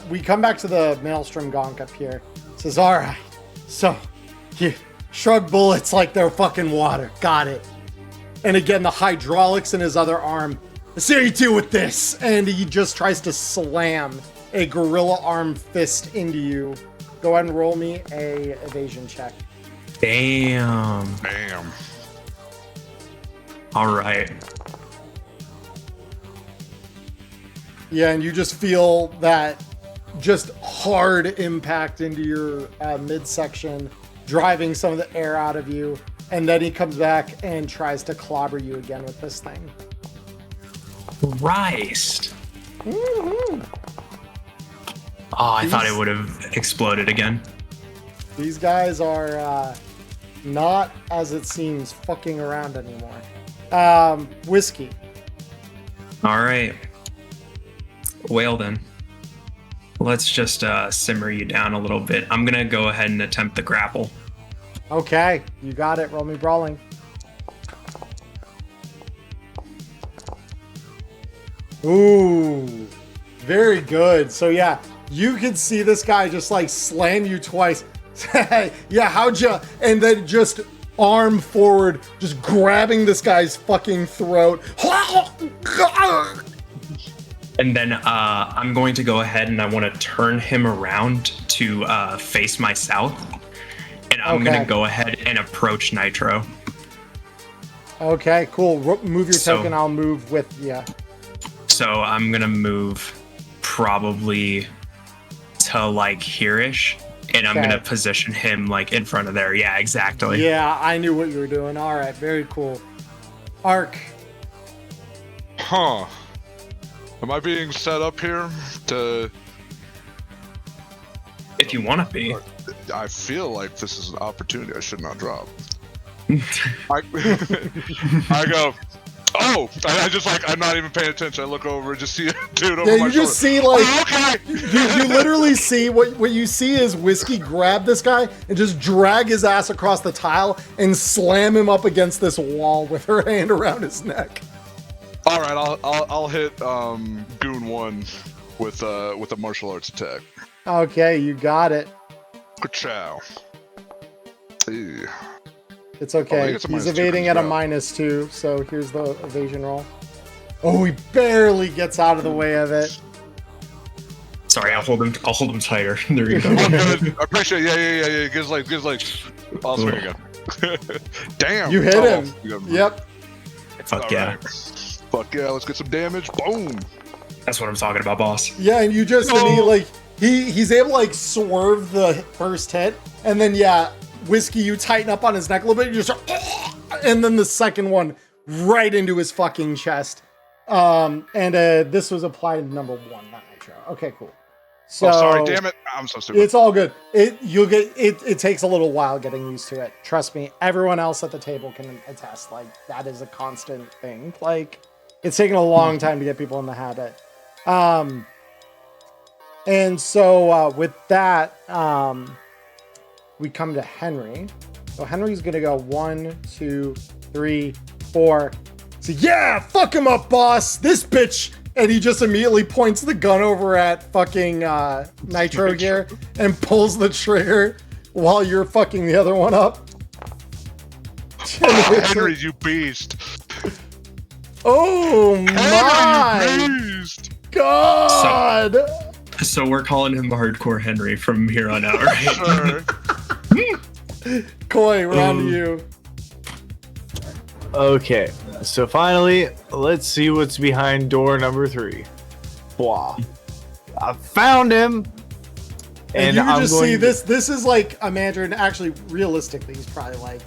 we come back to the Maelstrom Gonk up here. Says, all right, so you shrug bullets like they're fucking water. Got it. And again, the hydraulics in his other arm. Let's see how you do with this. And he just tries to slam a gorilla arm fist into you. Go ahead and roll me a evasion check. Damn. Bam. All right. Yeah, and you just feel that just hard impact into your midsection, driving some of the air out of you. And then he comes back and tries to clobber you again with this thing. Christ. Mm-hmm. Oh, I thought it would have exploded again. These guys are not, as it seems, fucking around anymore. Whiskey. All right. Well then, let's just simmer you down a little bit. I'm gonna go ahead and attempt the grapple. Okay, you got it. Roll me brawling. Ooh, very good. So yeah, you can see this guy just like slam you twice. Yeah, how'd you? And then just arm forward, just grabbing this guy's fucking throat. And then I'm going to go ahead and I want to turn him around to face my south. And I'm going to go ahead and approach Nitro. Okay, cool. Move your token. I'll move with you. So I'm going to move probably to like here-ish. And I'm going to position him like in front of there. Yeah, exactly. Yeah, I knew what you were doing. All right, very cool. Ark. Huh. Am I being set up here to... If you want to be. I feel like this is an opportunity I should not drop. I go, all Oh, I just like I'm not even paying attention. I look over and just see a dude over Yeah, my you just shoulder. see like Oh, okay. you literally see what you see is Whiskey grab this guy and just drag his ass across the tile and slam him up against this wall with her hand around his neck. All right, I'll hit Goon 1 with a martial arts attack. Okay, you got it. Ka-chow. Ew. It's Oh, okay. he gets a He's -2 evading at a control. -2, so here's the evasion roll. Oh, he barely gets out of the way of it. Sorry, I'll hold him tighter. There you go. Oh, good. I appreciate it. Yeah. Gives like. I'll swing again. Damn. You hit Oh, him. you got- Yep. Fuck yeah. Alright. Fuck yeah, let's get some damage. Boom. That's what I'm talking about, boss. Yeah, and you just No. and he like he's able to like swerve the first hit, and then yeah, Whiskey, you tighten up on his neck a little bit, you just and then the second one right into his fucking chest. This was applied to number 1, not Nitro. Okay, cool. So Oh, sorry, damn it. I'm so stupid. it's all good. It takes a little while getting used to it. Trust me, everyone else at the table can attest. Like, that is a constant thing. Like, it's taken a long time to get people in the habit. And so with that, we come to Henry. So Henry's gonna go 1, 2, 3, 4. So yeah, fuck him up, boss. This bitch. And he just immediately points the gun over at fucking Nitro here and pulls the trigger while you're fucking the other one up. Oh, Henry, you beast. Oh my Henry, you beast. god! So we're calling him Hardcore Henry from here on out, right? Sure. Koi, we're on to you. Okay, so finally, let's see what's behind door number 3. Wow. I found him! And you can I'm just going see to- this. This is like a Mandarin. Actually, realistically, he's probably like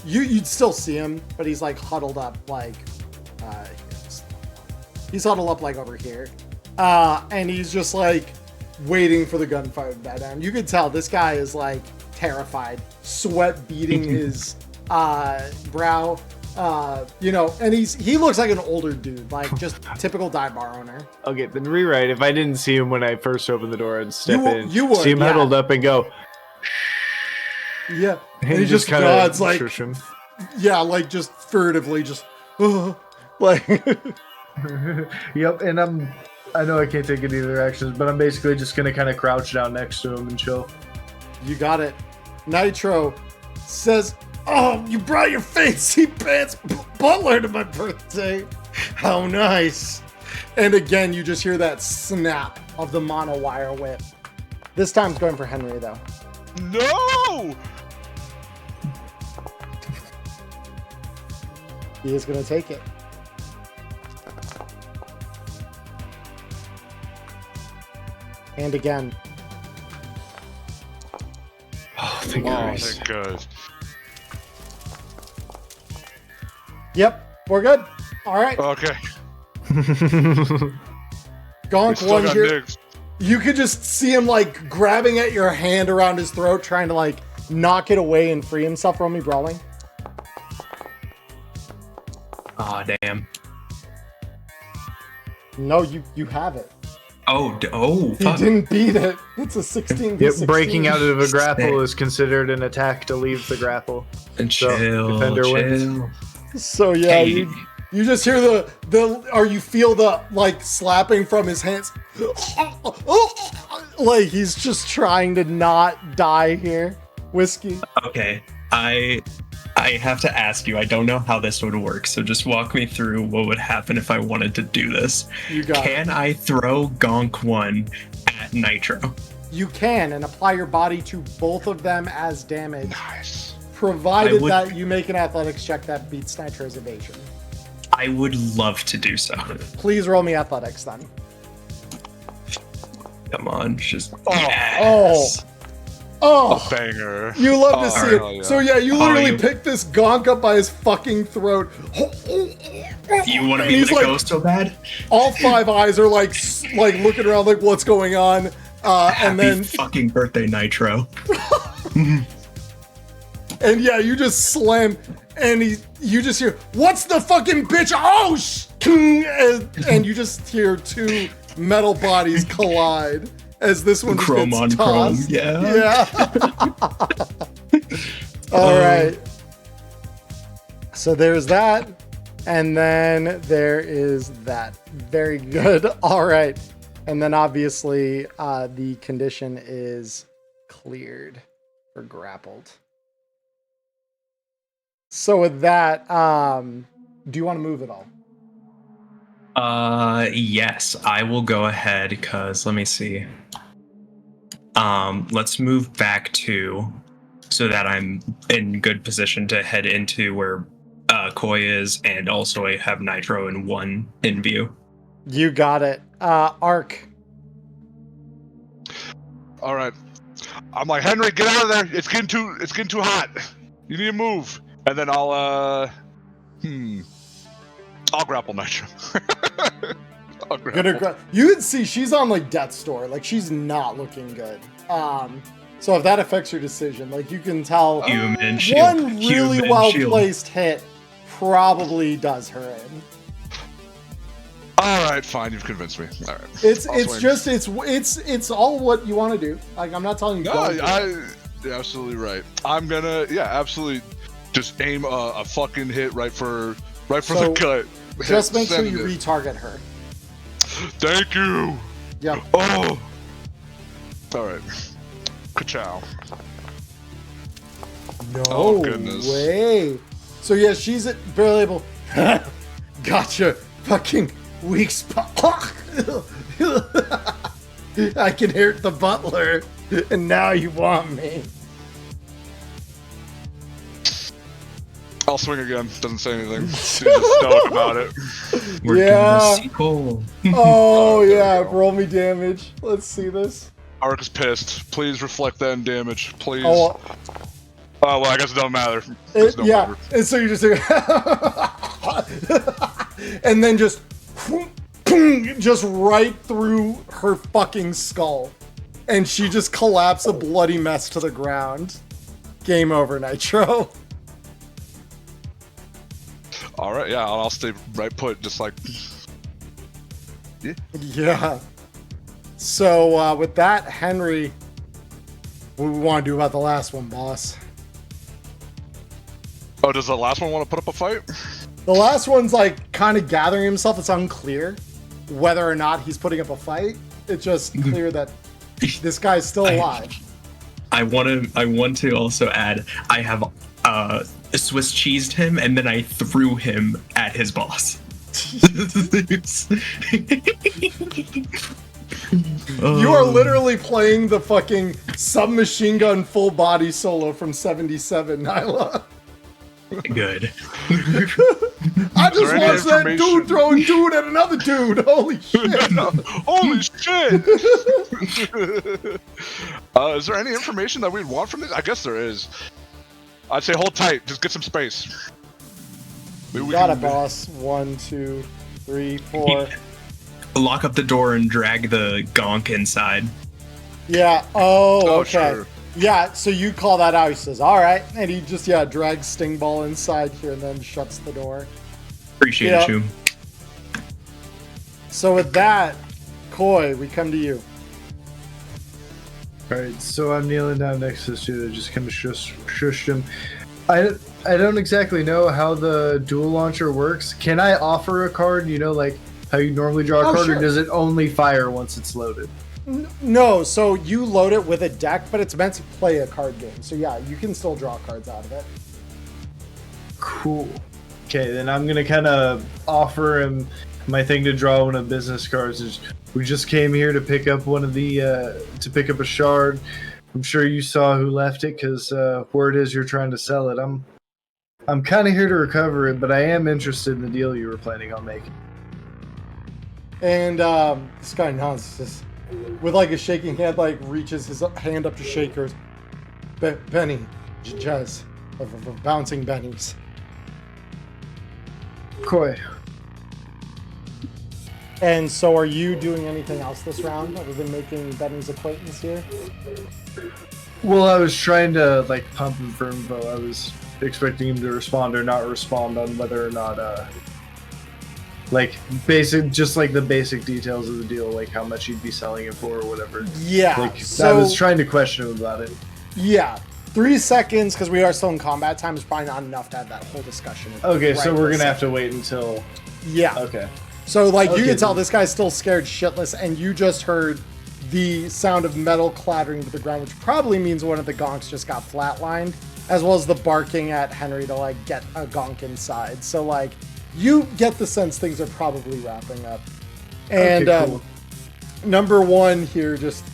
you'd still see him, but he's like huddled up, like he's huddled up like over here, and he's just like waiting for the gunfire to die down. You could tell this guy is like terrified, sweat beading his brow. And he looks like an older dude, like just typical dive bar owner. Okay, then rewrite. If I didn't see him when I first opened the door, I'd step in, you would, see him yeah. huddled up, and go. Yeah, and he And just kinda nods like, shush him. yeah, like just furtively, just like. Yep, and I know I can't take any other actions, but I'm basically just gonna kind of crouch down next to him and chill. You got it. Nitro says, "Oh, you brought your fancy pants butler to my birthday. How nice." And again, you just hear that snap of the mono wire whip. This time's going for Henry, though. No! He is going to take it. And again. Oh, thank Oh, Christ. thank God. Yep, we're good. All right. Okay. We Gonk still one got here. Nick's. You could just see him like grabbing at your hand around his throat, trying to like knock it away and free himself. Roll me brawling. Aw, damn. No, you have it. Oh, He fuck. didn't beat it. It's a 16 to Yep, 16. breaking out of a grapple Sick. is considered an attack to leave the grapple. And So, chill, defender wins. chill. So yeah, Hey. you just hear you feel the like slapping from his hands. Like he's just trying to not die here. Whiskey. Okay, I have to ask you. I don't know how this would work, so just walk me through what would happen if I wanted to do this. You got it. Can I throw Gonk 1 at Nitro? You can and apply your body to both of them as damage, Nice. provided I would- that you make an athletics check that beats Nitro's evasion. I would love to do so. Please roll me athletics then. Come on, just Oh. yes. Oh, Banger. you love to Oh, see hell it. yeah. So yeah, you literally you- pick this Gonk up by his fucking throat. You want to And be he's the like- ghost so bad? All 5 eyes are like looking around like what's going on, Happy and then fucking birthday, Nitro. And yeah, you just slam, and you just hear, "What's the fucking bitch?" Oh, and you just hear two metal bodies collide as this one Chrome gets on tossed. chrome, yeah. All right. So there's that, and then there is that. Very good. All right, and then obviously the condition is cleared or grappled. So with that, do you want to move at all? Yes, I will go ahead because let me see. Let's move back so that I'm in good position to head into where Koi is, and also I have Nitro and 1 in view. You got it. Arc. All right. I'm like, Henry, get out of there. It's getting too hot. You need to move. And then I'll grapple Nitro. You can see she's on like death's door. Like she's not looking good. So if that affects your decision, like you can tell, Human shield. one really Human well shield. placed hit probably does her in. All right, fine. You've convinced me. All right. It's all what you want to do. Like I'm not telling you. No, You're absolutely right. I'm gonna absolutely just aim a fucking hit right for the gut. Just make sure Send you it. retarget her. Thank you. Yeah. Oh. All right. Ka-chow. No Oh, goodness. way. So yeah, she's barely able. Gotcha. Fucking weak spot. I can hear the butler, and now you want me. I'll swing again. Doesn't say anything. She's just stoic about it. We're Yeah. doing a sequel. Oh there we yeah, go. roll me damage. Let's see this. Ark is pissed. Please reflect that in damage. Please. Oh, Well, I guess it don't matter. It don't yeah. matter. And so you just and then just right through her fucking skull, and she just collapsed a bloody mess to the ground. Game over, Nitro. All right, yeah, I'll stay right put, just like. Yeah. Yeah. So with that, Henry, what do we want to do about the last one, boss? Oh, does the last one want to put up a fight? The last one's like kind of gathering himself. It's unclear whether or not he's putting up a fight. It's just clear that this guy's still alive. I want to also add, I have Swiss cheesed him, and then I threw him at his boss. You are literally playing the fucking submachine gun full body solo from 77, Nyla. Good. I just there any watched that dude information? throwing dude at another dude. Holy shit. Holy shit! Is there any information that we'd want from this? I guess there is. I'd say hold tight. Just get some space. Maybe we Got can- it, boss. 1, 2, 3, 4. Lock up the door and drag the gonk inside. Yeah. Oh, okay. Sure. Yeah, so you call that out. He says, all right. And he just, drags Sting Ball inside here and then shuts the door. Appreciate Yeah. it, Choom. So with that, Koi, we come to you. Alright, so I'm kneeling down next to this dude. I just kind of shushed him. I don't exactly know how the dual launcher works. Can I offer a card, like how you normally draw a Oh, card, sure. or does it only fire once it's loaded? No, so you load it with a deck, but it's meant to play a card game. So yeah, you can still draw cards out of it. Cool. Okay, then I'm gonna kind of offer him my thing to draw one of the business cards. Is we just came here to pick up one of the to pick up a shard. I'm sure you saw who left it, because word is you're trying to sell it. I'm kind of here to recover it, but I am interested in the deal you were planning on making. And this guy nods, just with like a shaking hand, like reaches his hand up to shake hers. Benny, Jazz, of bouncing bennies. Koi. And so are you doing anything else this round other than making Benny's acquaintance here? Well, I was trying to like pump him for info. I was expecting him to respond or not respond on whether or not like basic, just like the basic details of the deal, like how much he'd be selling it for or whatever. Yeah. Like So I was trying to question him about it. yeah, 3 seconds because we are still in combat time is probably not enough to have that whole discussion. Okay, so right we're this gonna have to second. wait until. Yeah. Okay. So like you Okay, can tell then. this guy's still scared shitless, and you just heard the sound of metal clattering to the ground, which probably means one of the gonks just got flatlined, as well as the barking at Henry to like get a gonk inside. So like you get the sense things are probably wrapping up. And Okay, cool. number one here just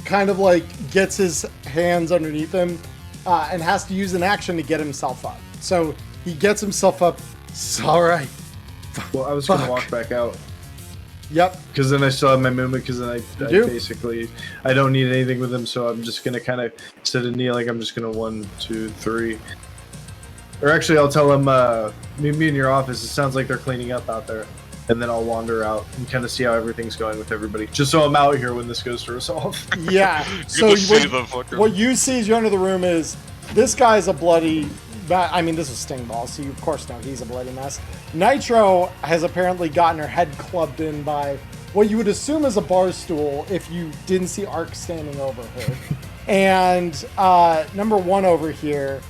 kind of like gets his hands underneath him and has to use an action to get himself up. So he gets himself up. It's all right. Well, I was gonna Fuck. walk back out Yep. because then I still have my movement. Because then I do? basically I don't need anything with him, so I'm just gonna kind of instead of kneeling, I'm just gonna 1, 2, 3. Or actually, I'll tell him meet me in your office. It sounds like they're cleaning up out there, and then I'll wander out and kind of see how everything's going with everybody. Just so I'm out here when this goes to resolve. Yeah. So So see the fucker. what you see as you enter the room is this guy's a bloody. I mean, this is Sting Ball, so you of course know he's a bloody mess. Nitro has apparently gotten her head clubbed in by what you would assume is a bar stool if you didn't see Ark standing over her. And number one over here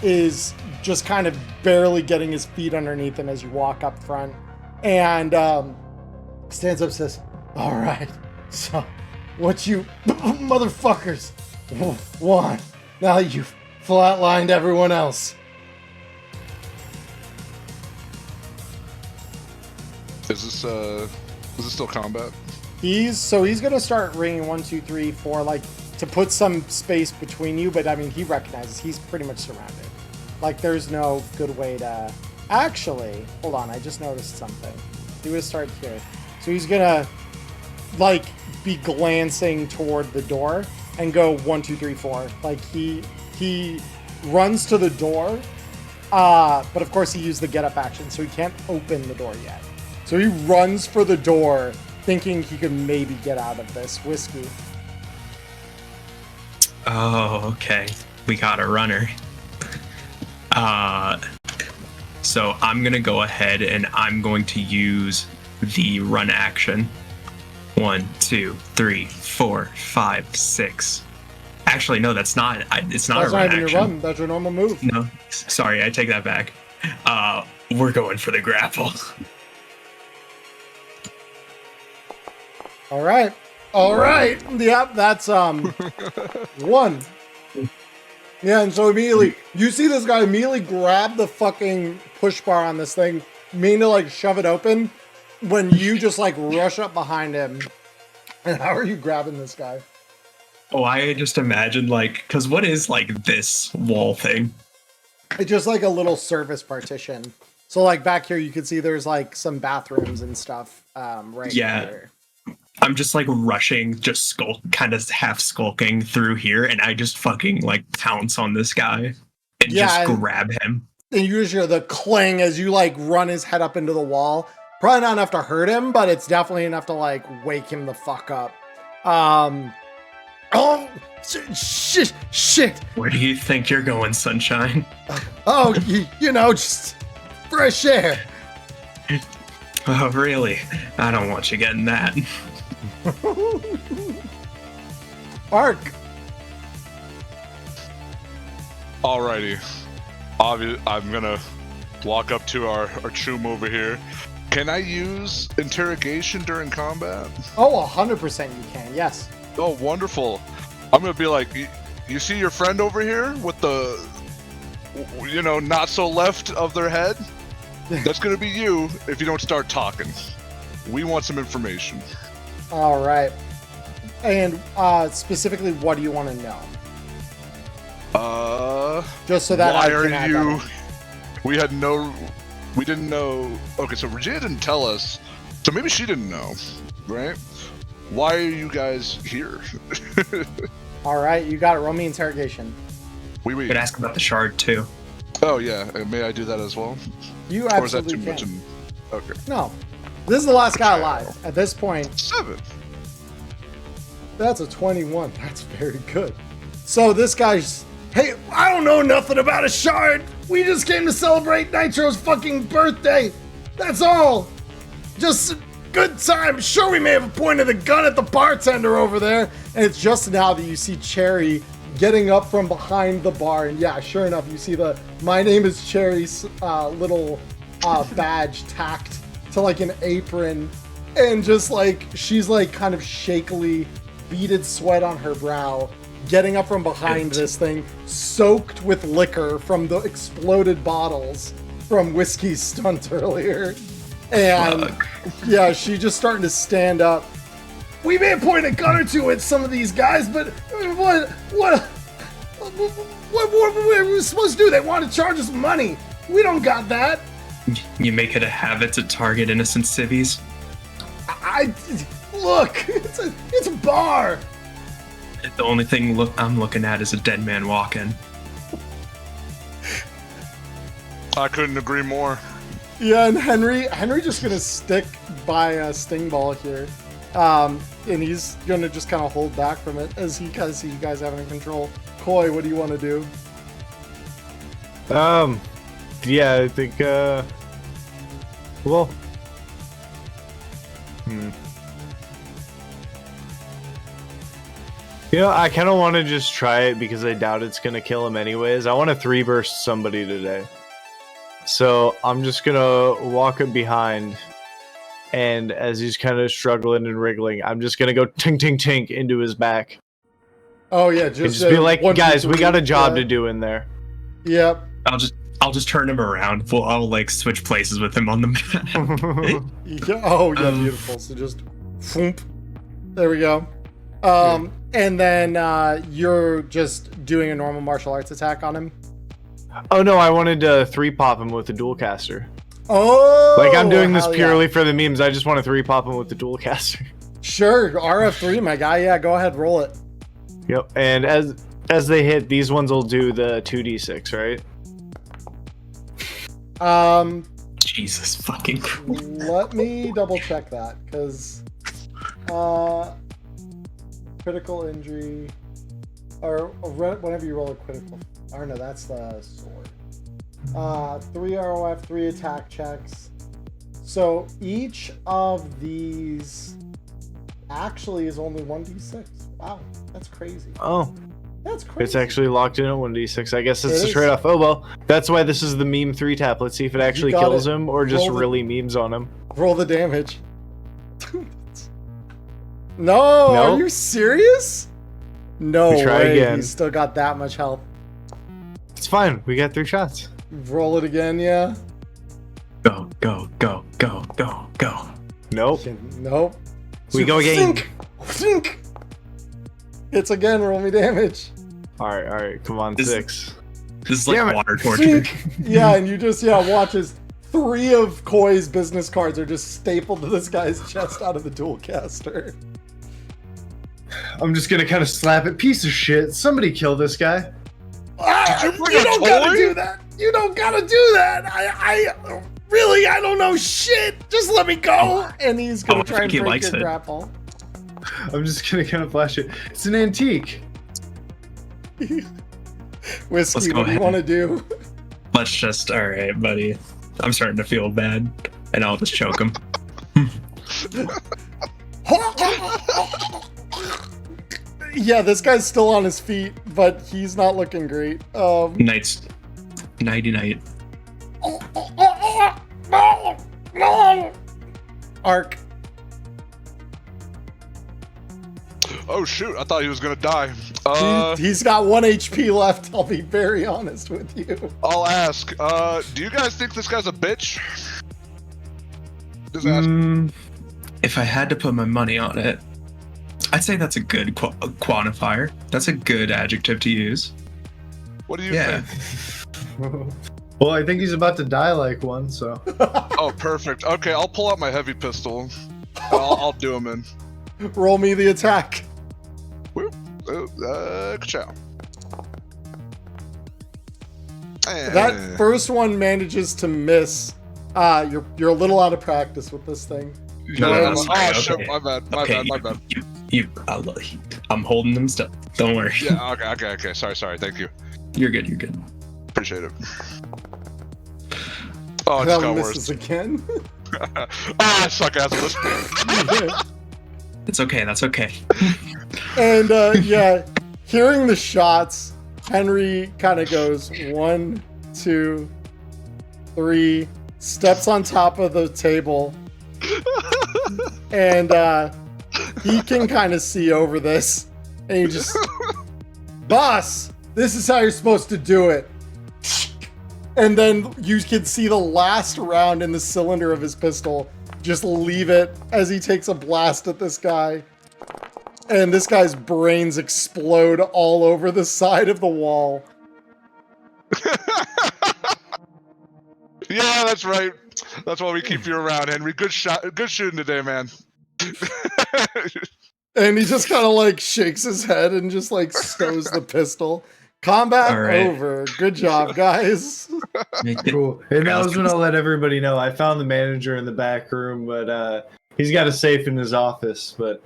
is just kind of barely getting his feet underneath him as you walk up front. And stands up and says, "All right, so what you motherfuckers want now that you've flatlined everyone else?" Is this still combat? He's gonna start ringing 1, 2, 3, 4, like to put some space between you. But I mean, he recognizes he's pretty much surrounded. Like there's no good way to. Actually, hold on. I just noticed something. He would start here, so he's gonna like be glancing toward the door and go 1, 2, 3, 4. Like he runs to the door, but of course he used the get up action, so he can't open the door yet. So he runs for the door, thinking he could maybe get out of this whiskey. Oh, okay. We got a runner. So I'm gonna go ahead and I'm going to use the run action. 1, 2, 3, 4, 5, 6. Actually, no, that's not. It's not That's a not run even action. your run. That's your normal move. No, sorry, I take that back. We're going for the grapple. All right. Yep, that's 1. Yeah, and so immediately you see this guy immediately grab the fucking push bar on this thing, mean to like shove it open, when you just like rush up behind him. And how are you grabbing this guy? Oh, I just imagined like, cause what is like this wall thing? It's just like a little service partition. So like back here, you can see there's like some bathrooms and stuff right Yeah. here. I'm just like rushing, just kind of half skulking through here, and I just fucking like pounce on this guy and Yeah, just and- grab him. And you just hear the clang as you like run his head up into the wall. Probably not enough to hurt him, but it's definitely enough to like wake him the fuck up. Oh shit. Where do you think you're going, Sunshine? Oh, you know, just fresh air. Oh, really? I don't want you getting that. Ark. Alrighty. I'm gonna walk up to our choom over here. Can I use interrogation during combat? Oh, 100% you can. Yes. Oh, wonderful. I'm gonna be like, you see your friend over here with the, not so left of their head? That's gonna be you if you don't start talking. We want some information. All right. And specifically, what do you want to know? Just so that why I are can add you? that We didn't know. Okay, so Regina didn't tell us, so maybe she didn't know, right? Why are you guys here? in. All right, you got it. Roll me interrogation. We. Could ask about the shard too. Oh yeah, and may I do that as well? You Or is that absolutely too much? can. Okay. No, this is the last guy alive. At this point, 7. that's a 21. That's very good. So this guy's, hey, I don't know nothing about a shard. We just came to celebrate Nitro's fucking birthday. That's all. Just a good time. Sure, we may have pointed a gun at the bartender over there. And it's just now that you see Cherry getting up from behind the bar. And yeah, sure enough, you see the "My name is Cherry's" little badge tacked to like an apron. And just like, she's like kind of shakily, beaded sweat on her brow, getting up from behind this thing, soaked with liquor from the exploded bottles from Whiskey's stunt earlier. And yeah, she's just starting to stand up. We may have pointed a gun or two at some of these guys, but what were we supposed to do? They want to charge us money. We don't got that. You make it a habit to target innocent civvies? Look, it's a bar. The only thing I'm looking at is a dead man walking. I couldn't agree more. Yeah, and Henry just gonna stick by Sting Ball here. And he's gonna just kind of hold back from it as he kind of see you guys having control. Koi, what do you want to do? Yeah, I think, well... You know, I kind of want to just try it because I doubt it's going to kill him anyways. I want to 3-burst somebody today. So I'm just going to walk him behind. And as he's kind of struggling and wriggling, I'm just going to go tink, tink, tink into his back. Oh, yeah. And just be like, guys, we got a job to do in there. Yep. I'll just turn him around. I'll like switch places with him on the map. Oh, yeah, beautiful. So just, thump. There we go. And then you're just doing a normal martial arts attack on him? Oh, no, I wanted to 3-pop him with the dual caster. Oh! Like, I'm doing this purely for the memes. I just want to 3-pop him with the dual caster. Sure, RF3, my guy. Yeah, go ahead, roll it. Yep, and as they hit, these ones will do the 2d6, right? Jesus fucking Christ. Let me double check that, because critical injury, or whenever you roll a critical, or no, that's the sword. 3 ROF, 3 attack checks. So each of these actually is only 1d6. Wow, that's crazy. Oh. That's crazy. It's actually locked in at 1d6. I guess it's a trade-off. Oh, well. That's why this is the meme 3-tap. Let's see if it actually kills him or just really memes on him. Roll the damage. No, are you serious? No way. Again. He's still got that much health. It's fine. We got 3 shots. Roll it again, yeah. Go, go, go, go, go, go. Nope. Nope. We go again. Sink. Hits again. Roll me damage. All right. Come on, 6. This is like water torture. Yeah, and you just watch as 3 of Koi's business cards are just stapled to this guy's chest out of the dual caster. I'm just gonna kind of slap it. Piece of shit. Somebody kill this guy. You don't gotta do that. You don't gotta do that. I don't know shit. Just let me go. And he's gonna try and break your grapple. I'm just gonna kind of flash it. It's an antique. Whiskey, what do you want to do? Let's just, all right, buddy. I'm starting to feel bad, and I'll just choke him. Yeah, this guy's still on his feet, but he's not looking great. Nighty night. Arc. Oh shoot, I thought he was gonna die. He's got 1 HP left, I'll be very honest with you. I'll ask, do you guys think this guy's a bitch? Just ask. If I had to put my money on it, I'd say that's a good quantifier. That's a good adjective to use. What do you think? Well, I think he's about to die like one, so. Oh, perfect. Okay, I'll pull out my heavy pistol. I'll do him in. Roll me the attack. Ka-chow. That first one manages to miss. You're a little out of practice with this thing. No, oh shit, my bad. I'm holding them still. Don't worry. Yeah. Okay. Sorry. Thank you. You're good. You're good. Appreciate it. Oh, it That just got misses worse. again. I suck ass at this. It's okay. That's okay. And yeah, hearing the shots, Henry kind of goes 1, 2, 3, steps on top of the table, and he can kind of see over this, and he just, boss, this is how you're supposed to do it. And then you can see the last round in the cylinder of his pistol just leave it as he takes a blast at this guy. And this guy's brains explode all over the side of the wall. Yeah, that's right. That's why we keep you around, Henry. Good shot. Good shooting today, man. And he just kind of like shakes his head and just like stows the pistol. Combat All right. over. Good job, guys. Cool. And that was when I'll let everybody know. I found the manager in the back room, but he's got a safe in his office. But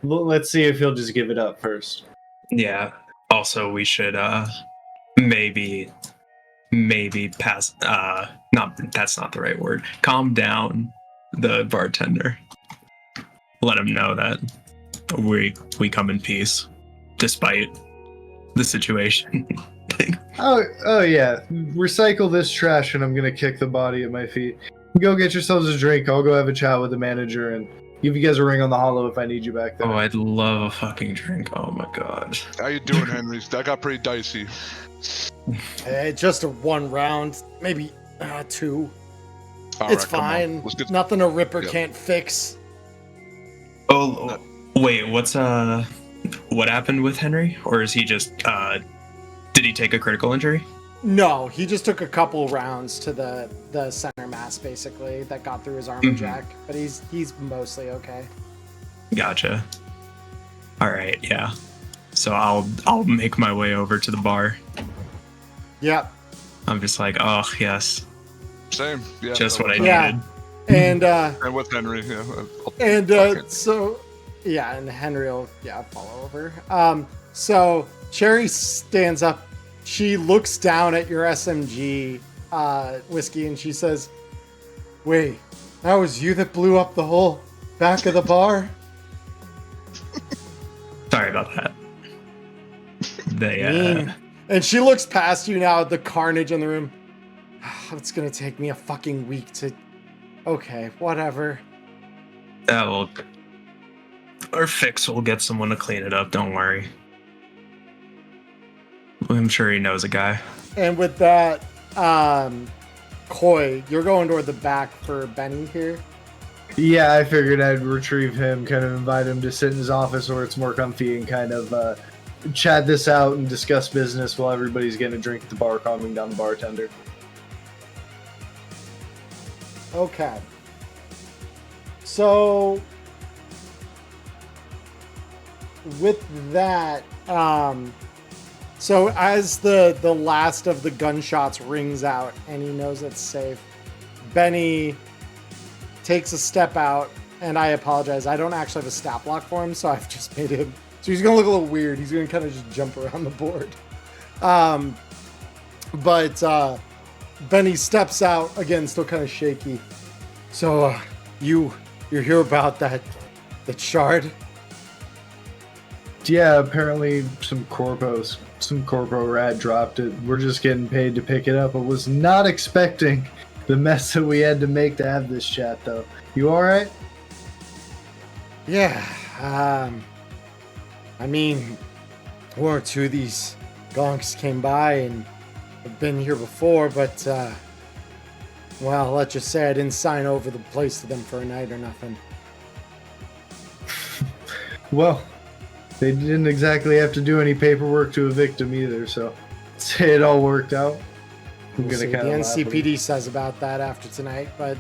let's see if he'll just give it up first. Yeah. Also, we should maybe pass. That's not the right word. Calm down the bartender. Let him know that we come in peace, despite the situation. Oh yeah. Recycle this trash, and I'm gonna kick the body at my feet. Go get yourselves a drink. I'll go have a chat with the manager and give you guys a ring on the hollow if I need you back there. Oh, I'd love a fucking drink. Oh my god. How you doing, Henry? That got pretty dicey. Just a 1 round, maybe 2. All It's right, come on. fine. Let's get. Nothing a Ripper Yeah. can't fix. Oh, wait. What happened with Henry? Or is he just did he take a critical injury? No, he just took a couple rounds to the center mass, basically, that got through his armor jack. But he's mostly okay. Gotcha. All right, yeah. So I'll make my way over to the bar. Yep. I'm just like, oh yes, Same. Yeah. just what I Yeah. needed. And And with Henry, yeah. and Okay. so yeah, and Henry will follow over. So Cherry stands up. She looks down at your SMG whiskey, and she says, "Wait, that was you that blew up the whole back of the bar?" Sorry about that. They Mean. And she looks past you now at the carnage in the room. It's gonna take me a fucking week to. Okay, whatever. well, our fix will get someone to clean it up. Don't worry. I'm sure he knows a guy. And with that, Koi, you're going toward the back for Benny here. Yeah, I figured I'd retrieve him, kind of invite him to sit in his office where it's more comfy and kind of chat this out and discuss business while everybody's getting a drink at the bar, calming down the bartender. Okay. So with that, so as the last of the gunshots rings out and he knows it's safe, Benny takes a step out, and I apologize, I don't actually have a stat block for him, so I've just made him, so he's gonna look a little weird. He's gonna kind of just jump around the board. But Benny steps out again, still kind of shaky. So you hear about that shard? Yeah, apparently some corpo rat dropped it. We're just getting paid to pick it up. I was not expecting the mess that we had to make to have this chat, though. You all right? Yeah. I mean, 1 or 2 of these gonks came by and have been here before, but well, let's just say I didn't sign over the place to them for a night or nothing. Well, they didn't exactly have to do any paperwork to evict him either, so say it all worked out. I'm We'll see gonna what the kind of NCPD says about that after tonight, but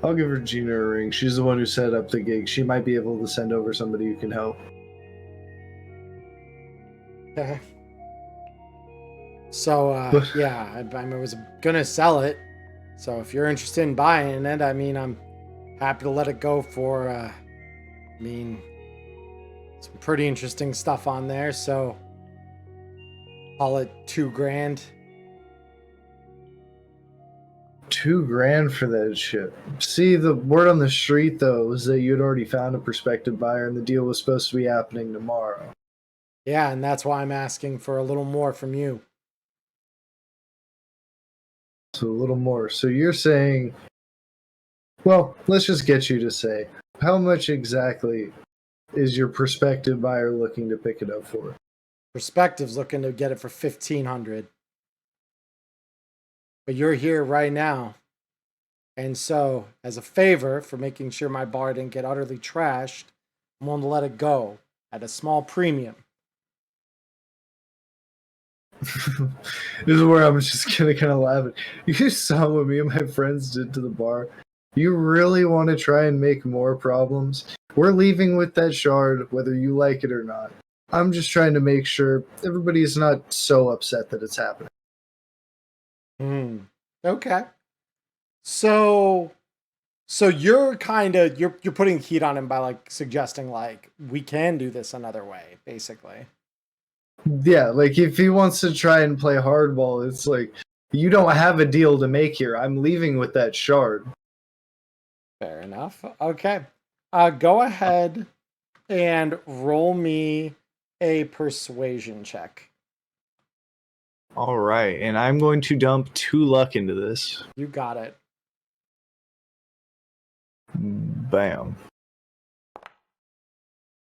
I'll give Regina a ring. She's the one who set up the gig. She might be able to send over somebody who can help. okay. So yeah, I was gonna sell it. So if you're interested in buying it, I mean, I'm happy to let it go for, some pretty interesting stuff on there, so call it $2,000. $2,000 for that shit. See, the word on the street though was that you'd already found a prospective buyer, and the deal was supposed to be happening tomorrow. Yeah, and that's why I'm asking for a little more from you. So a little more. So you're saying, well, let's just get you to say, how much exactly is your prospective buyer looking to pick it up for? Perspective's looking to get it for $1,500. But you're here right now. And so, as a favor for making sure my bar didn't get utterly trashed, I'm willing to let it go at a small premium. This is where I'm just gonna kind of laugh. You saw what me and my friends did to the bar. You really want to try and make more problems? We're leaving with that shard, whether you like it or not. I'm just trying to make sure everybody's not so upset that it's happening. Okay. So you're kind of you're putting heat on him by like suggesting like we can do this another way, basically. Yeah, like if he wants to try and play hardball, it's like you don't have a deal to make here. I'm leaving with that shard. Fair enough. Okay. Go ahead and roll me a persuasion check. All right, and I'm going to dump 2 luck into this. You got it. Bam.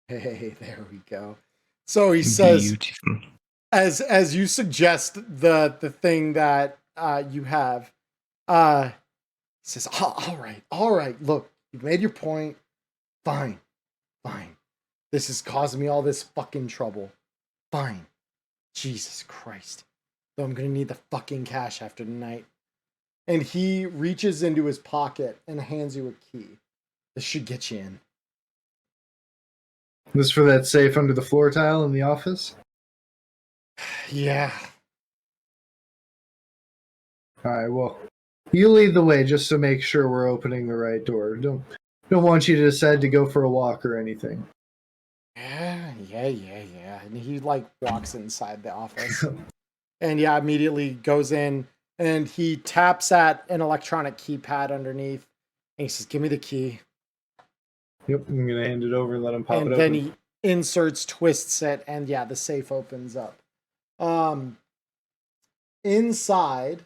Hey, there we go. So he says, Beautiful. as you suggest the thing that you have, he says, all right. Look, you've made your point. Fine. This is causing me all this fucking trouble. Fine. Jesus Christ. Though I'm gonna need the fucking cash after tonight. And he reaches into his pocket and hands you a key. This should get you in. This for that safe under the floor tile in the office? Yeah. Alright, well, you lead the way just to make sure we're opening the right door. Don't want you to decide to go for a walk or anything. Yeah. And he like walks inside the office. And yeah, immediately goes in and he taps at an electronic keypad underneath. And he says, give me the key. Yep, I'm gonna hand it over and let him pop And it then open. he inserts, twists it, and yeah, the safe opens up. Inside,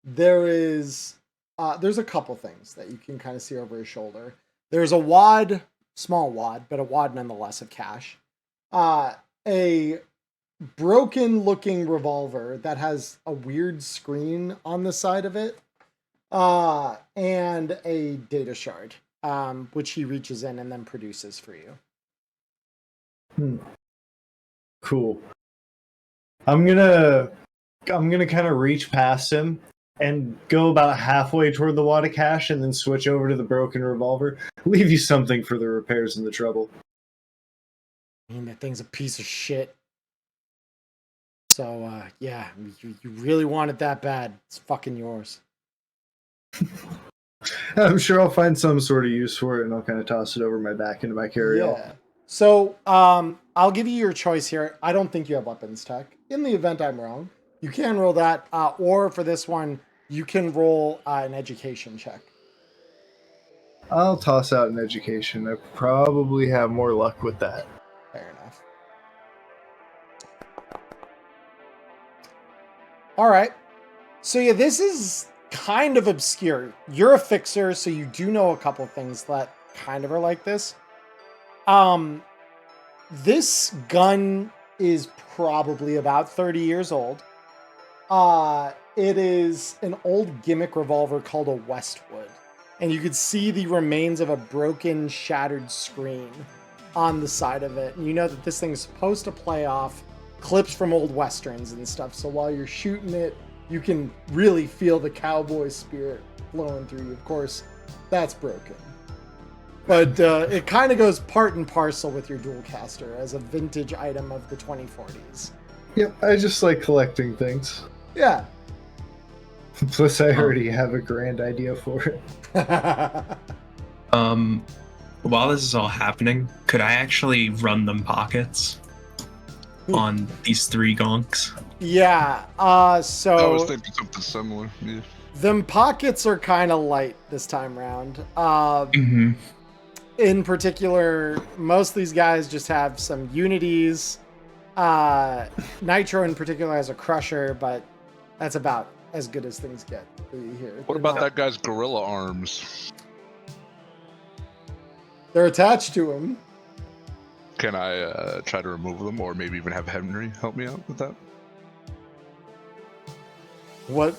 there's a couple things that you can kind of see over his shoulder. There's a wad, small wad, but a wad nonetheless of cash. A broken looking revolver that has a weird screen on the side of it. And a data shard, which he reaches in and then produces for you. Cool. I'm gonna kind of reach past him and go about halfway toward the wad of cash and then switch over to the broken revolver. Leave you something for the repairs and the trouble. I mean, that thing's a piece of shit. So, yeah, you really want it that bad. It's fucking yours. I'm sure I'll find some sort of use for it, and I'll kind of toss it over my back into my carry-all. Yeah. So, I'll give you your choice here. I don't think you have weapons tech. In the event I'm wrong, you can roll that, or for this one, you can roll an education check. I'll toss out an education. I probably have more luck with that. Fair enough. All right. So yeah, this is kind of obscure. You're a fixer, so you do know a couple things that kind of are like this. This gun is probably about 30 years old. It is an old gimmick revolver called a Westwood. And you could see the remains of a broken, shattered screen on the side of it. And you know that this thing's supposed to play off clips from old westerns and stuff. So while you're shooting it, you can really feel the cowboy spirit flowing through you. Of course, that's broken. But it kind of goes part and parcel with your dual caster as a vintage item of the 2040s. Yep, I just like collecting things. Yeah. Plus, I already have a grand idea for it. While this is all happening, could I actually run them pockets on these 3 gonks? Yeah. I was So thinking something similar. Yeah. them pockets are kind of light this time round. Mm-hmm. In particular, most of these guys just have some unities. Nitro in particular has a crusher, but that's about as good as things get for you here. What about that guy's gorilla arms? They're attached to him. Can I try to remove them, or maybe even have Henry help me out with that?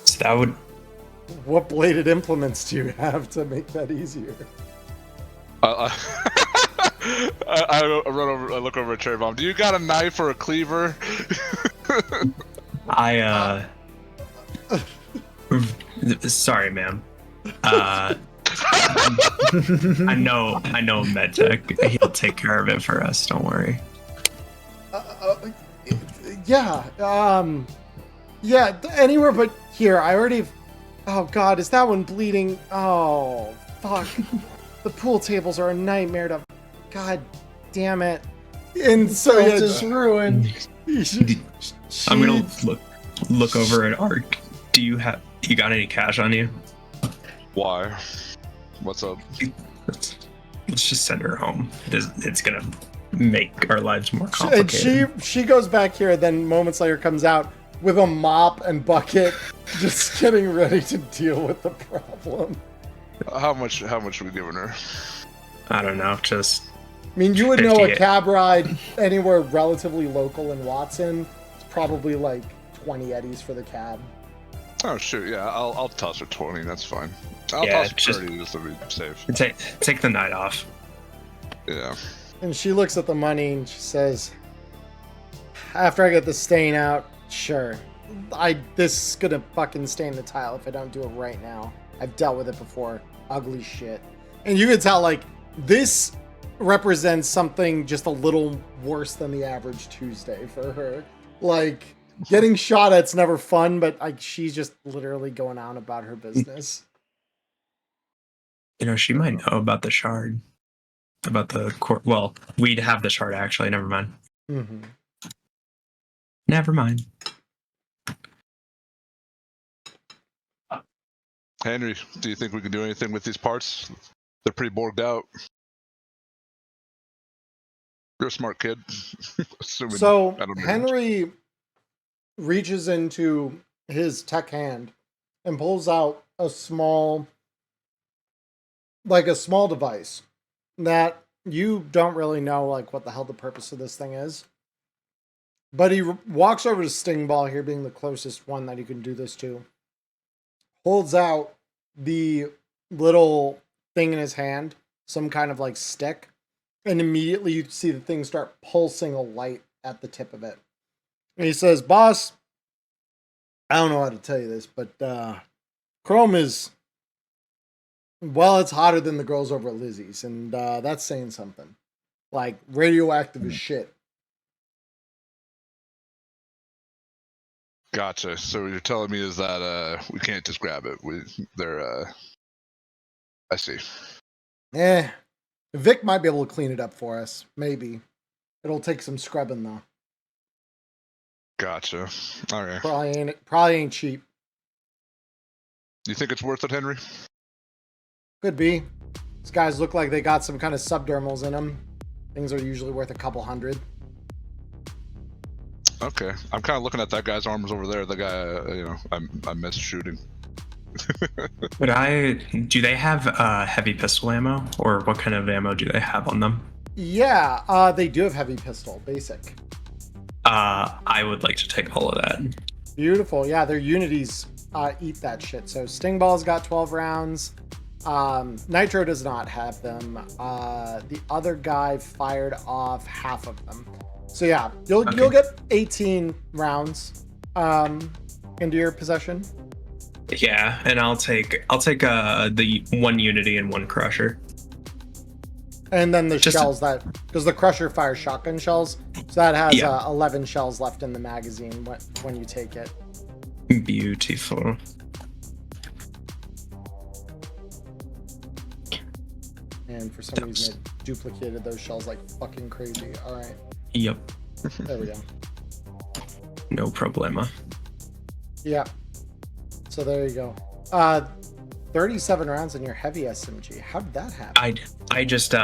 So What bladed implements do you have to make that easier? I run over. I look over at Cherry Bomb. Do you got a knife or a cleaver? Sorry, ma'am. I know MedTech. He'll take care of it for us. Don't worry. Yeah. Anywhere but here. I already. Oh God, is that one bleeding? Oh fuck. The pool tables are a nightmare to. God damn it. And so yeah, just ruined. I'm gonna look over at Art. Do you got any cash on you? Why? What's up? Let's just send her home. It's gonna make our lives more complicated. And she goes back here, then moments later comes out with a mop and bucket, just getting ready to deal with the problem. How much are we giving her? I don't know. Just. I mean, you would know a 58. cab ride anywhere relatively local in Watson. It's probably like 20 eddies for the cab. Oh shoot, yeah, I'll toss her 20. That's fine. I'll Yeah, toss her 30 just to be safe. Take the night off. Yeah. And she looks at the money and she says, "After I get the stain out, sure. This is gonna fucking stain the tile if I don't do it right now. I've dealt with it before. Ugly shit." And you can tell, like, this represents something just a little worse than the average Tuesday for her. Like, getting shot at's never fun, but like she's just literally going on about her business. You know, she might know about the shard. About the court. Well, we'd have the shard actually. Never mind. Mm-hmm. Never mind. Henry, do you think we can do anything with these parts? They're pretty borged out. You're a smart kid. Assuming, So I don't know. Henry reaches into his tech hand and pulls out a small device that you don't really know like what the hell the purpose of this thing is. But he walks over to Sting Ball here, being the closest one that he can do this to. Holds out the little thing in his hand, some kind of like stick, and immediately you see the thing start pulsing a light at the tip of it. And he says, "Boss, I don't know how to tell you this, but Chrome is, well, it's hotter than the girls over at Lizzie's, and that's saying something. Like, radioactive as shit." Gotcha. So what you're telling me is that we can't just grab it. I see. Vic might be able to clean it up for us. Maybe. It'll take some scrubbing, though. Gotcha. All right. Probably ain't cheap. You think it's worth it, Henry? Could be. These guys look like they got some kind of subdermals in them. Things are usually worth a couple hundred. Okay. I'm kind of looking at that guy's arms over there. The guy, I missed shooting. Do they have heavy pistol ammo, or what kind of ammo do they have on them? Yeah, they do have heavy pistol, basic. I would like to take all of that. Beautiful. Yeah, their unities eat that shit. So Sting Ball's got 12 rounds. Nitro does not have them. The other guy fired off half of them. So yeah, you'll get 18 rounds into your possession. Yeah, and I'll take the one unity and one crusher. And then the shells because the crusher fires shotgun shells, so that has 11 shells left in the magazine when you take it. Beautiful. and for some reason it duplicated those shells like fucking crazy. All right, Yep. there we go. No problema. Yeah. So there you go. 37 rounds in your heavy SMG. How did that happen? I just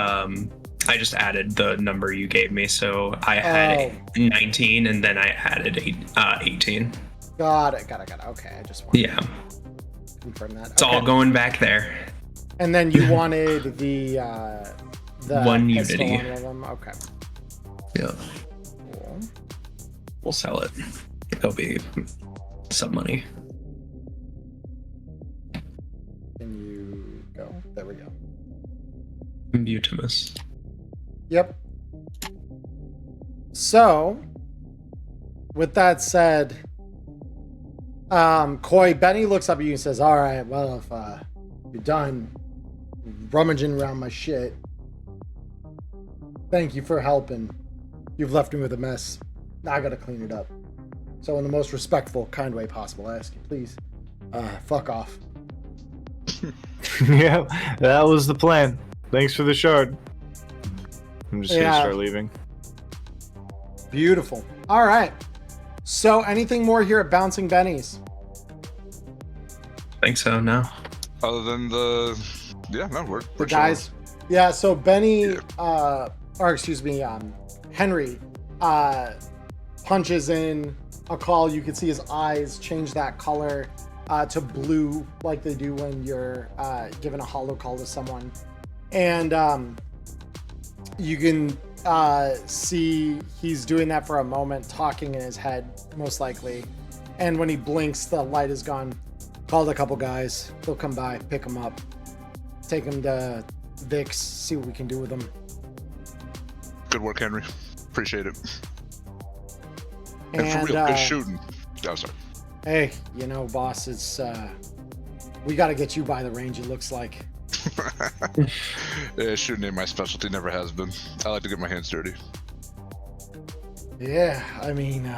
added the number you gave me, so I had 19 and then I added 18. Got it. Okay, I just want Yeah. to confirm that. It's all going back there. And then you wanted the One pistol Unity. on one of them. Okay. Yeah. Cool. We'll sell it. It'll be some money. Can you go? There we go. Butimus. Yep. So, with that said, Koi, Benny looks up at you and says, all right, well, if you're done rummaging around my shit, thank you for helping. You've left me with a mess. Now I gotta clean it up. So in the most respectful, kind way possible, I ask you, please, fuck off. Yeah, that was the plan. Thanks for the shard. I'm just gonna Yeah. start leaving. Beautiful. All right. So anything more here at Bouncing Benny's? I think so now. Other than we're The guys. Yeah, so Benny, Yeah. or excuse me, Henry, punches in a call. You can see his eyes change that color to blue, like they do when you're giving a hollow call to someone. And you can see he's doing that for a moment, talking in his head, most likely. And when he blinks, the light is gone. Called a couple guys. They'll come by, pick him up, take him to Vic's, see what we can do with him. Good work, Henry. Appreciate it. And And for real, good shooting. Oh, sorry. hey, you know, boss, it's we got to get you by the range. It looks like. Yeah, shooting ain't my specialty. Never has been. I like to get my hands dirty. Yeah, I mean,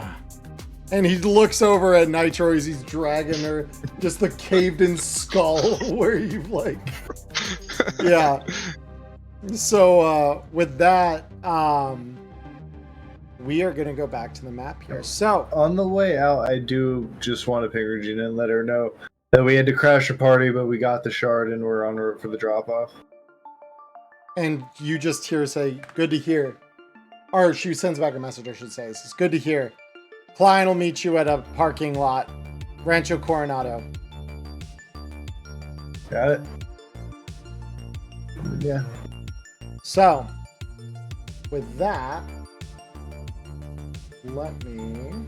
and he looks over at Nitro as he's dragging her, just the caved-in skull where you like, yeah. So with that, we are gonna go back to the map here. So On the way out, I do just want to ping Regina and let her know that we had to crash a party, but we got the shard and we're en route for the drop-off. and you just hear her say, "Good to hear," or she sends back a message. I should say, "It's good to hear. Klein will meet you at a parking lot, Rancho Coronado." Got it? Yeah. So, with that, let me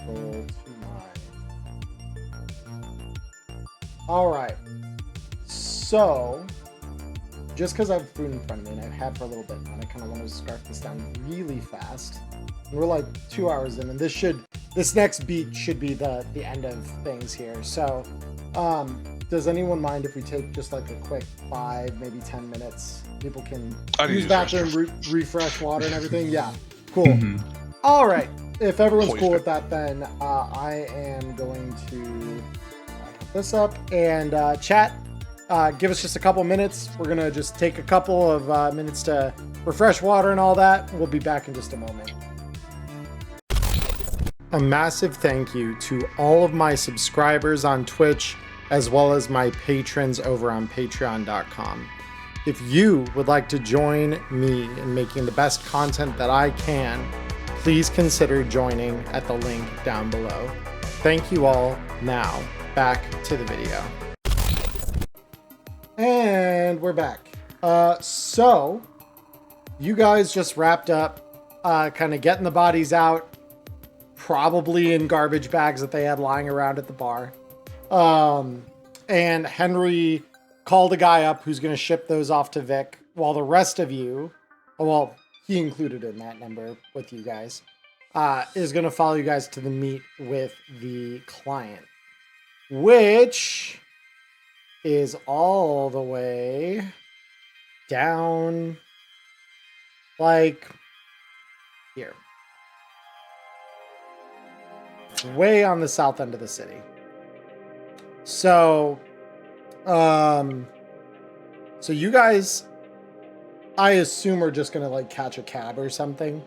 go to my. All right. So, just because I have food in front of me and I've had for a little bit, and I kind of want to scarf this down really fast. We're like 2 hours in, and this next beat should be the end of things here. So, does anyone mind if we take just like a quick 5, maybe 10 minutes? People can I need use to bathroom, refresh water and everything. Yeah, cool. Mhm. All right. If everyone's Poison. cool with that, then I am going to put this up and chat. Give us just a couple minutes. We're gonna just take a couple of minutes to refresh water and all that. We'll be back in just a moment. A massive thank you to all of my subscribers on Twitch, as well as my patrons over on patreon.com. If you would like to join me in making the best content that I can, please consider joining at the link down below. Thank you all. Now, back to the video. And we're back. So, you guys just wrapped up kind of getting the bodies out, probably in garbage bags that they had lying around at the bar. And Henry called a guy up who's going to ship those off to Vic, while the rest of you, well, he included in that number with you guys, is going to follow you guys to the meet with the client, which is all the way down like here. Way on the south end of the city. So, So you guys, I assume, are just gonna like catch a cab or something.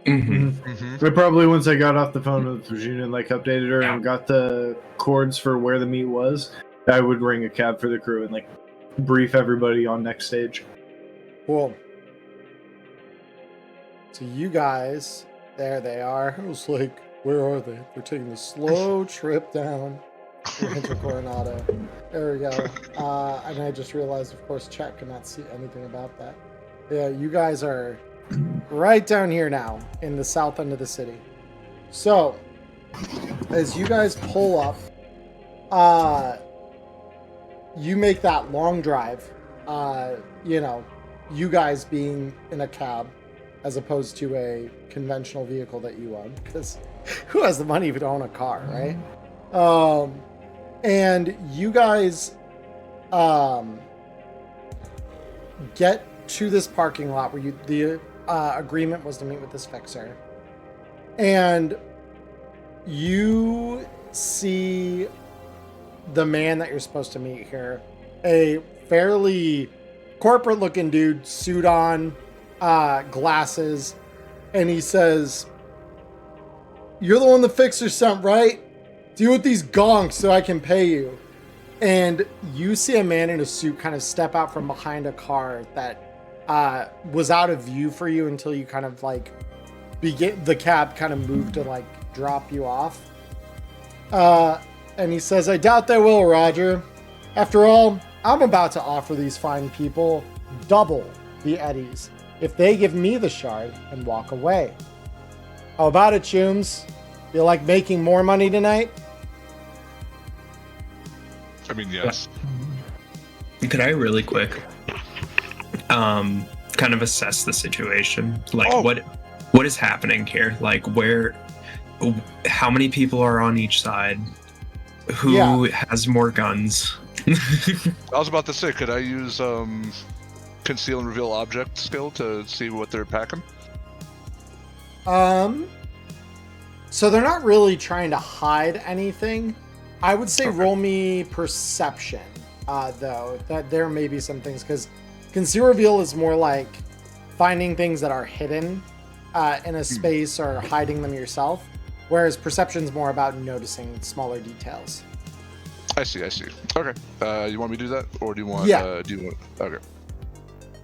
Mm-hmm. Mm-hmm. But probably once I got off the phone with Regina and like updated her Yeah. and got the cords for where the meet was, I would ring a cab for the crew and like brief everybody on next stage. Cool. So you guys, there they are. I was like, where are they? They're taking the slow trip down Rancho Coronado. There we go. And I just realized, of course, Chet cannot see anything about that. Yeah, you guys are right down here now in the south end of the city. So, as you guys pull up, you make that long drive. You know, you guys being in a cab as opposed to a conventional vehicle that you own, because who has the money if you don't own a car, right? And you guys get to this parking lot where the agreement was to meet with this fixer, and you see the man that you're supposed to meet here, a fairly corporate looking dude, suit on, glasses, and he says, "You're the one the fixer sent, right? Deal with these gonks so I can pay you." And you see a man in a suit kind of step out from behind a car that was out of view for you until you kind of like the cab kind of moved to like drop you off. And he says, "I doubt they will, Roger. After all, I'm about to offer these fine people double the eddies if they give me the shard and walk away. How about it, Chooms? Feel like making more money tonight?" I mean, yes. Could I really quick kind of assess the situation? Like what is happening here? Like how many people are on each side? Who has more guns? I was about to say, could I use conceal and reveal object skill to see what they're packing? So they're not really trying to hide anything. I would say roll me perception, though, that there may be some things, because conceal reveal is more like finding things that are hidden in a space or hiding them yourself, whereas perception is more about noticing smaller details. I see. Okay. You want me to do that, or do you want? Yeah. Okay.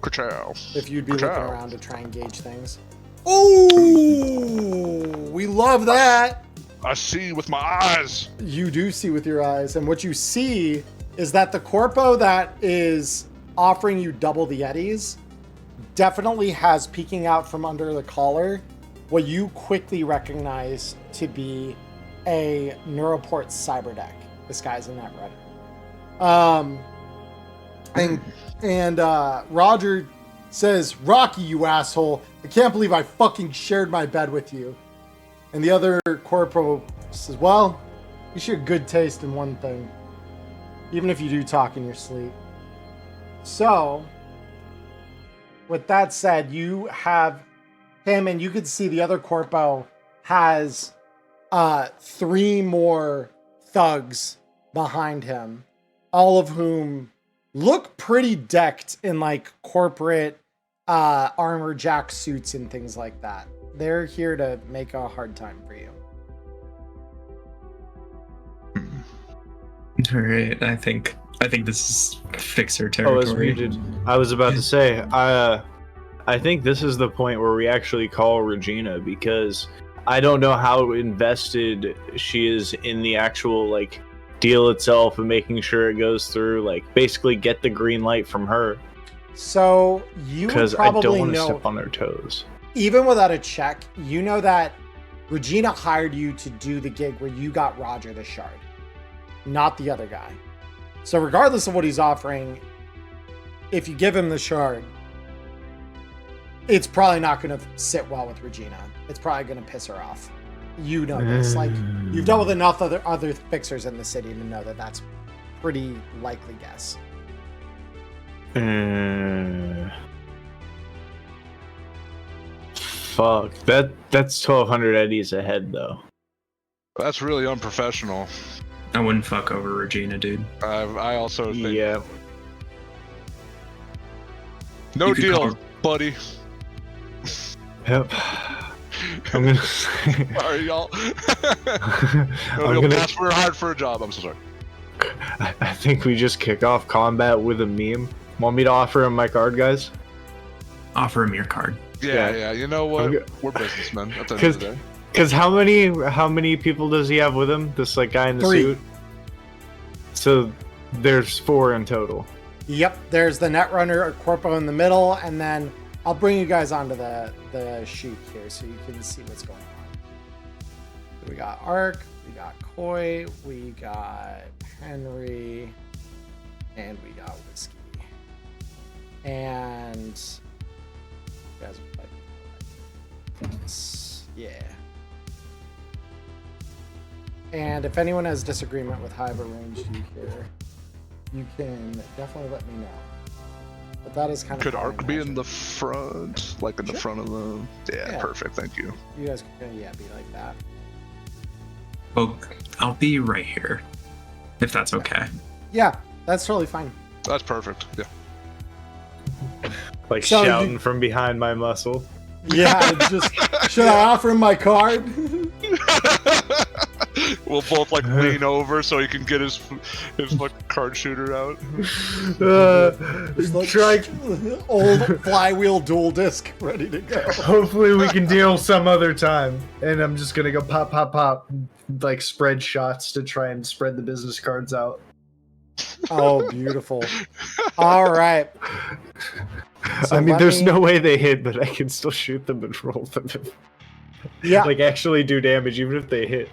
Control. If you'd be Control. looking around to try and gauge things. Ooh, we love that. I see with my eyes. You do see with your eyes, and what you see is that the corpo that is offering you double the eddies definitely has peeking out from under the collar what you quickly recognize to be a Neuroport cyberdeck disguised in that red. And Roger says, "Rocky, you asshole! I can't believe I fucking shared my bed with you." And the other corporal says, "Well, you should have good taste in one thing, even if you do talk in your sleep." So, with that said, you have him, and you can see the other corpo has 3 more thugs behind him, all of whom look pretty decked in like corporate armor jack suits and things like that. They're here to make a hard time for you. All right, I think this is fixer Oh, territory. it's muted. I was about to say, I think this is the point where we actually call Regina, because I don't know how invested she is in the actual like deal itself and making sure it goes through. Like, basically get the green light from her. So you would Because I don't probably want to know, step on their toes. even without a check, you know that Regina hired you to do the gig where you got Roger the shard, not the other guy. So regardless of what he's offering, if you give him the shard, it's probably not going to sit well with Regina. It's probably going to piss her off. You know this. Like, you've dealt with enough other fixers in the city to know that that's pretty likely guess. Fuck. That's 1,200 eddies ahead, though. That's really unprofessional. I wouldn't fuck over Regina, dude. I also think. Yeah. No You could deal, call- buddy. Yep. I'm gonna. Sorry, y'all. No I'm deal. gonna. Pass for hard for a job. I'm so sorry. I think we just kick off combat with a meme. Want me to offer him my card, guys? Offer him your card. Yeah. You know what? Okay. We're businessmen at the end of the day. Because how many people does he have with him? This like guy in the 3. suit. So there's 4 in total. Yep, there's the Netrunner, Corpo in the middle, and then I'll bring you guys onto the sheet here so you can see what's going on. We got Ark, we got Koi, we got Henry, and we got Whiskey. And you guys are fighting. Yeah. And if anyone has disagreement with how I've arranged you here, you can definitely let me know. But that is kind of Could how I Ark be in imagine. the front? Like in the Sure. front of the... Yeah, Yeah. perfect. Thank you. You guys can be like that. Well, I'll be right here, if that's okay. Yeah, that's totally fine. That's perfect. Yeah. Like So shouting you- from behind my muscle. Yeah, it's just should I offer him my card? We'll both like lean over so he can get his like card shooter out. Just like Try. old flywheel dual disc ready to go. Hopefully we can deal some other time. And I'm just gonna go pop, pop, pop, like spread shots to try and spread the business cards out. Oh, beautiful. All right. So I mean, let there's me- no way they hit, but I can still shoot them and roll them. Yeah. Like actually do damage even if they hit.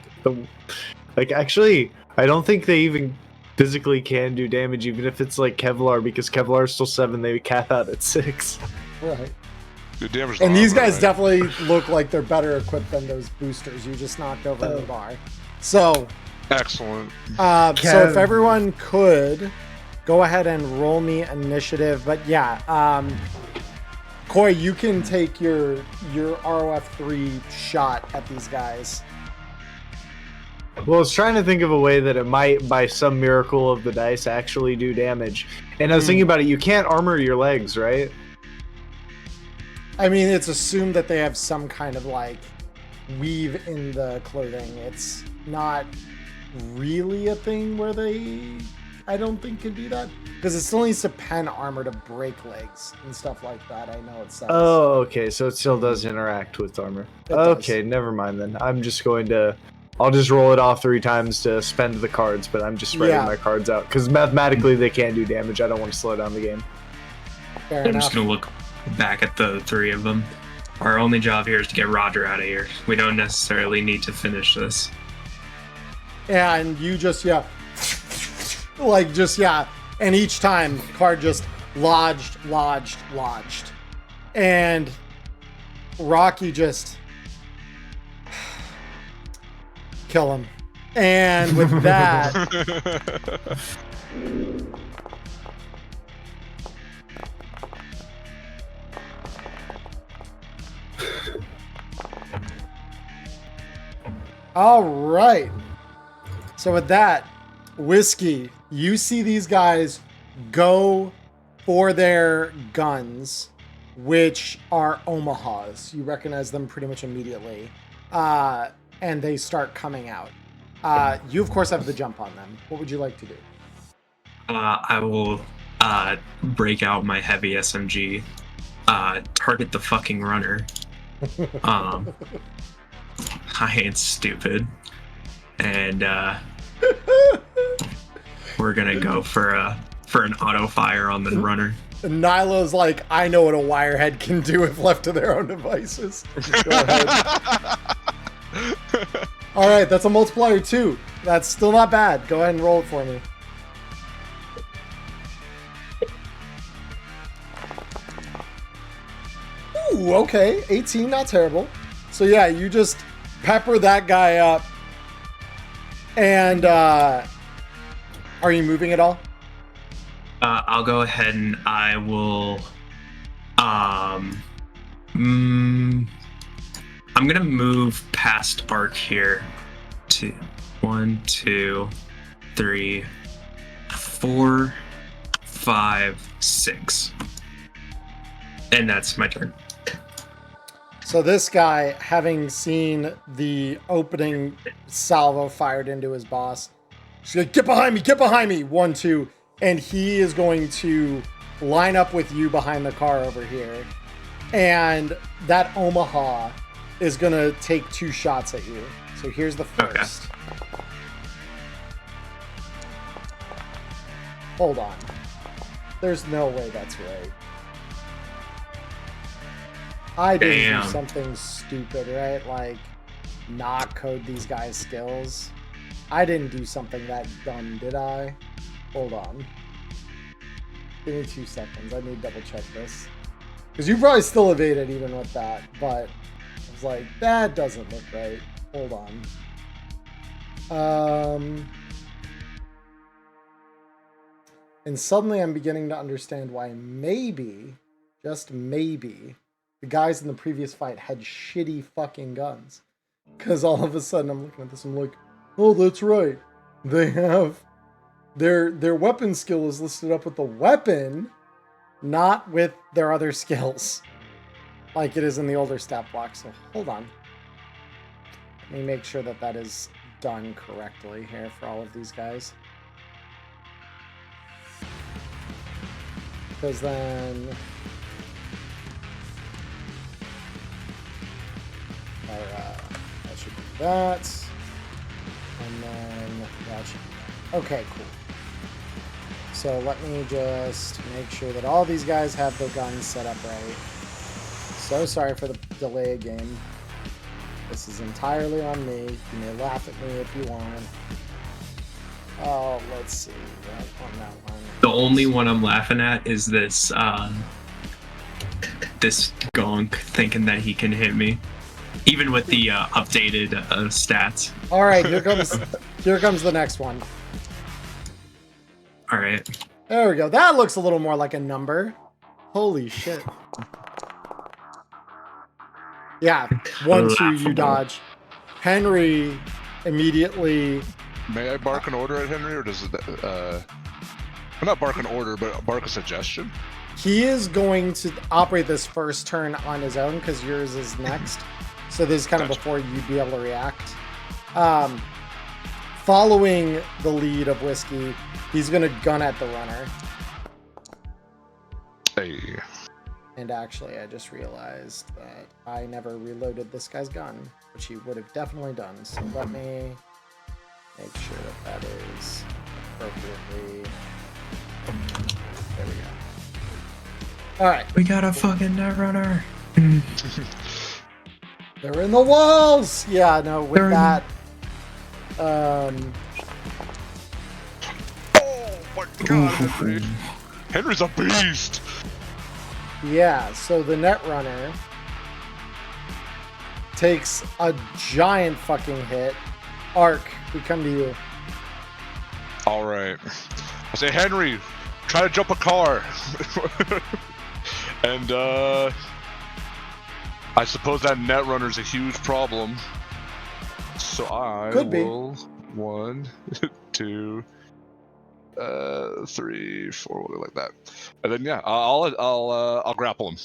Like actually, I don't think they even physically can do damage even if it's like Kevlar because Kevlar is still 7. They cap out at 6. Right. The damage. And these guys right? definitely look like they're better equipped than those boosters you just knocked over in the bar. So, Excellent. so if Kev. everyone could go ahead and roll me initiative, but yeah, Koi, you can take your ROF3 shot at these guys. Well, I was trying to think of a way that it might, by some miracle of the dice, actually do damage. And I was thinking about it. You can't armor your legs, right? I mean, it's assumed that they have some kind of like weave in the clothing. It's not really a thing where they, I don't think, can do that because it still needs to pen armor to break legs and stuff like that. I know it says. Oh, okay. So it still does interact with armor. It does. Okay, never mind then. I'm just going to... I'll just roll it off 3 times to spend the cards, but I'm just spreading Yeah. my cards out. Because mathematically they can't do damage. I don't want to slow down the game. Fair I'm enough. just gonna look back at the 3 of them. Our only job here is to get Roger out of here. We don't necessarily need to finish this. And you just like just and each time card just lodged, and Rocky just kill him. And with that, all right. So with that, Whiskey, you see these guys go for their guns, which are Omahas. You recognize them pretty much immediately. And they start coming out. You, of course, have the jump on them. What would you like to do? I will break out my heavy SMG, target the fucking runner. I ain't stupid. And we're gonna go for an auto fire on the runner. And Nyla's like, I know what a wirehead can do if left to their own devices. Go ahead. All right, that's a multiplier 2. That's still not bad. Go ahead and roll it for me. Ooh, okay. 18, not terrible. So yeah, you just pepper that guy up. And are you moving at all? I'll go ahead and I will. I'm gonna move past Arc here. 1, 2, 3, 4, 5, 6. And that's my turn. So this guy, having seen the opening salvo fired into his boss, she's like, get behind me, 1, 2. And he is going to line up with you behind the car over here. And that Omaha is going to take 2 shots at you. So here's the first. Okay. Hold on. There's no way that's right. I didn't do something stupid, right? Like, not code these guys' skills. I didn't do something that dumb, did I? Hold on. Give me 2 seconds. I need to double check this. Because you probably still evaded even with that, but I was like, that doesn't look right. Hold on. And suddenly I'm beginning to understand why maybe, just maybe, the guys in the previous fight had shitty fucking guns. Because all of a sudden I'm looking at this and I'm like, oh, that's right. They have their weapon skill is listed up with the weapon, not with their other skills. Like it is in the older stat block. So hold on. Let me make sure that that is done correctly here for all of these guys. Because then... that should be that. And then that should be that. Okay, cool. So let me just make sure that all these guys have their guns set up right. So sorry for the delay game. This is entirely on me. You may laugh at me if you want. Oh, let's see. Right on that one. The only one I'm laughing at is this this gonk thinking that he can hit me, even with the updated stats. All right, here comes the next one. All right. There we go. That looks a little more like a number. Holy shit. Yeah, 1, 2, you dodge. Henry immediately... May I bark an order at Henry, or does it... not bark an order, but bark a suggestion? He is going to operate this first turn on his own, because yours is next. So this is kind of before you'd be able to react. Following the lead of Whiskey, he's going to gun at the runner. Hey. And actually, I just realized that I never reloaded this guy's gun, which he would have definitely done. So let me make sure that that is appropriately. There we go. All right. We got a fucking netrunner. They're in the walls. Yeah, no, with that. Oh my god, Henry. Henry's a beast. Yeah, so the Netrunner takes a giant fucking hit. Ark, we come to you. All right. I say, Henry, try to jump a car. And I suppose that Netrunner's a huge problem. So I will 1, 2, 3, 4, we'll go like that, and then yeah, I'll grapple him.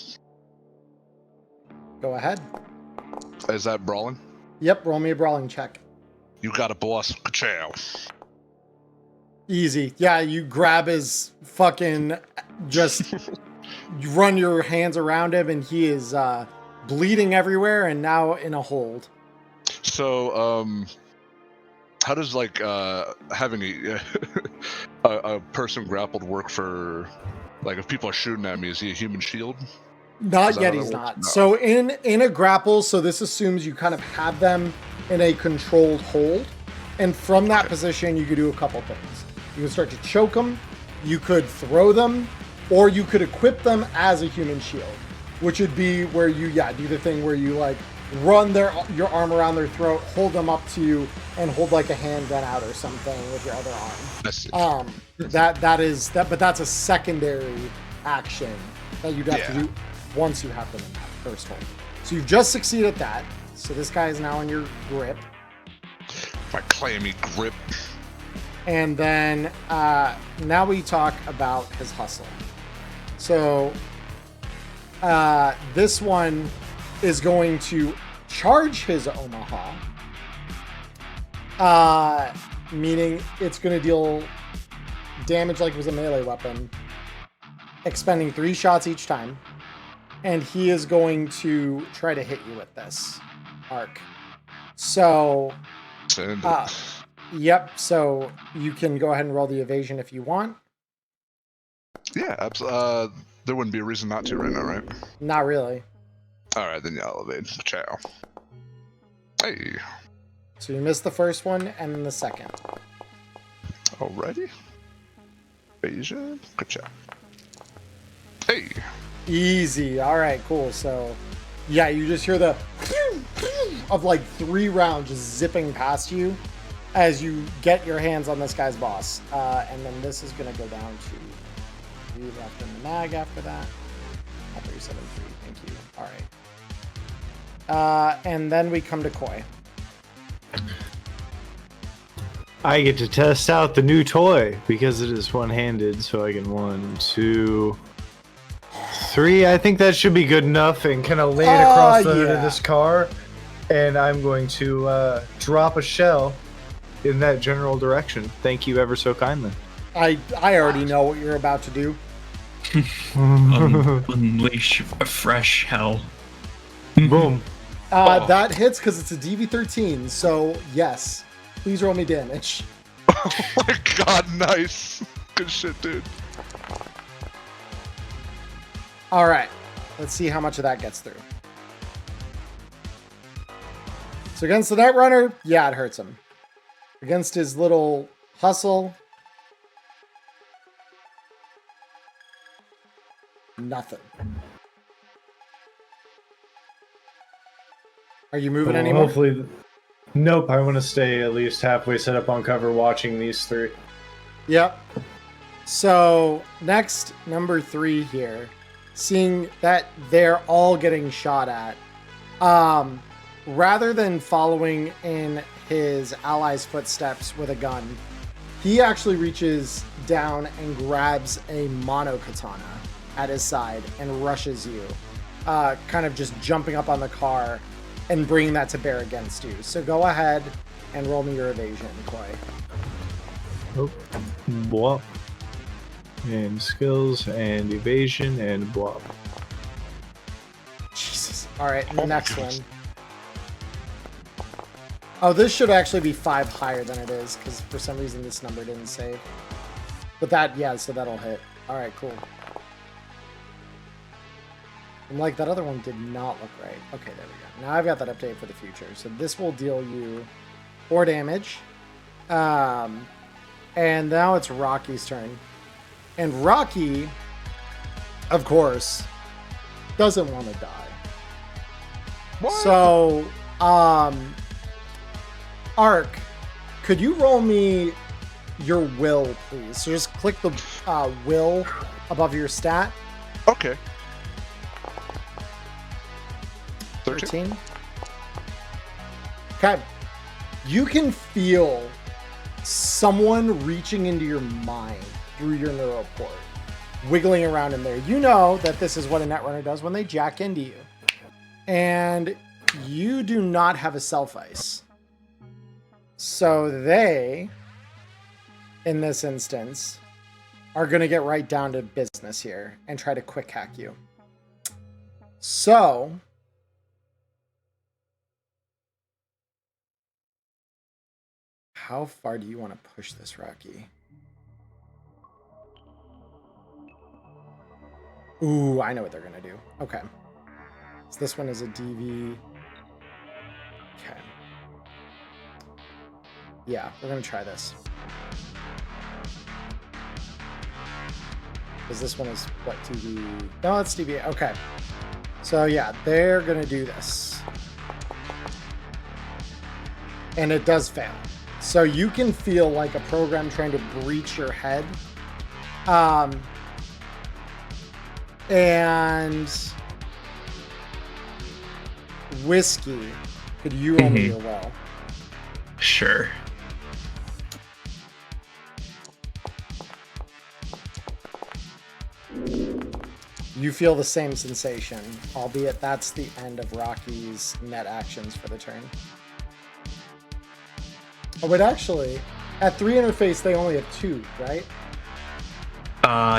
Go ahead. Is that brawling? Yep, roll me a brawling check. You got a boss. Ka-chow. Easy. Yeah, you grab his fucking just you run your hands around him, and he is bleeding everywhere and now in a hold. So how does like having a person grappled work for, like, if people are shooting at me? Is he a human shield? Not yet, he's not. No. So in a grapple, so this assumes you kind of have them in a controlled hold, and from that position you could do a couple things. You could start to choke them, you could throw them, or you could equip them as a human shield, which would be where you do the thing where you like run your arm around their throat, hold them up to you, and hold like a handgun out or something with your other arm. But that's a secondary action that you'd have to do once you have them in that first hold. So you've just succeeded at that. So this guy is now in your grip. My clammy grip. And then now we talk about his hustle. So This one is going to charge his Omaha. Meaning it's going to deal damage like it was a melee weapon, expending 3 shots each time. And he is going to try to hit you with this arc. So, Send it. yep. So you can go ahead and roll the evasion if you want. Yeah, absolutely. There wouldn't be a reason not to right now, right? Not really. All right, then yeah, I'll evade. Ciao. Hey. So you missed the first one and then the second. Alrighty. Evasion. Good job. Hey. Easy. All right, cool. So, yeah, you just hear the of like 3 rounds just zipping past you as you get your hands on this guy's boss. And then this is going to go down to 3 left in the mag after that. I thought you said 3. Thank you. All right. And then we come to Koi. I get to test out the new toy because it is one-handed, so I can 1, 2, 3. I think that should be good enough. And kind of lay it across the hood yeah. of this car, and I'm going to drop a shell in that general direction. Thank you ever so kindly. I already know what you're about to do. Unleash a fresh hell. Boom. That hits because it's a DV13. So, yes. Please roll me damage. Oh my god, nice. Good shit, dude. All right. Let's see how much of that gets through. So against the Netrunner, yeah, it hurts him. Against his little hustle, nothing. Are you moving anymore? Hopefully. Nope, I want to stay at least halfway set up on cover watching these 3. Yep. So next, number 3 here. Seeing that they're all getting shot at, rather than following in his ally's footsteps with a gun, he actually reaches down and grabs a mono katana at his side and rushes you, kind of just jumping up on the car and bringing that to bear against you. So go ahead and roll me your evasion, Koi. Oh, blah. And skills and evasion and blah. Jesus. All right, and the next one. Oh, this should actually be 5 higher than it is, because for some reason this number didn't save. But that, yeah, so that'll hit. All right, cool. And like that other one did not look right. Okay, there we go. Now I've got that update for the future. So this will deal you 4 damage. And now it's Rocky's turn. And Rocky, of course, doesn't want to die. What? So, Ark, could you roll me your will, please? So just click the will above your stat. Okay. 13. Okay. You can feel someone reaching into your mind through your neural port, wiggling around in there. You know that this is what a Netrunner does when they jack into you. And you do not have a self-ice. So they, in this instance, are going to get right down to business here and try to quick hack you. So how far do you want to push this, Rocky? Ooh, I know what they're going to do. Okay. So this one is a DV. Okay. Yeah, we're going to try this. Because this one is, what, TV? No, it's TV. Okay. So, yeah, they're going to do this. And it does fail. So you can feel like a program trying to breach your head. And Whiskey, could you roll me your well? Sure. You feel the same sensation, albeit that's the end of Rocky's net actions for the turn. Oh, but actually, at 3 interface, they only have 2, right?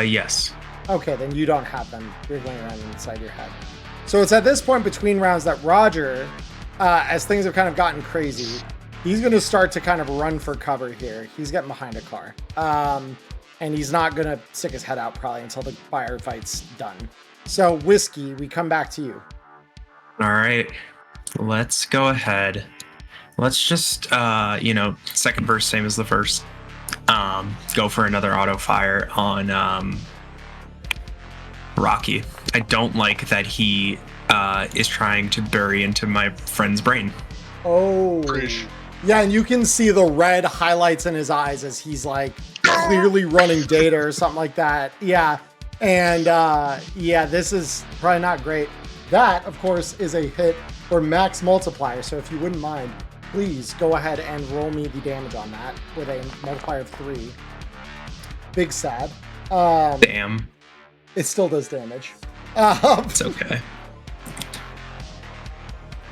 Yes. Okay, then you don't have them. You're going around inside your head. So it's at this point between rounds that Roger, as things have kind of gotten crazy, he's going to start to kind of run for cover here. He's getting behind a car. And he's not going to stick his head out probably until the firefight's done. So, Whiskey, we come back to you. All right. Let's go ahead. Let's just, second verse, same as the first. Go for another auto fire on Rocky. I don't like that he is trying to bury into my friend's brain. Oh. Preach. Yeah, and you can see the red highlights in his eyes as he's like clearly running data or something like that. Yeah. And this is probably not great. That, of course, is a hit for max multiplier. So if you wouldn't mind, please go ahead and roll me the damage on that with a multiplier of 3. Big sad. Damn. It still does damage. It's okay.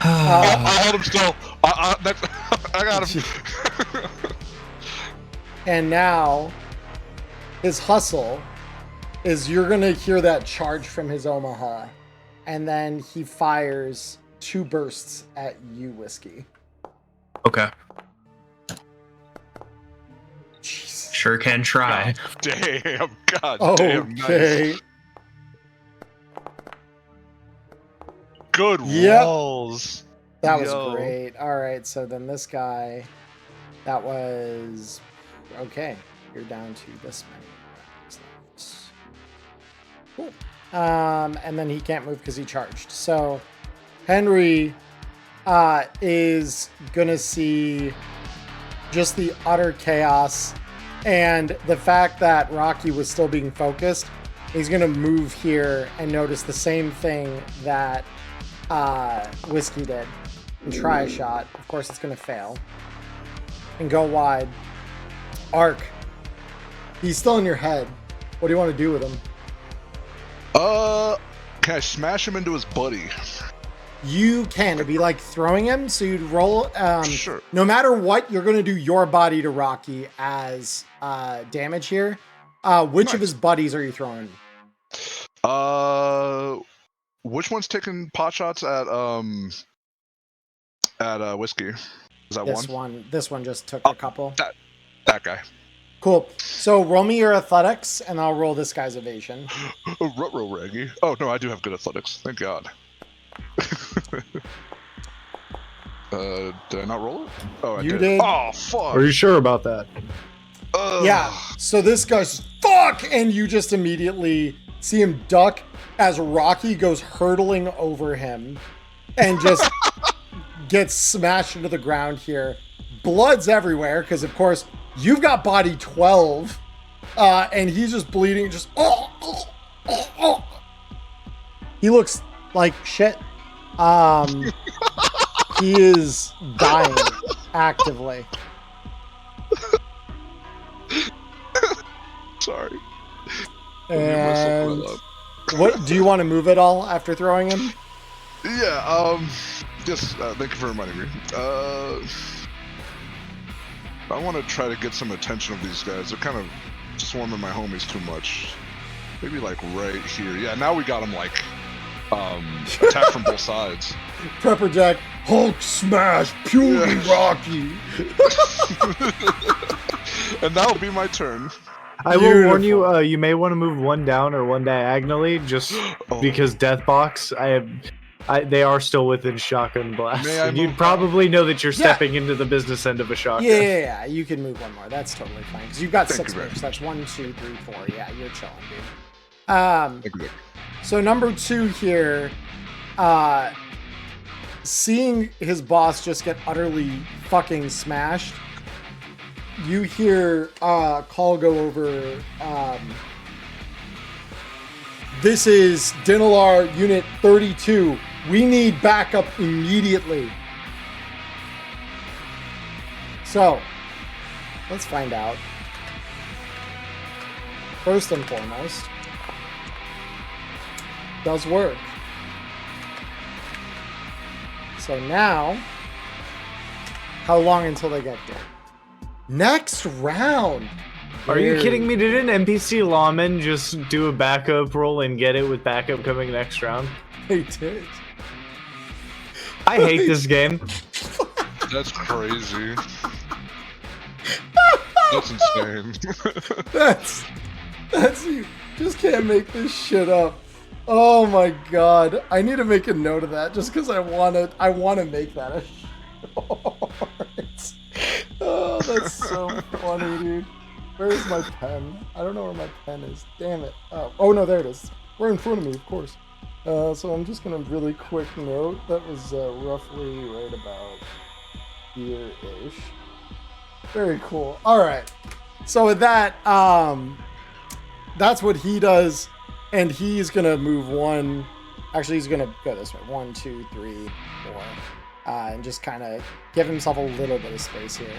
I hold him still. I got him. And now, his hustle is you're going to hear that charge from his Omaha. And then he fires 2 bursts at you, Whiskey. Okay. Jeez. Sure can try. Damn. God damn. Okay. Nice. Good Yep. rolls. That was Yo. great. All right, so then this guy, that was okay. You're down to this many. Cool. And then he can't move because he charged. So Henry is gonna see just the utter chaos and the fact that Rocky was still being focused. He's gonna move here and notice the same thing that Whiskey did and try a shot. Of course, it's going to fail and go wide. Arc, he's still in your head. What do you want to do with him? Can I smash him into his buddy? You can. It'd be like throwing him. So you'd roll. Sure. No matter what, you're going to do your body to Rocky as damage here. Which of his buddies are you throwing? Which one's taking pot shots at Whiskey? Is that one? This one just took a couple. That guy. Cool. So roll me your athletics, and I'll roll this guy's evasion. Ruh-roh, Raggy. Oh no, I do have good athletics. Thank God. Did I not roll it? Oh, I You did. did. Oh fuck. Are you sure about that? Yeah. So this guy's fuck, and you just immediately see him duck as Rocky goes hurtling over him and just gets smashed into the ground here. Blood's everywhere because, of course, you've got body 12, and he's just bleeding. Just He looks like shit. He is dying actively. Sorry. And what do you want to move at all after throwing him? Yeah, just thank you for reminding me. I want to try to get some attention of these guys. They're kind of swarming my homies too much. Maybe like right here. Yeah, now we got them like attack from both sides. Prepper Jack, Hulk smash, puny Rocky. And that'll be my turn. I will warn you, you may want to move one down or one diagonally, just because Deathbox, they are still within shotgun blast. And you'd probably know that you're stepping into the business end of a shotgun. Yeah, you can move one more. That's totally fine. Because you've got Thank 6 you, moves. Vic. That's 1, 2, 3, 4. Yeah, you're chilling, dude. Thank you, Vic. So number 2 here, seeing his boss just get utterly fucking smashed, you hear call go over. This is Dinalar Unit 32. We need backup immediately. So, let's find out. First and foremost, Does work. So now, how long until they get there? Next round. Are you kidding me? Did an NPC lawman just do a backup roll and get it with backup coming next round? They did. I hate this game. That's crazy. That's insane. That's you. Just can't make this shit up. Oh my god. I need to make a note of that just because I wanna make that a short. Oh, that's so funny, dude. Where's my pen? I don't know where my pen is. Damn it. Oh no, there it is. We're in front of me, of course. So I'm just gonna really quick note. That was roughly right about here-ish. Very cool. All right. So with that, that's what he does, and he's gonna move one. Actually, he's gonna go this way. 1, 2, 3, 4, and just kind of give himself a little bit of space here.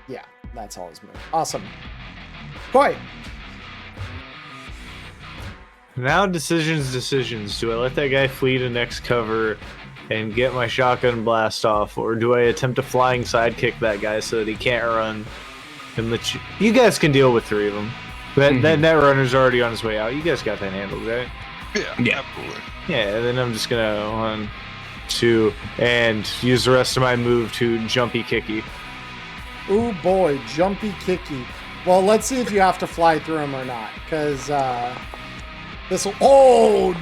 Yeah, that's all his move. Awesome. Koi. Now decisions. Do I let that guy flee to next cover and get my shotgun blast off, or do I attempt to flying sidekick that guy so that he can't run and let you guys can deal with 3 of them. That runner's already on his way out. You guys got that handled, right? Yeah, absolutely. Yeah, and then I'm just gonna 1, 2, and use the rest of my move to jumpy kicky. Ooh boy, jumpy kicky. Well, let's see if you have to fly through him or not, because this will. Oh,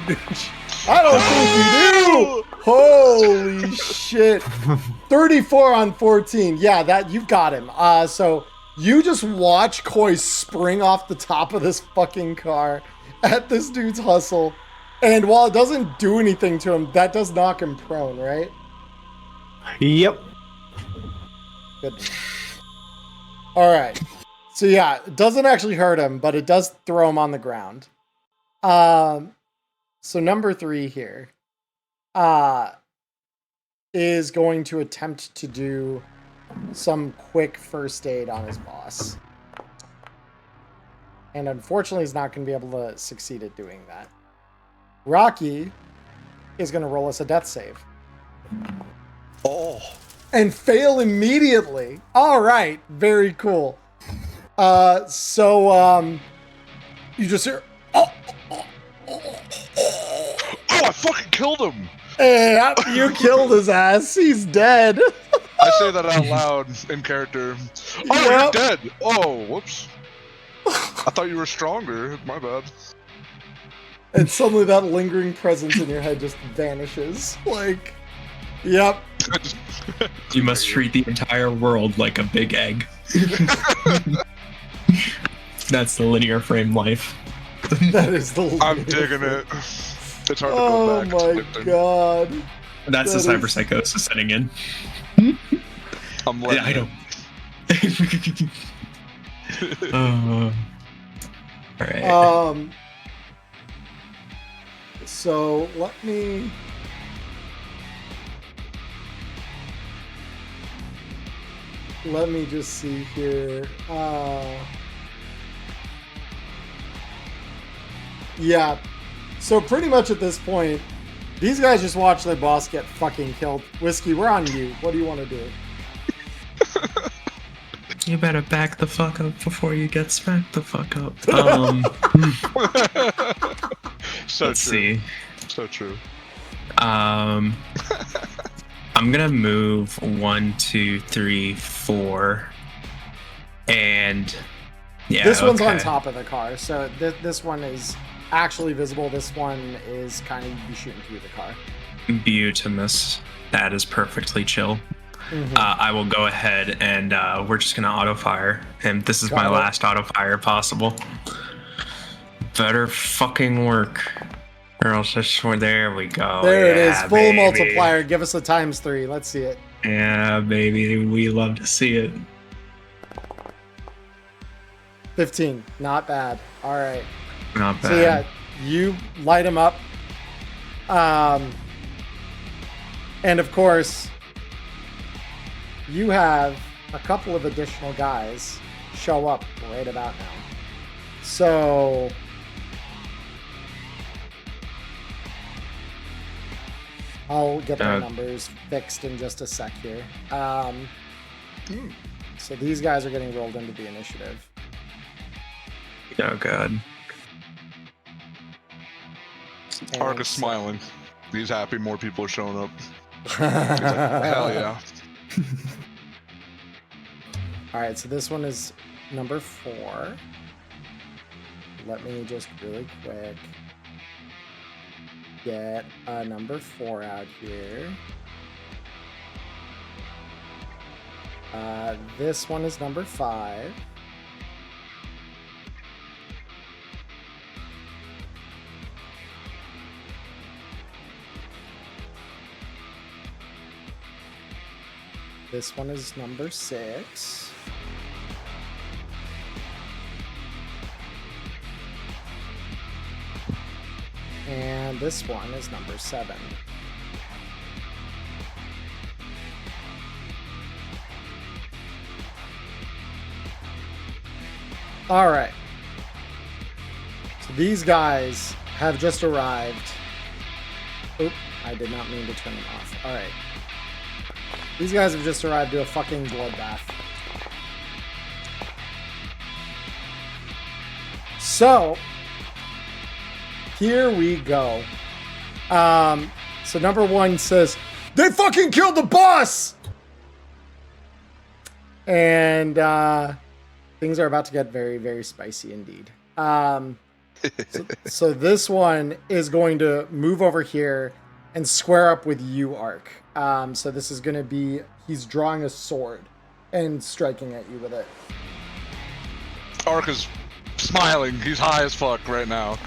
I don't think you do. Holy shit! 34 on 14. Yeah, that you've got him. So you just watch Koi spring off the top of this fucking car at this dude's hustle, and while it doesn't do anything to him, that does knock him prone, right? Yep. Good. All right. So yeah, it doesn't actually hurt him, but it does throw him on the ground. So number 3 here, is going to attempt to do some quick first aid on his boss. And unfortunately, he's not going to be able to succeed at doing that. Rocky is going to roll us a death save. Oh. And fail immediately. All right. Very cool. So you just hear, Oh, I fucking killed him! hey, you killed his ass. He's dead. I say that out loud in character. Oh, Yep. you're dead! Oh, whoops. I thought you were stronger. My bad. And suddenly that lingering presence in your head just vanishes. Like, yep. You must treat the entire world like a big egg. That's the linear frame life. That is the I'm digging it. It's hard to Oh go back. my god. That's That the is- cyberpsychosis setting in. I'm letting Yeah, I it. don't. All right. So let me just see here. Yeah. So pretty much at this point, these guys just watch their boss get fucking killed. Whiskey, we're on you. What do you want to do? You better back the fuck up before you get smacked the fuck up. So Let's true. see. So true. I'm gonna move 1, 2, 3, 4, and yeah. This one's on okay. top of the car, so this one is actually visible. This one is kind of you shooting through the car. Beautimus. That is perfectly chill. Mhm. I will go ahead and we're just gonna auto fire, and this is Got my it. last auto fire possible. Better fucking work, or else there we go. There it is, Yeah, full baby. multiplier. Give us a ×3. Let's see it. Yeah, baby, we love to see it. 15, not bad. All right. Not bad. So yeah, you light him up, and of course, you have a couple of additional guys show up right about now. So I'll get their numbers fixed in just a sec here. So these guys are getting rolled into the initiative. Oh god. Ark is smiling. He's happy more people are showing up. He's like, hell yeah. Alright, so this one is number 4. Let me just really quick get number 4 out here. This one is number 5. This one is number 6. And this one is number 7. All right. So these guys have just arrived. Oop, I did not mean to turn them off. All right. These guys have just arrived to a fucking bloodbath. So, here we go. So number 1 says, "They fucking killed the boss!" And things are about to get very, very spicy indeed. So this one is going to move over here and square up with you, Ark. So this is going to be, he's drawing a sword and striking at you with it. Ark is smiling. He's high as fuck right now.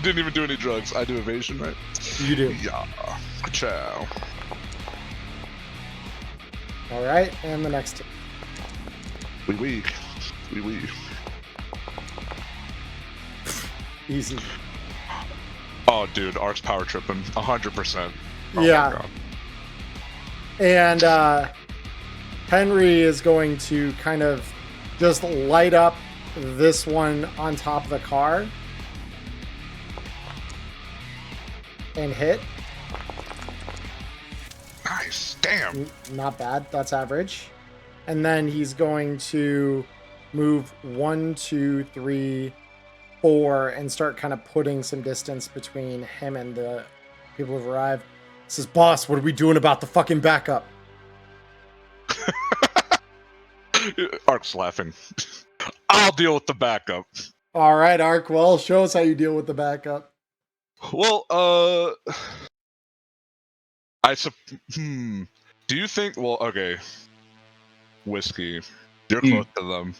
Didn't even do any drugs. I do evasion, right? You do. Yeah. Ciao. All right, and the next. Wee. Easy. Oh, dude, Ark's power tripping 100%. Oh, yeah. And Henry is going to kind of just light up this one on top of the car and hit. Nice. Damn. Not bad. That's average. And then he's going to move 1, 2, 3, 4 and start kind of putting some distance between him and the people who've arrived. He says, "Boss, what are we doing about the fucking backup?" Ark's laughing. I'll deal with the backup. All right, Ark. Well, show us how you deal with the backup. Well, do you think? Well, okay. Whiskey, you're close to them.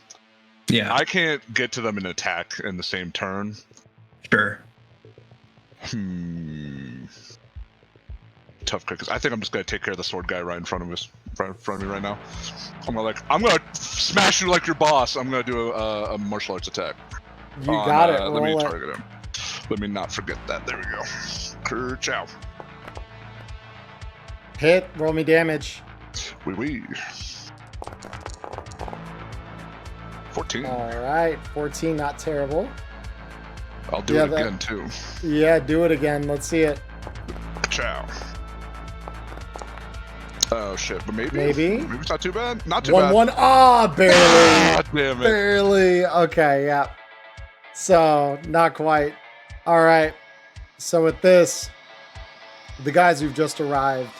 Yeah. I can't get to them and attack in the same turn. Sure. Tough cookies. I think I'm just gonna take care of the sword guy right in front of me right now. I'm gonna smash you like your boss. I'm gonna do a martial arts attack. You got it. Let me Roll it. target him. Let me not forget that. There we go. Ciao. Hit. Roll me damage. Wee. 14. All right, 14. Not terrible. I'll do it again too. Yeah, do it again. Let's see it. Ciao. Oh shit, but maybe it's not too bad. Not too 1, bad. 1. Ah, barely. Ah, damn it. Barely. Okay, yeah. So, not quite. All right. So with this, the guys who've just arrived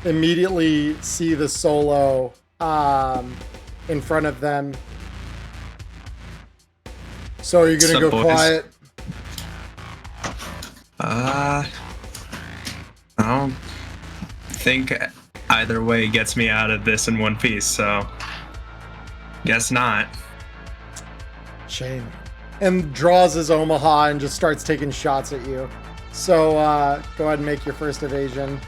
immediately see the solo in front of them. So are you gonna go quiet? I don't think either way gets me out of this in one piece, so guess not. Shame. And draws his Omaha and just starts taking shots at you. So go ahead and make your first evasion.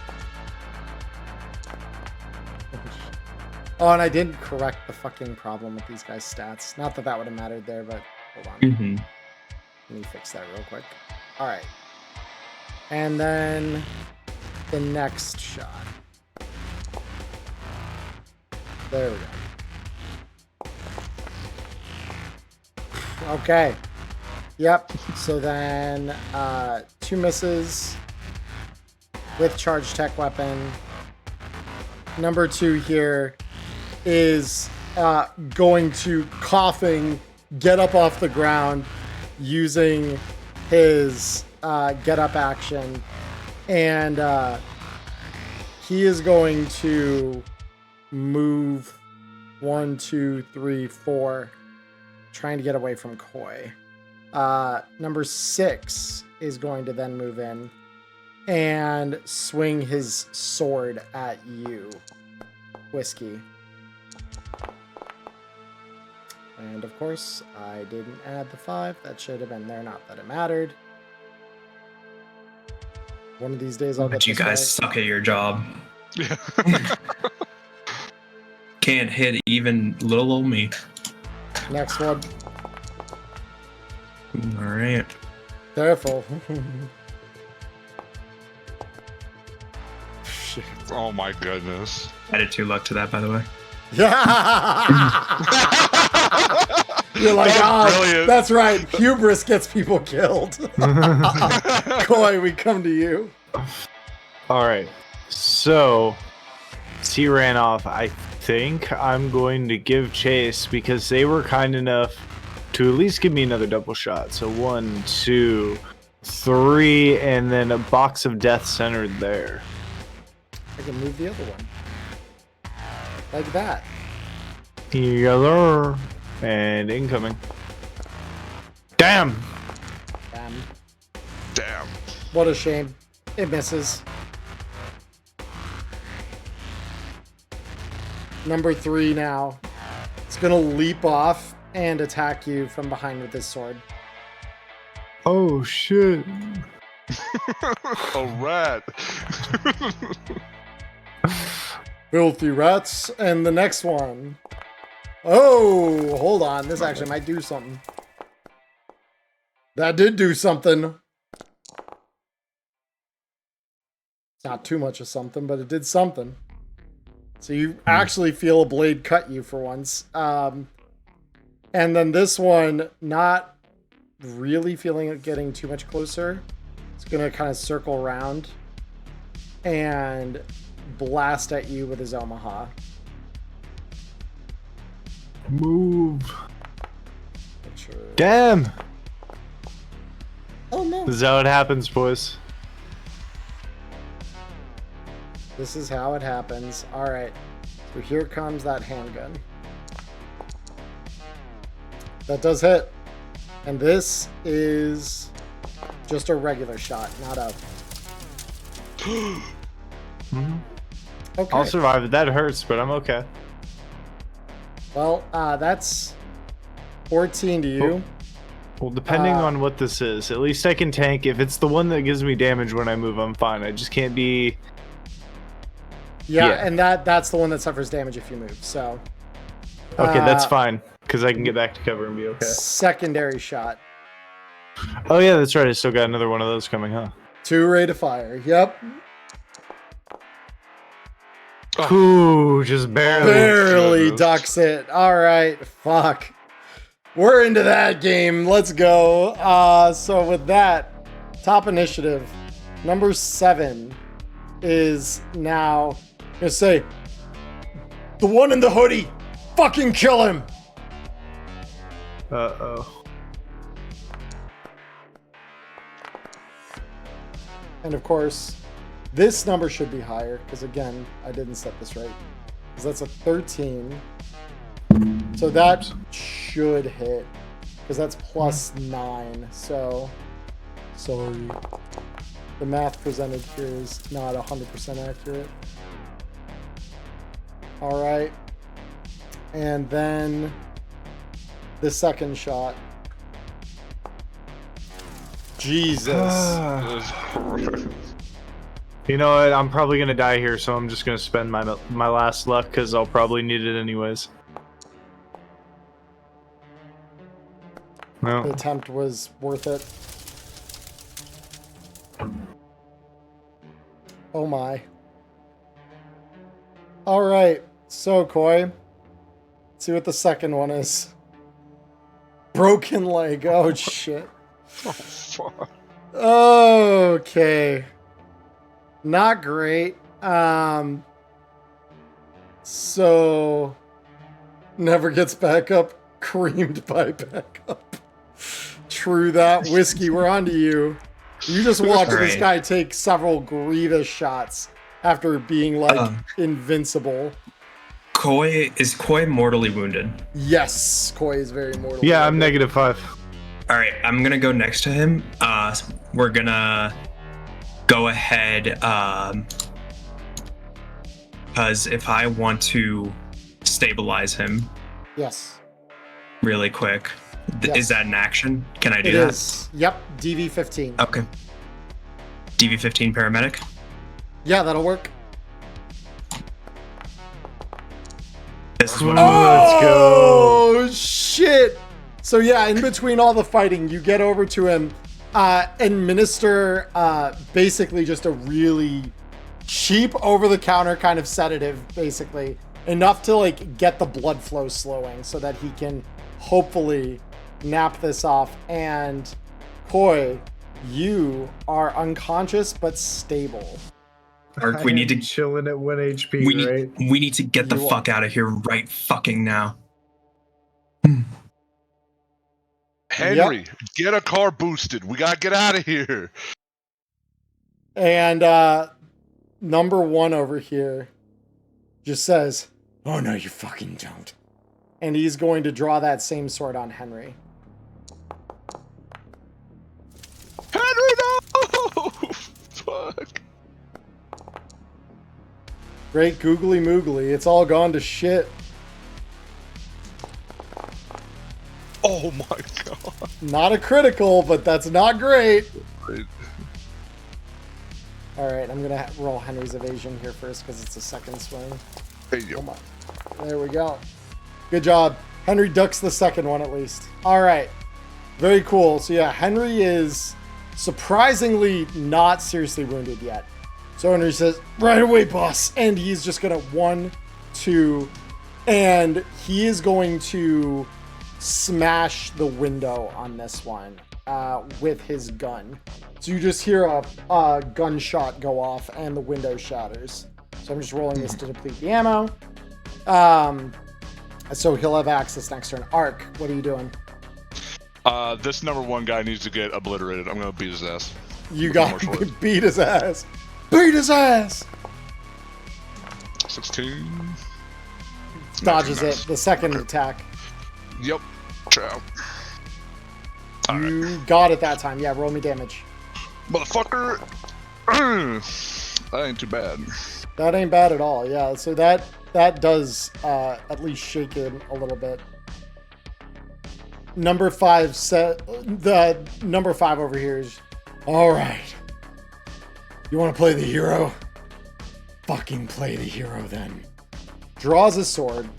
Oh, and I didn't correct the fucking problem with these guys' stats. Not that that would have mattered there, but hold on. Mm-hmm. Let me fix that real quick. All right. And then the next shot. There we go. Okay. Yep. So then 2 misses. with charge tech weapon. Number 2 here is going to coughing get up off the ground using his get up action, and he is going to move 1, 2, 3, 4, trying to get away from Koi. Number 6 is going to then move in and swing his sword at you, Whiskey. And of course, I didn't add the 5. That should have been there, not that it mattered. One of these days I'll get But you this guys right. suck at your job. Can't hit even little old me. Next one. All right. Careful. Shit. Oh my goodness. Added 2 luck to that, by the way. Yeah. You're like, Brilliant. that's right. Hubris gets people killed. Koi, we come to you. All right. So, he ran off. I think I'm going to give chase because they were kind enough to at least give me another double shot. So 1, 2, 3, and then a box of death centered there. I can move the other one. Like that. Yellow and incoming. Damn! Damn. What a shame. It misses. Number 3 now. It's gonna leap off and attack you from behind with his sword. Oh shit. A rat. Filthy rats. And the next one. Oh, hold on. This actually might do something. That did do something. It's not too much of something, but it did something. So you actually feel a blade cut you for once. And then this one, not really feeling it getting too much closer. It's going to kind of circle around and blast at you with his Omaha. Move. Sure. Damn! Oh no. This is how it happens, boys. This is how it happens. All right. So here comes that handgun. That does hit. And this is just a regular shot, not a... Okay. I'll survive it. That hurts, but I'm okay. Well, that's 14 to you. Well, depending on what this is, at least I can tank. If it's the one that gives me damage when I move, I'm fine. I just can't be... Yeah, Yeah. and that's the one that suffers damage if you move, so... Okay, that's fine, because I can get back to cover and be okay. Secondary shot. Oh yeah, that's right. I still got another one of those coming, huh? 2 rate of fire. Yep. Ooh, just barely. Barely goodness. ducks it. All right, fuck. We're into that game. Let's go. So with that, top initiative, number 7 is now gonna say, the one in the hoodie, fucking kill him. Uh-oh. And of course, this number should be higher because again, I didn't set this right. Because that's a 13. So that should hit because that's plus 9. So, sorry. The math presented here is not 100% accurate. All right. And then the second shot. Jesus. You know what? I'm probably gonna die here, so I'm just gonna spend my last luck because I'll probably need it anyways. The No. attempt was worth it. Oh my. All right. So, Koi, let's see what the second one is. Broken leg. Oh, shit. Oh, fuck. Okay. Not great. So never gets back up, creamed by backup. True that. Whiskey, we're on to you. You just watch this Alright. guy take several grievous shots after being like invincible. Is Koi mortally wounded? Yes, Koi is very mortal. Yeah, I'm -5. All right, I'm gonna go next to him. We're gonna go ahead, because if I want to stabilize him Yes. really quick, Yes. is that an action? Can I do It that? is. Yep, DV15. Okay. DV15 paramedic. Yeah, that'll work. This one. Let's go. Oh, shit. So yeah, in between all the fighting, you get over to him, administer basically just a really cheap over-the-counter kind of sedative, basically. Enough to like get the blood flow slowing so that he can hopefully nap this off. And Koi, you are unconscious but stable. Ark, we need to chilling at 1 HP, we right? need to get the You fuck out of here right fucking now. Henry, get a car boosted. We gotta get out of here. And number one over here just says, "Oh no, you fucking don't." And he's going to draw that same sword on Henry. Henry, no! Fuck. Great googly moogly. It's all gone to shit. Oh my god. Not a critical, but that's not great. Right. All right, I'm gonna roll Henry's evasion here first because it's a second swing. Hey, yo. Come on. There we go. Good job. Henry ducks the second one at least. All right. Very cool. So yeah, Henry is surprisingly not seriously wounded yet. So Henry says, "Right away, boss." And he's just gonna 1, 2, and he is going to smash the window on this one with his gun. So you just hear a gunshot go off and the window shatters. So I'm just rolling this to deplete the ammo. So he'll have access next turn. Ark, what are you doing? This number one guy needs to get obliterated. I'm gonna beat his ass. You With got more swords. beat his ass. Beat his ass. 16. Dodges Nice. it. The second attack. Yep. Ciao. All right. You got it that time. Yeah, roll me damage. Motherfucker. That ain't too bad. That ain't bad at all. Yeah, so that does at least shake him a little bit. Number 5 the number 5 over here is, all right. You want to play the hero? Fucking play the hero then. Draws his sword.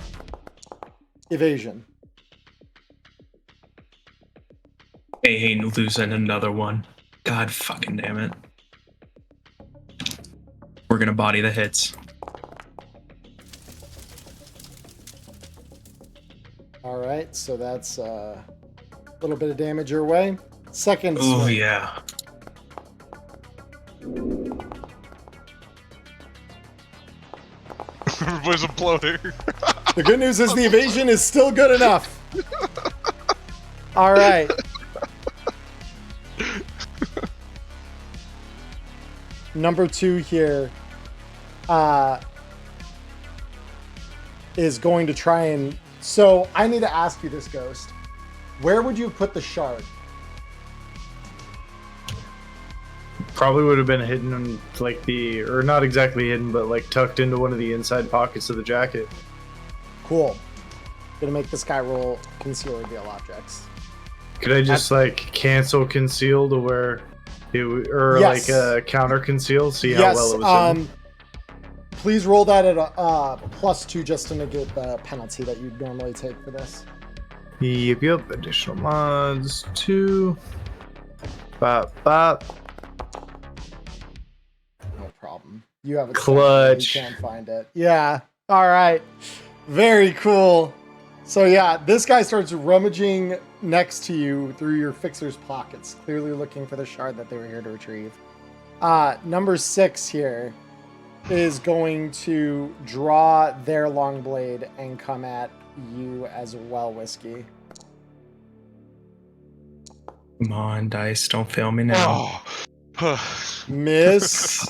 Evasion. I ain't losing another one. God fucking damn it. We're gonna body the hits. All right, so that's a little bit of damage your way. Second Oh swing. yeah. Everybody's imploding. The good news is the evasion is still good enough. All right. Number 2 here is going to try and... So I need to ask you this, Ghost. Where would you put the shard? Probably would have been hidden in like the, or not exactly hidden, but like tucked into one of the inside pockets of the jacket. Cool. Gonna make this guy roll conceal reveal objects. Could I just like cancel conceal to where it or Yes. like counter conceal? See how Yes. well it was hidden? Please roll that at a +2 just to negate the penalty that you'd normally take for this. Yep. Additional mods 2. Bop. No problem. You have a Clutch. You can't find it. Yeah. All right. Very cool. So yeah, this guy starts rummaging next to you through your fixer's pockets, clearly looking for the shard that they were here to retrieve. Number 6 here is going to draw their long blade and come at you as well, Whiskey. Come on, dice, don't fail me now. Oh. Miss.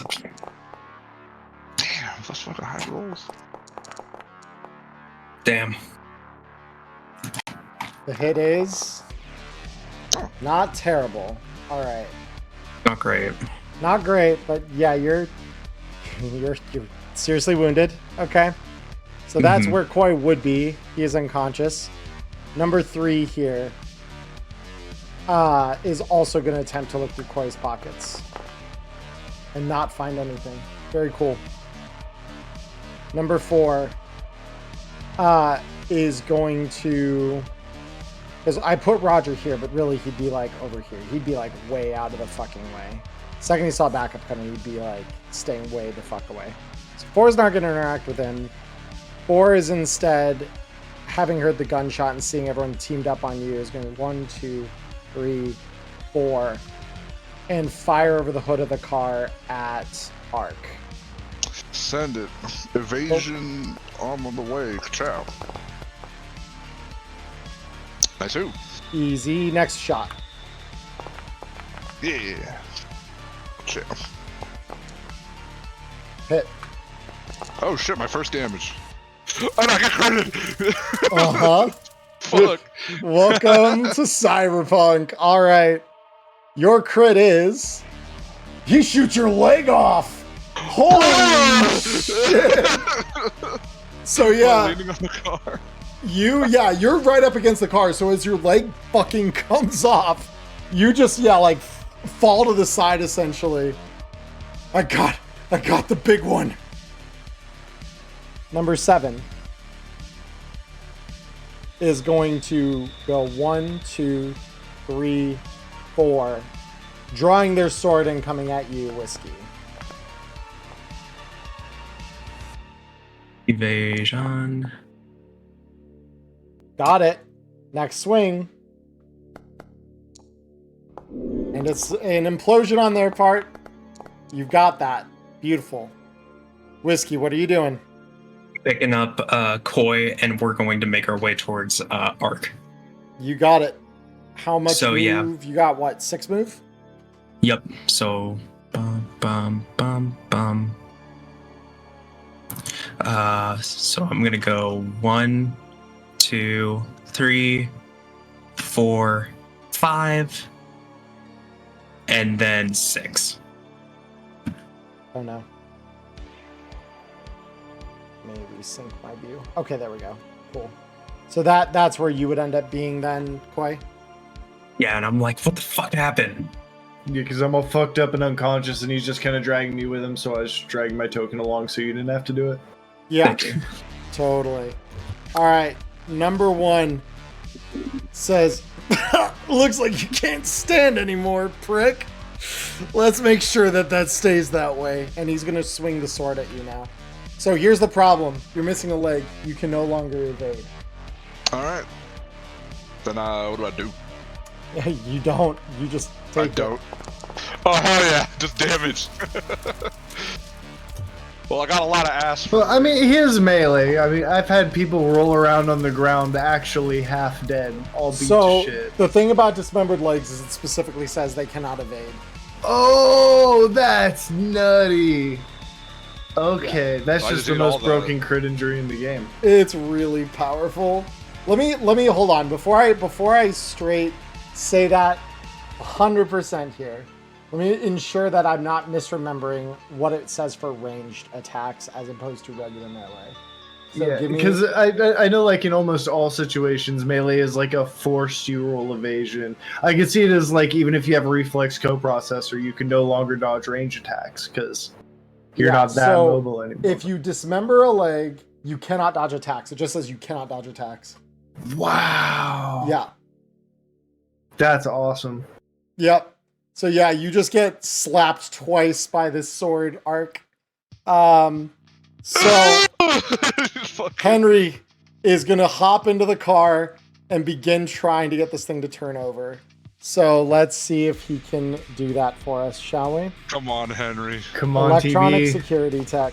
Damn, that's fucking high rolls. Damn. The hit is not terrible. All right. Not great. Not great, but yeah, you're seriously wounded. Okay. So that's where Koi would be. He is unconscious. Number 3 here is also going to attempt to look through Koi's pockets and not find anything. Very cool. Number 4 is going to... Because I put Roger here, but really he'd be like over here. He'd be like way out of the fucking way. Second he saw backup coming, he'd be like staying way the fuck away. So 4 is not going to interact with him. 4 is instead, having heard the gunshot and seeing everyone teamed up on you, is going to 1, 2, 3, 4, and fire over the hood of the car at Ark. Send it. Evasion on the way. Ciao. Nice. Who? Easy. Next shot. Yeah. Ciao. Hit. Oh shit, my first damage. Oh no, I got credited! Uh-huh. Fuck. Welcome to Cyberpunk. All right. Your crit is... You shoot your leg off! Holy shit! So yeah, Leaning on the car. you're right up against the car, so as your leg fucking comes off, you just, like, fall to the side, essentially. I got the big one. Number 7 is going to go 1, 2, 3, 4, drawing their sword and coming at you, Whiskey. Evasion. Got it. Next swing. And it's an implosion on their part. You've got that. Beautiful. Whiskey, what are you doing? Picking up Koi, and we're going to make our way towards Ark. You got it. How much So, move? yeah. You got what? 6 move? Yep. So, bum. So I'm gonna go 1, 2, 3, 4, 5, and then 6. Oh no. Maybe sync my view. Okay, there we go. Cool. So that's where you would end up being then, Koi? Yeah, and I'm like, what the fuck happened? Yeah, because I'm all fucked up and unconscious, and he's just kind of dragging me with him, so I was dragging my token along so you didn't have to do it. Yeah, Thank you. totally. All right, number 1 says, looks like you can't stand anymore, prick. Let's make sure that stays that way. And he's going to swing the sword at you now. So here's the problem. You're missing a leg. You can no longer evade. Alright. Then what do I do? You don't. You just take I don't. Oh hell yeah, just damage. Well, I got a lot of ass. Well, I mean, he is melee. I mean, I've had people roll around on the ground actually half dead, all beat So to shit. the thing about dismembered legs is it specifically says they cannot evade. Oh, that's nutty. Okay, that's I just just the ate all most broken crit injury in the game. It's really powerful. Let me hold on before I straight say that 100% here. Let me ensure that I'm not misremembering what it says for ranged attacks as opposed to regular melee. So Yeah, give me- because I know, like, in almost all situations, melee is like a forced you roll evasion. I can see it as, like, even if you have a reflex coprocessor, you can no longer dodge range attacks because you're not that so mobile anymore. If you dismember a leg, you cannot dodge attacks. It just says you cannot dodge attacks. Wow. Yeah. That's awesome. Yep. So yeah, you just get slapped twice by this sword arc. So Henry is gonna hop into the car and begin trying to get this thing to turn over. So let's see if he can do that for us, shall we? Come on, Henry. Come on, Electronic TV. security tech.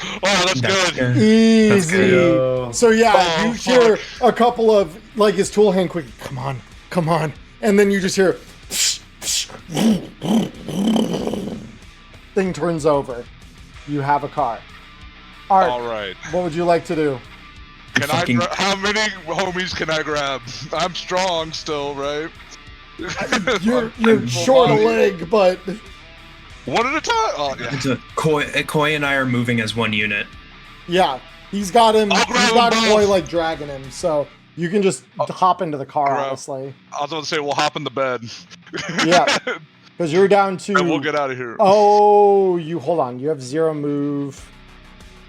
Oh, that's good. good. Easy. Yo. So yeah, Oh, you hear a couple of like his tool hand quick. Come on, and then you just hear. Thing turns over. You have a car. Art, All right. what would you like to do? Can Fucking- how many homies can I grab? I'm strong still, right? You're short a leg, but One at a time. Oh yeah. Koi and I are moving as one unit. yeah, he's got him. I'll grab He's got them Koi both. like dragging him, so you can just hop into the car. grab- Honestly, I was about to say we'll hop in the bed. Yeah. because you're down to. And we'll get out of here. Oh, you hold on. You have 0 move,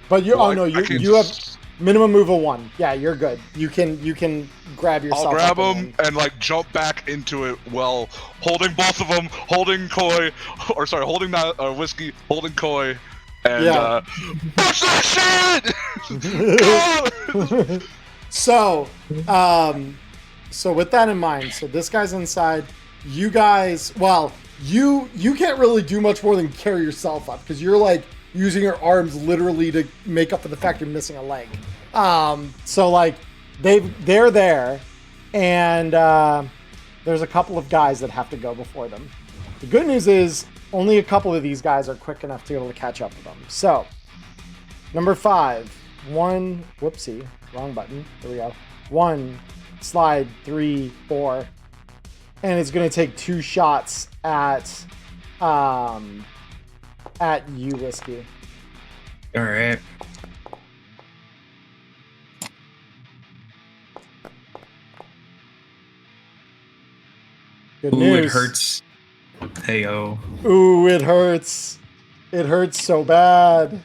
but you. Well, oh no, I you can you have just- minimum move of 1. Yeah, you're good. You can grab yourself. I'll grab up him and like jump back into it while holding both of them, holding Koi, or sorry, holding that whiskey, holding Koi, and Yeah. push that shit. So, so with that in mind, so this guy's inside. You guys, well, you can't really do much more than carry yourself up because you're like using your arms literally to make up for the fact you're missing a leg. So like they're there, and there's a couple of guys that have to go before them. The good news is only a couple of these guys are quick enough to be able to catch up with them. So, number 5, 1, whoopsie, wrong button. There we go. 1, slide, 3, 4, and it's going to take 2 shots at you, Whiskey. All right. Good Ooh, news. it hurts. Heyo. Ooh, it hurts. It hurts so bad.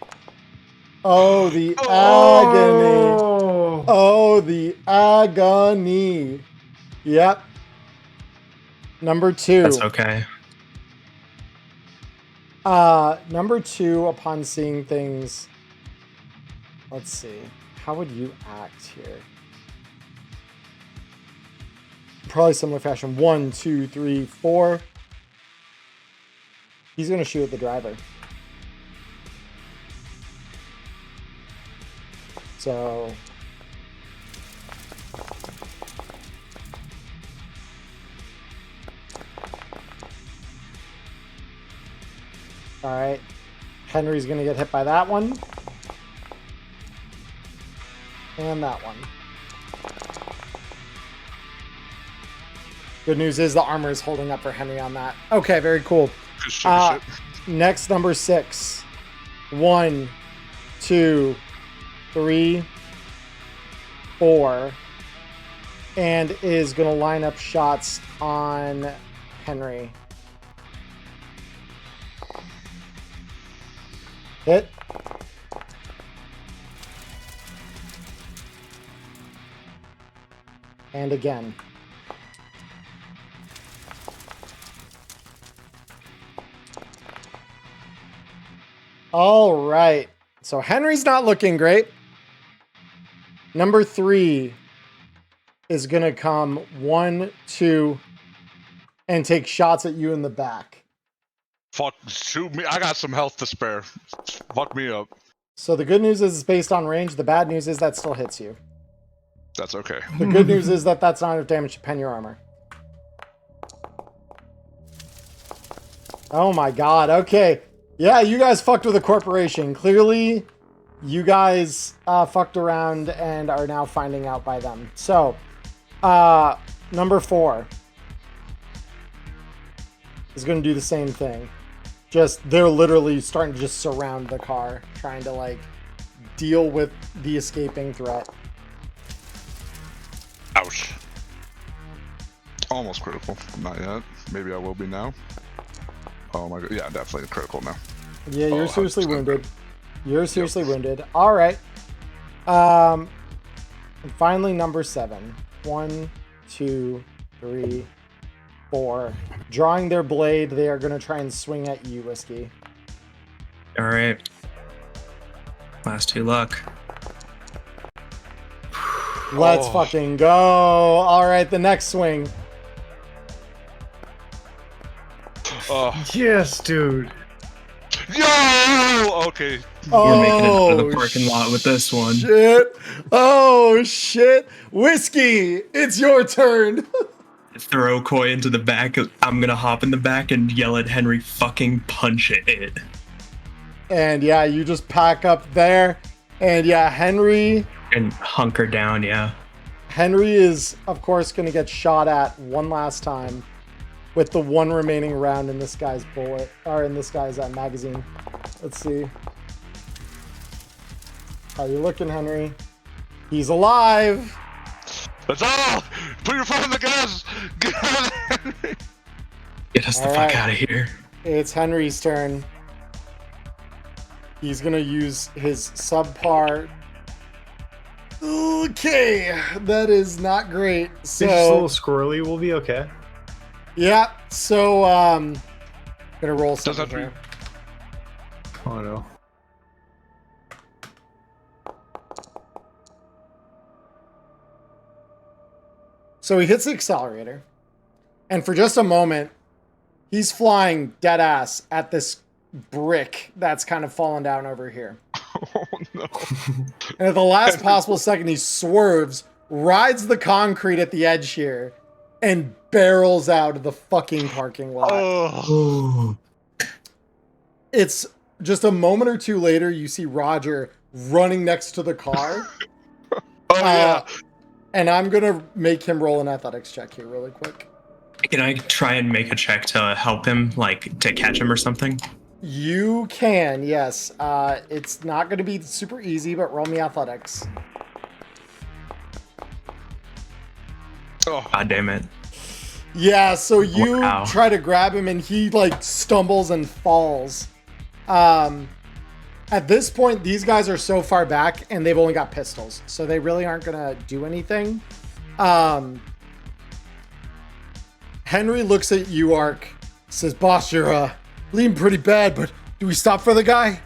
Oh, the agony. Oh. Oh, the agony. Yep. Number 2. That's okay. Number 2, upon seeing things, let's see. How would you act here? Probably similar fashion. 1, 2, 3, 4. He's gonna shoot at the driver. So all right, Henry's gonna get hit by that one and that one. Good news is the armor is holding up for Henry on that. Okay, very cool. Good shit, good shit. Next, number 6. 1, 2, 3, 4, and is gonna line up shots on Henry. Hit. And again. All right. So Henry's not looking great. Number 3 is going to come 1, 2, and take shots at you in the back. Fuck, shoot me. I got some health to spare. Fuck me up. So the good news is it's based on range. The bad news is that still hits you. That's okay. The good news is that that's not enough damage to pen your armor. Oh my god. Okay. Yeah, you guys fucked with a corporation. Clearly, you guys fucked around and are now finding out by them. So, number 4 is going to do the same thing. Just, they're literally starting to just surround the car, trying to, like, deal with the escaping threat. Ouch. Almost critical. Not yet. Maybe I will be now. Oh my god. Yeah, definitely critical now. Yeah, you're Oh, seriously 100%. wounded. You're seriously wounded. All right. And finally, number 7. 1, 2, 3, 4. Drawing their blade, they are going to try and swing at you, Whiskey. All right. Last 2 luck. Let's Oh. fucking go. All right, the next swing. Yes, dude. Yo! Okay. We're making it out of the parking lot with this one. Shit. Oh, shit. Whiskey, it's your turn. Throw Koi into the back. I'm gonna hop in the back and yell at Henry, fucking punch it. And yeah, you just pack up there. And yeah, Henry And hunker down, yeah. Henry is, of course, going to get shot at one last time with the one remaining round in this guy's bullet, or in this guy's magazine. Let's see. How you looking, Henry? He's alive! That's all! Put your foot on the gas! Get out of there, Henry! Get us the All fuck right. out of here. It's Henry's turn. He's going to use his subpar. Okay, that is not great. It's just a little So, squirrely. We'll be okay. yeah, so, gonna roll Doesn't something have here. Oh no. So he hits the accelerator, and for just a moment, he's flying dead ass at this brick that's kind of fallen down over here. Oh no. And at the last possible second, he swerves, rides the concrete at the edge here, and barrels out of the fucking parking lot. Oh. It's just a moment or two later, you see Roger running next to the car. Oh yeah. And I'm going to make him roll an athletics check here really quick. Can I try and make a check to help him, like to catch him or something? You can, yes. It's not going to be super easy, but roll me athletics. Oh. God damn it. Yeah, so you Wow. try to grab him and he like stumbles and falls. At this point, these guys are so far back and they've only got pistols, so they really aren't gonna do anything. Henry looks at you, Ark, says, "Boss, you're bleeding pretty bad, but do we stop for the guy?"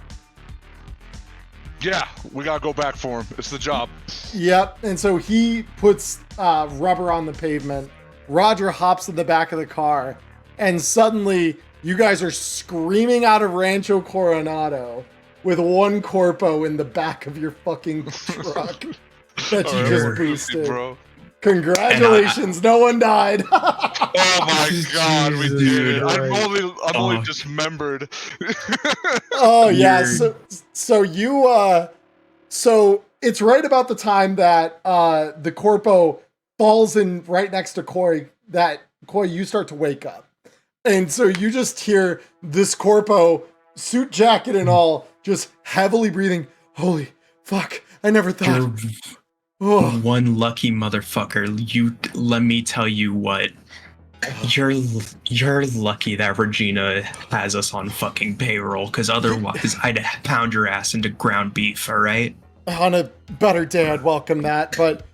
Yeah, we gotta go back for him. It's the job. Yep. And so he puts rubber on the pavement. Roger hops in the back of the car, and suddenly you guys are screaming out of Rancho Coronado with one corpo in the back of your fucking truck that you just Alright, boosted. bro. Congratulations, no one died. Oh my god, we Jesus, did it. right. I'm only dismembered. Oh yeah, Weird. so it's right about the time that the corpo falls in right next to Coy, that Coy, you start to wake up. And so you just hear this corpo, suit jacket and all, just heavily breathing. Holy fuck, I never thought. You're Oh, one lucky motherfucker. You let me tell you what. You're lucky that Regina has us on fucking payroll, because otherwise I'd pound your ass into ground beef, alright? on a better day, I'd welcome that, but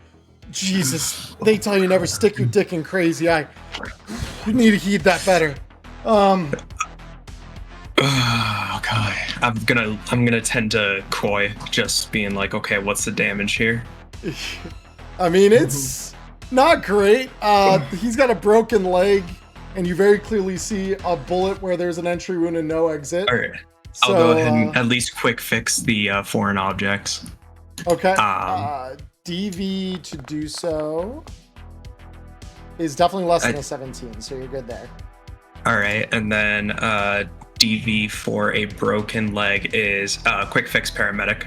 Jesus, they tell you never stick your dick in crazy. You need to heed that better. Okay. I'm gonna tend to Koi, just being like, okay, what's the damage here? I mean, it's not great. He's got a broken leg, and you very clearly see a bullet where there's an entry wound and no exit. Alright. So, I'll go ahead and at least quick fix the foreign objects. okay. Um, DV to do so is definitely less than I- a 17, so you're good there. Alright, and then DV for a broken leg is quick fix paramedic.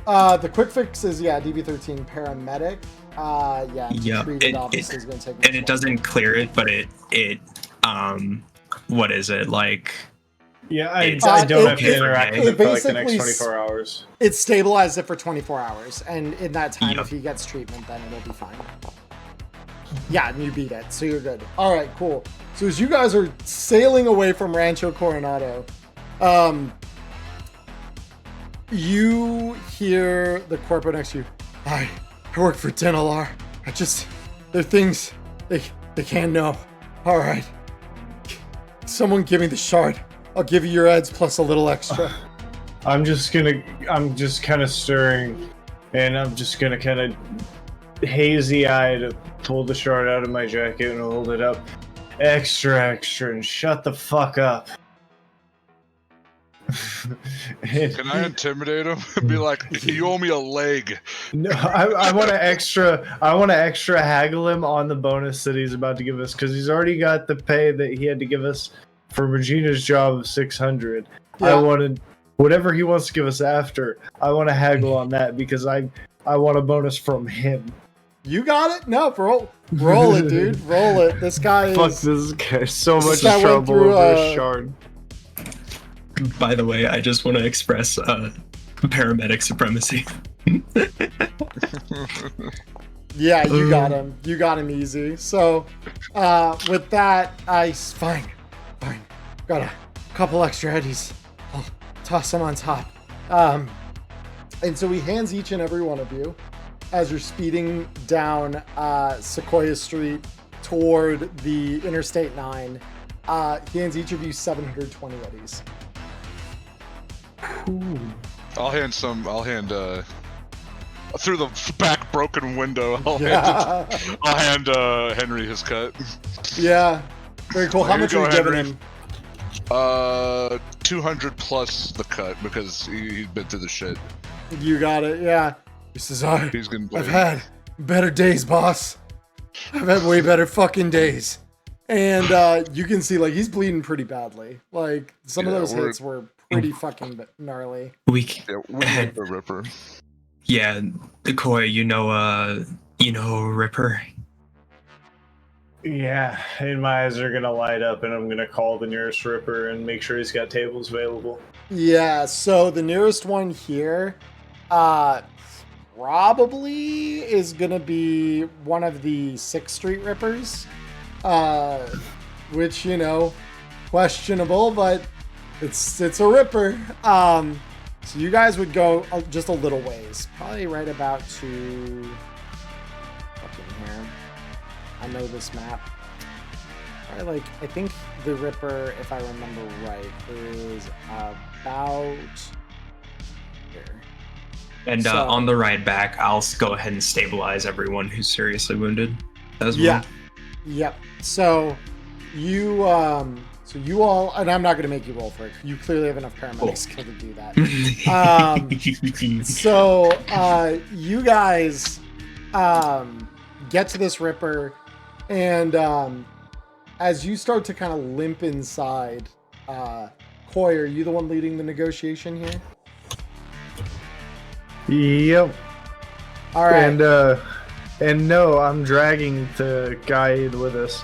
The quick fix is, yeah, DV13 paramedic. Yeah, to Yeah, treat it obviously is going to take much And it doesn't clear it, but it what is it, like? Yeah, It's- I don't have it- to interact with it it for like the next basically 24 hours. It stabilizes it for 24 hours, and in that time, Yep. if he gets treatment, then it'll be fine. Yeah, and you beat it, so you're good. All right, cool. So as you guys are sailing away from Rancho Coronado, you hear the corpo next to you. I work for Denalar. They're things they can't know. All right. Someone give me the shard. I'll give you your eds plus a little extra. I'm just kind of stirring, and I'm just gonna kind of hazy-eyed pull the shard out of my jacket and hold it up. extra, and shut the fuck up. Can I intimidate him and be like, "You owe me a leg"? No, I want to extra haggle him on the bonus that he's about to give us because he's already got the pay that he had to give us for Regina's job of 600. Yeah. I wanted whatever he wants to give us after. I want to haggle on that because I want a bonus from him. You got it? No, roll it, dude. Roll it. This guy is... Fuck this guy. So This much guy went trouble through, over a shard. By the way, I just want to express paramedic supremacy. Yeah, you got him. You got him easy. So, with that, fine. Got a couple extra eddies. I'll toss them on top. And so he hands each and every one of you, as you're speeding down Sequoia Street toward the Interstate 9, he hands each of you 720 eddies. Ooh. I'll hand through the back broken window. I'll hand Henry his cut. Yeah. Very cool. How Here much you are you go, giving Henry. him? 200 plus the cut because he's been through the shit. You got it. Yeah. He says, He's getting I've played. had better days, boss. I've had way better fucking days. And you can see, like, he's bleeding pretty badly. Like, some of those hits were pretty fucking gnarly. We had the Ripper. Yeah, Koi, you know Ripper. Yeah, and my eyes are gonna light up, and I'm gonna call the nearest Ripper and make sure he's got tables available. Yeah, so the nearest one here probably is gonna be one of the 6th Street Rippers, which, you know, questionable, but it's a Ripper. So you guys would go just a little ways, probably right about to fucking here. I know this map. Probably like, I think the Ripper, if I remember right, is about here. And on the ride back, I'll go ahead and stabilize everyone who's seriously wounded as well. Yeah. Yep. So you all, and I'm not going to make you roll for it. You clearly have enough paramedic skill to do that. So you guys get to this Ripper, and as you start to kind of limp inside, Koi, are you the one leading the negotiation here? Yep. All right. And no, I'm dragging the guy with us.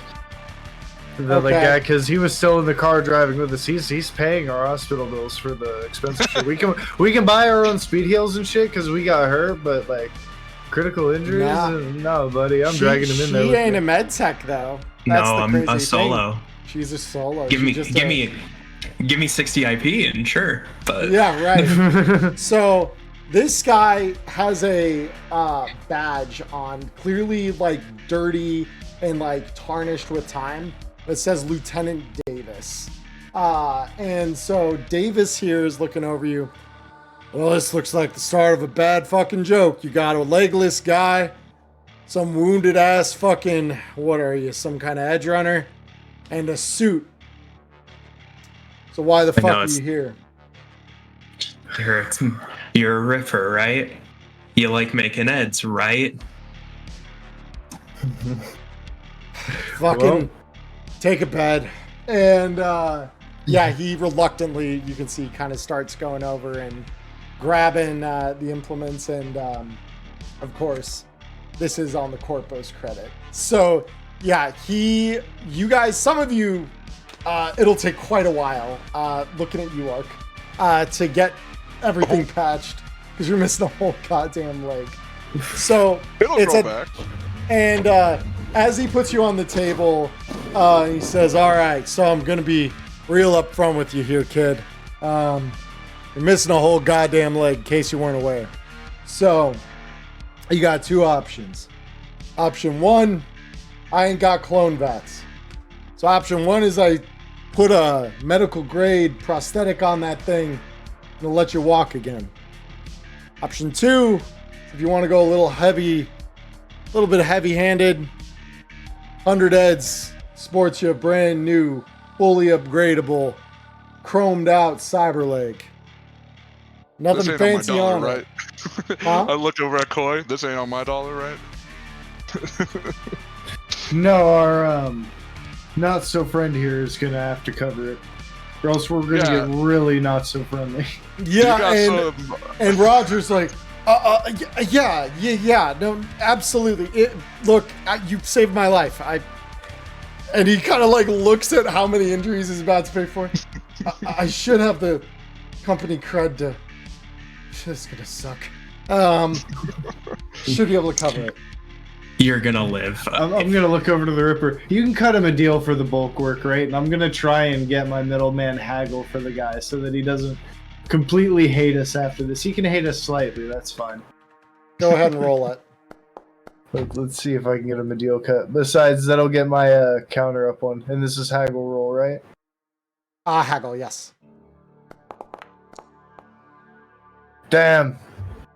The Okay. guy, because he was still in the car driving with us. He's paying our hospital bills for the expensive shit. We can buy our own speed heals and shit because we got hurt, but like critical injuries, no, buddy. I'm dragging him in there. She with ain't me. a med tech though. No, That's the I'm crazy a thing. solo. She's a solo. Give me She's give me 60 IP and sure, but Yeah, right. So this guy has a badge on, clearly like dirty and like tarnished with time. It says Lieutenant Davis. And so Davis here is looking over you. Well, this looks like the start of a bad fucking joke. You got a legless guy, some wounded ass fucking, what are you, some kind of edge runner, and a suit. So why the I know, fuck are you here? You're a Ripper, right? You like making eds, right? Fucking take a bed. And yeah, he reluctantly, you can see, kind of starts going over and grabbing the implements. And of course, this is on the Corpo's credit. So yeah, you guys, some of you, it'll take quite a while, looking at you, Ark, to get everything patched because you're missing a whole goddamn leg. So It'll grow back. and as he puts you on the table, he says, all right, so I'm going to be real upfront with you here, kid. You're missing a whole goddamn leg in case you weren't aware. So you got two options. Option one, I ain't got clone vats. So option one is I put a medical grade prosthetic on that thing and it'll let you walk again. Option two, if you want to go a little bit heavy-handed, 100 eds, sports your brand new, fully upgradable, chromed out cyber leg. Nothing This ain't fancy on my on dollar, it. right? Huh? I look over at Koi. This ain't on my dollar, right? No, our not so friend here is gonna have to cover it, or else we're gonna get really not so friendly. Yeah, You got and Roger's like, yeah, no, absolutely. Look, you saved my life. And he kind of like looks at how many injuries he's about to pay for. I should have the company cred to. This is gonna suck. Should be able to cover it. You're gonna live. I'm gonna look over to the Ripper. You can cut him a deal for the bulk work, right? And I'm gonna try and get my middleman haggle for the guy so that he doesn't completely hate us after this. He can hate us slightly. That's fine. Go ahead and roll it. Let's see if I can get him a deal cut. Besides, that'll get my counter up one. And this is haggle roll, right? Haggle, yes. Damn.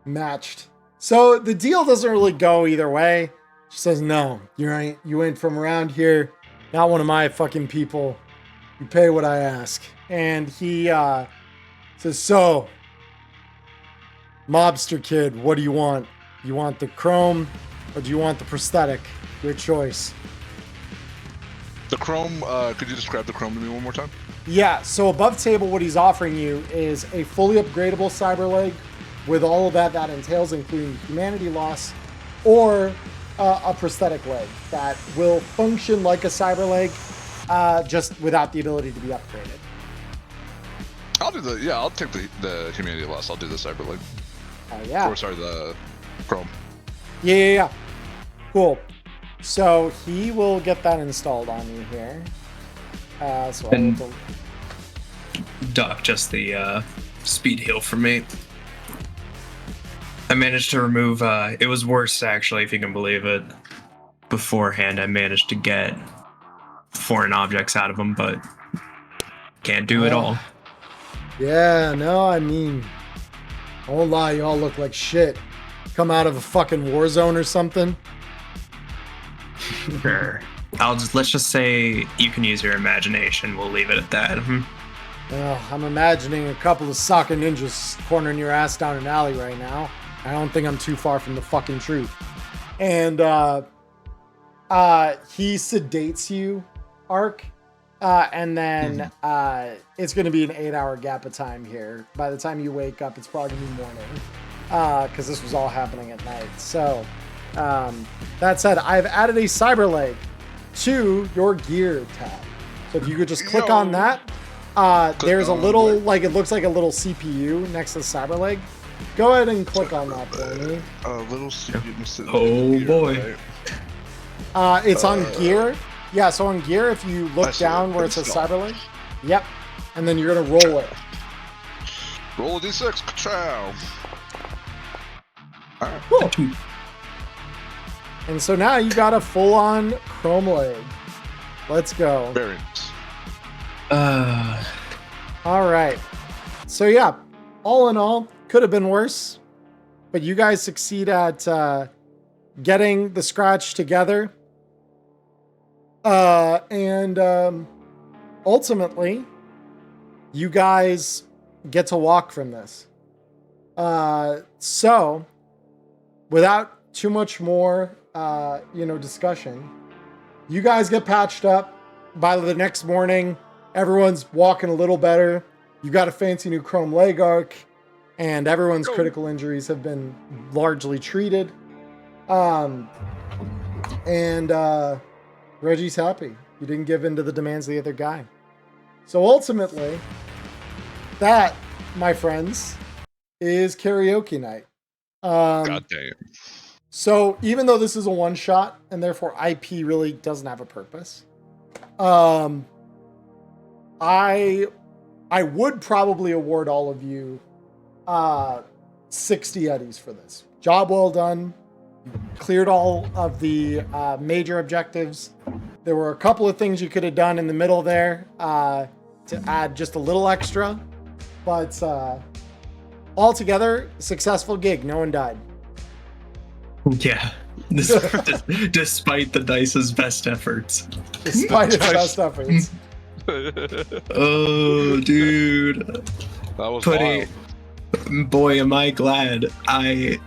Matched. So the deal doesn't really go either way. She says, no, you ain't from around here. Not one of my fucking people. You pay what I ask. And he says, so, mobster kid, what do you want? You want the chrome or do you want the prosthetic? Your choice. The chrome. Could you describe the chrome to me one more time? Yeah, so above table, what he's offering you is a fully upgradable cyber leg with all of that entails, including humanity loss, or a prosthetic leg that will function like a cyber leg, just without the ability to be upgraded. I'll take the humanity loss. I'll do the cyber leg. Yeah. Or sorry, the chrome. Yeah. Cool. So he will get that installed on you here. So And- I will Doc, just the speed heal for me. I managed to remove. It was worse actually, if you can believe it. Beforehand, I managed to get foreign objects out of them, but can't do it all. Yeah, no, I mean, I won't lie, you all look like shit. Come out of a fucking war zone or something. Sure. Let's just say you can use your imagination. We'll leave it at that. I'm imagining a couple of soccer ninjas cornering your ass down an alley right now. I don't think I'm too far from the fucking truth. And he sedates you, Ark, and then it's going to be an 8-hour gap of time here. By the time you wake up, it's probably going to be morning, because this was all happening at night. So that said, I've added a cyber leg to your gear tab. So if you could just click on that, there's a little, like, it looks like a little CPU next to the cyber leg. Go ahead and click on that for me. Little CPU. Oh boy. Right? It's on gear. Yeah, so on gear, if you I look see down it. where it says Install. cyber leg, yep. And then you're going to roll it. Roll a d6. Ciao. Alright. Cool. And so now you got a full-on chrome leg. Let's go. Very nice. All right. So yeah, all in all, could have been worse, but you guys succeed at getting the scratch together. And ultimately, you guys get to walk from this. So, without too much more, discussion, you guys get patched up. By the next morning, everyone's walking a little better. You got a fancy new chrome leg arc, and everyone's critical injuries have been largely treated. And Reggie's happy. You didn't give in to the demands of the other guy. So ultimately, that, my friends, is Karaoke Night. God damn. So even though this is a one-shot, and therefore IP really doesn't have a purpose, I would probably award all of you 60 eddies for this. Job well done. You cleared all of the major objectives. There were a couple of things you could have done in the middle there to add just a little extra, but altogether, successful gig. No one died. Yeah. Despite the dice's best efforts. Despite its best efforts. Oh, dude. That was Putting, wild. boy, am I glad I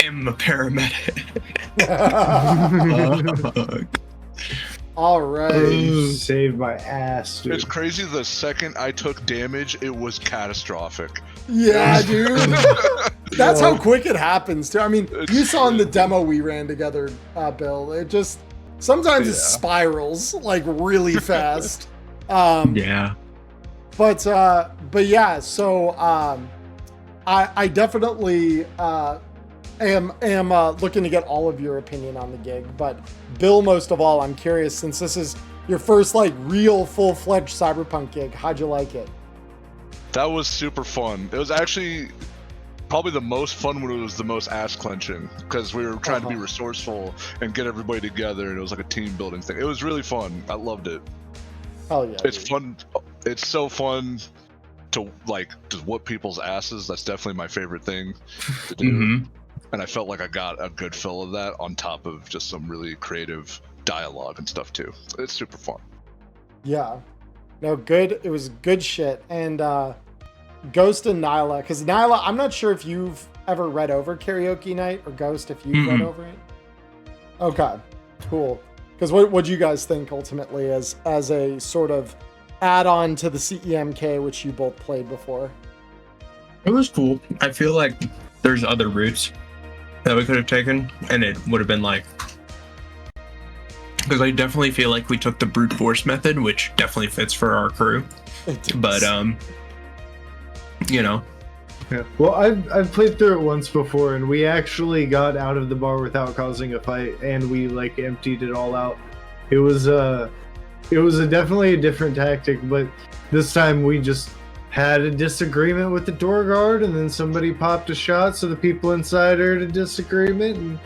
am a paramedic. Fuck. All right. You saved my ass, dude. It's crazy. The second I took damage, it was catastrophic. Yeah, dude. That's how quick it happens, too. I mean, you saw in the demo we ran together, Bill. It just sometimes it spirals like really fast. Yeah. But yeah. So I definitely am looking to get all of your opinion on the gig. But Bill, most of all, I'm curious, since this is your first like real full-fledged Cyberpunk gig, how'd you like it? That was super fun. It was actually probably the most fun when it was the most ass clenching, because we were trying to be resourceful and get everybody together, and it was like a team building thing. It was really fun. I loved it. Oh yeah. It's fun. It's so fun to whoop people's asses. That's definitely my favorite thing to do. Mm-hmm. And I felt like I got a good fill of that on top of just some really creative dialogue and stuff too. It's super fun. Yeah. No, good. It was good shit. And Ghost and Nyla, because Nyla, I'm not sure if you've ever read over Karaoke Night, or Ghost, if you've read over it. Okay, cool. Because what do you guys think ultimately as a sort of add-on to the CEMK, which you both played before? It was cool. I feel like there's other routes that we could have taken, and it would have been like, because I definitely feel like we took the brute force method, which definitely fits for our crew. But you know. Yeah. Well, I've played through it once before, and we actually got out of the bar without causing a fight, and we like emptied it all out. It was definitely a different tactic, but this time we just had a disagreement with the door guard, and then somebody popped a shot, so the people inside heard a disagreement, and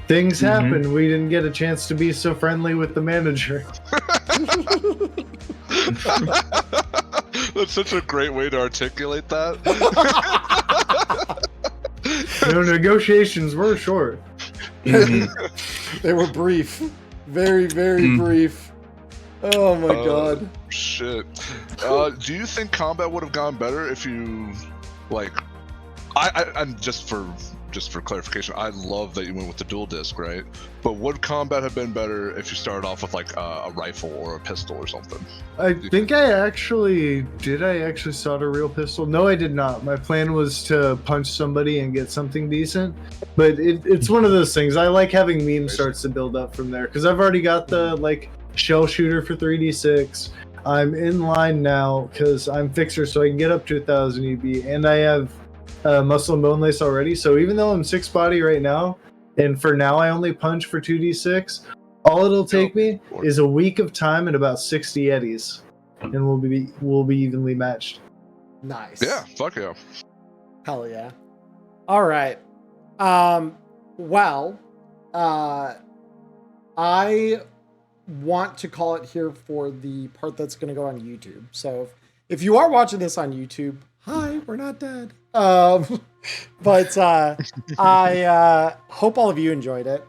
things happened. We didn't get a chance to be so friendly with the manager. That's such a great way to articulate that. No, negotiations were short. They were brief. Very, very brief. Oh my god. Shit. Do you think combat would have gone better if you, like, I'm just for clarification, I love that you went with the dual disc, right? But would combat have been better if you started off with like a rifle or a pistol or something? I think I actually start a real pistol. No, I did not. My plan was to punch somebody and get something decent. But it's one of those things. I like having meme starts to build up from there, because I've already got the like shell shooter for 3d6. I'm in line now because I'm fixer, so I can get up to 1000 EB, and I have muscle and bone lace already. So even though I'm 6 body right now, and for now I only punch for 2d6, all it'll take me is a week of time and about 60 eddies, and we'll be evenly matched. Nice. Yeah, fuck yeah. Hell yeah. All right. Well, I want to call it here for the part that's going to go on YouTube. So if you are watching this on YouTube, hi, we're not dead. But I hope all of you enjoyed it.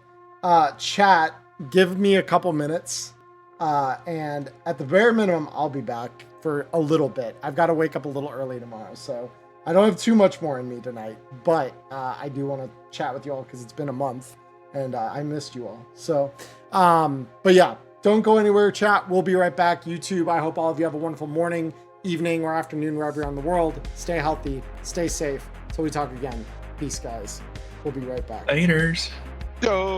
Chat, give me a couple minutes, and at the bare minimum, I'll be back for a little bit. I've got to wake up a little early tomorrow, so I don't have too much more in me tonight, but I do want to chat with you all because it's been a month, and I missed you all. So, but yeah, don't go anywhere, chat. We'll be right back. YouTube, I hope all of you have a wonderful morning, evening, or afternoon wherever you're in the world. Stay healthy, stay safe. Till we talk again. Peace, guys. We'll be right back. Laters. Yo.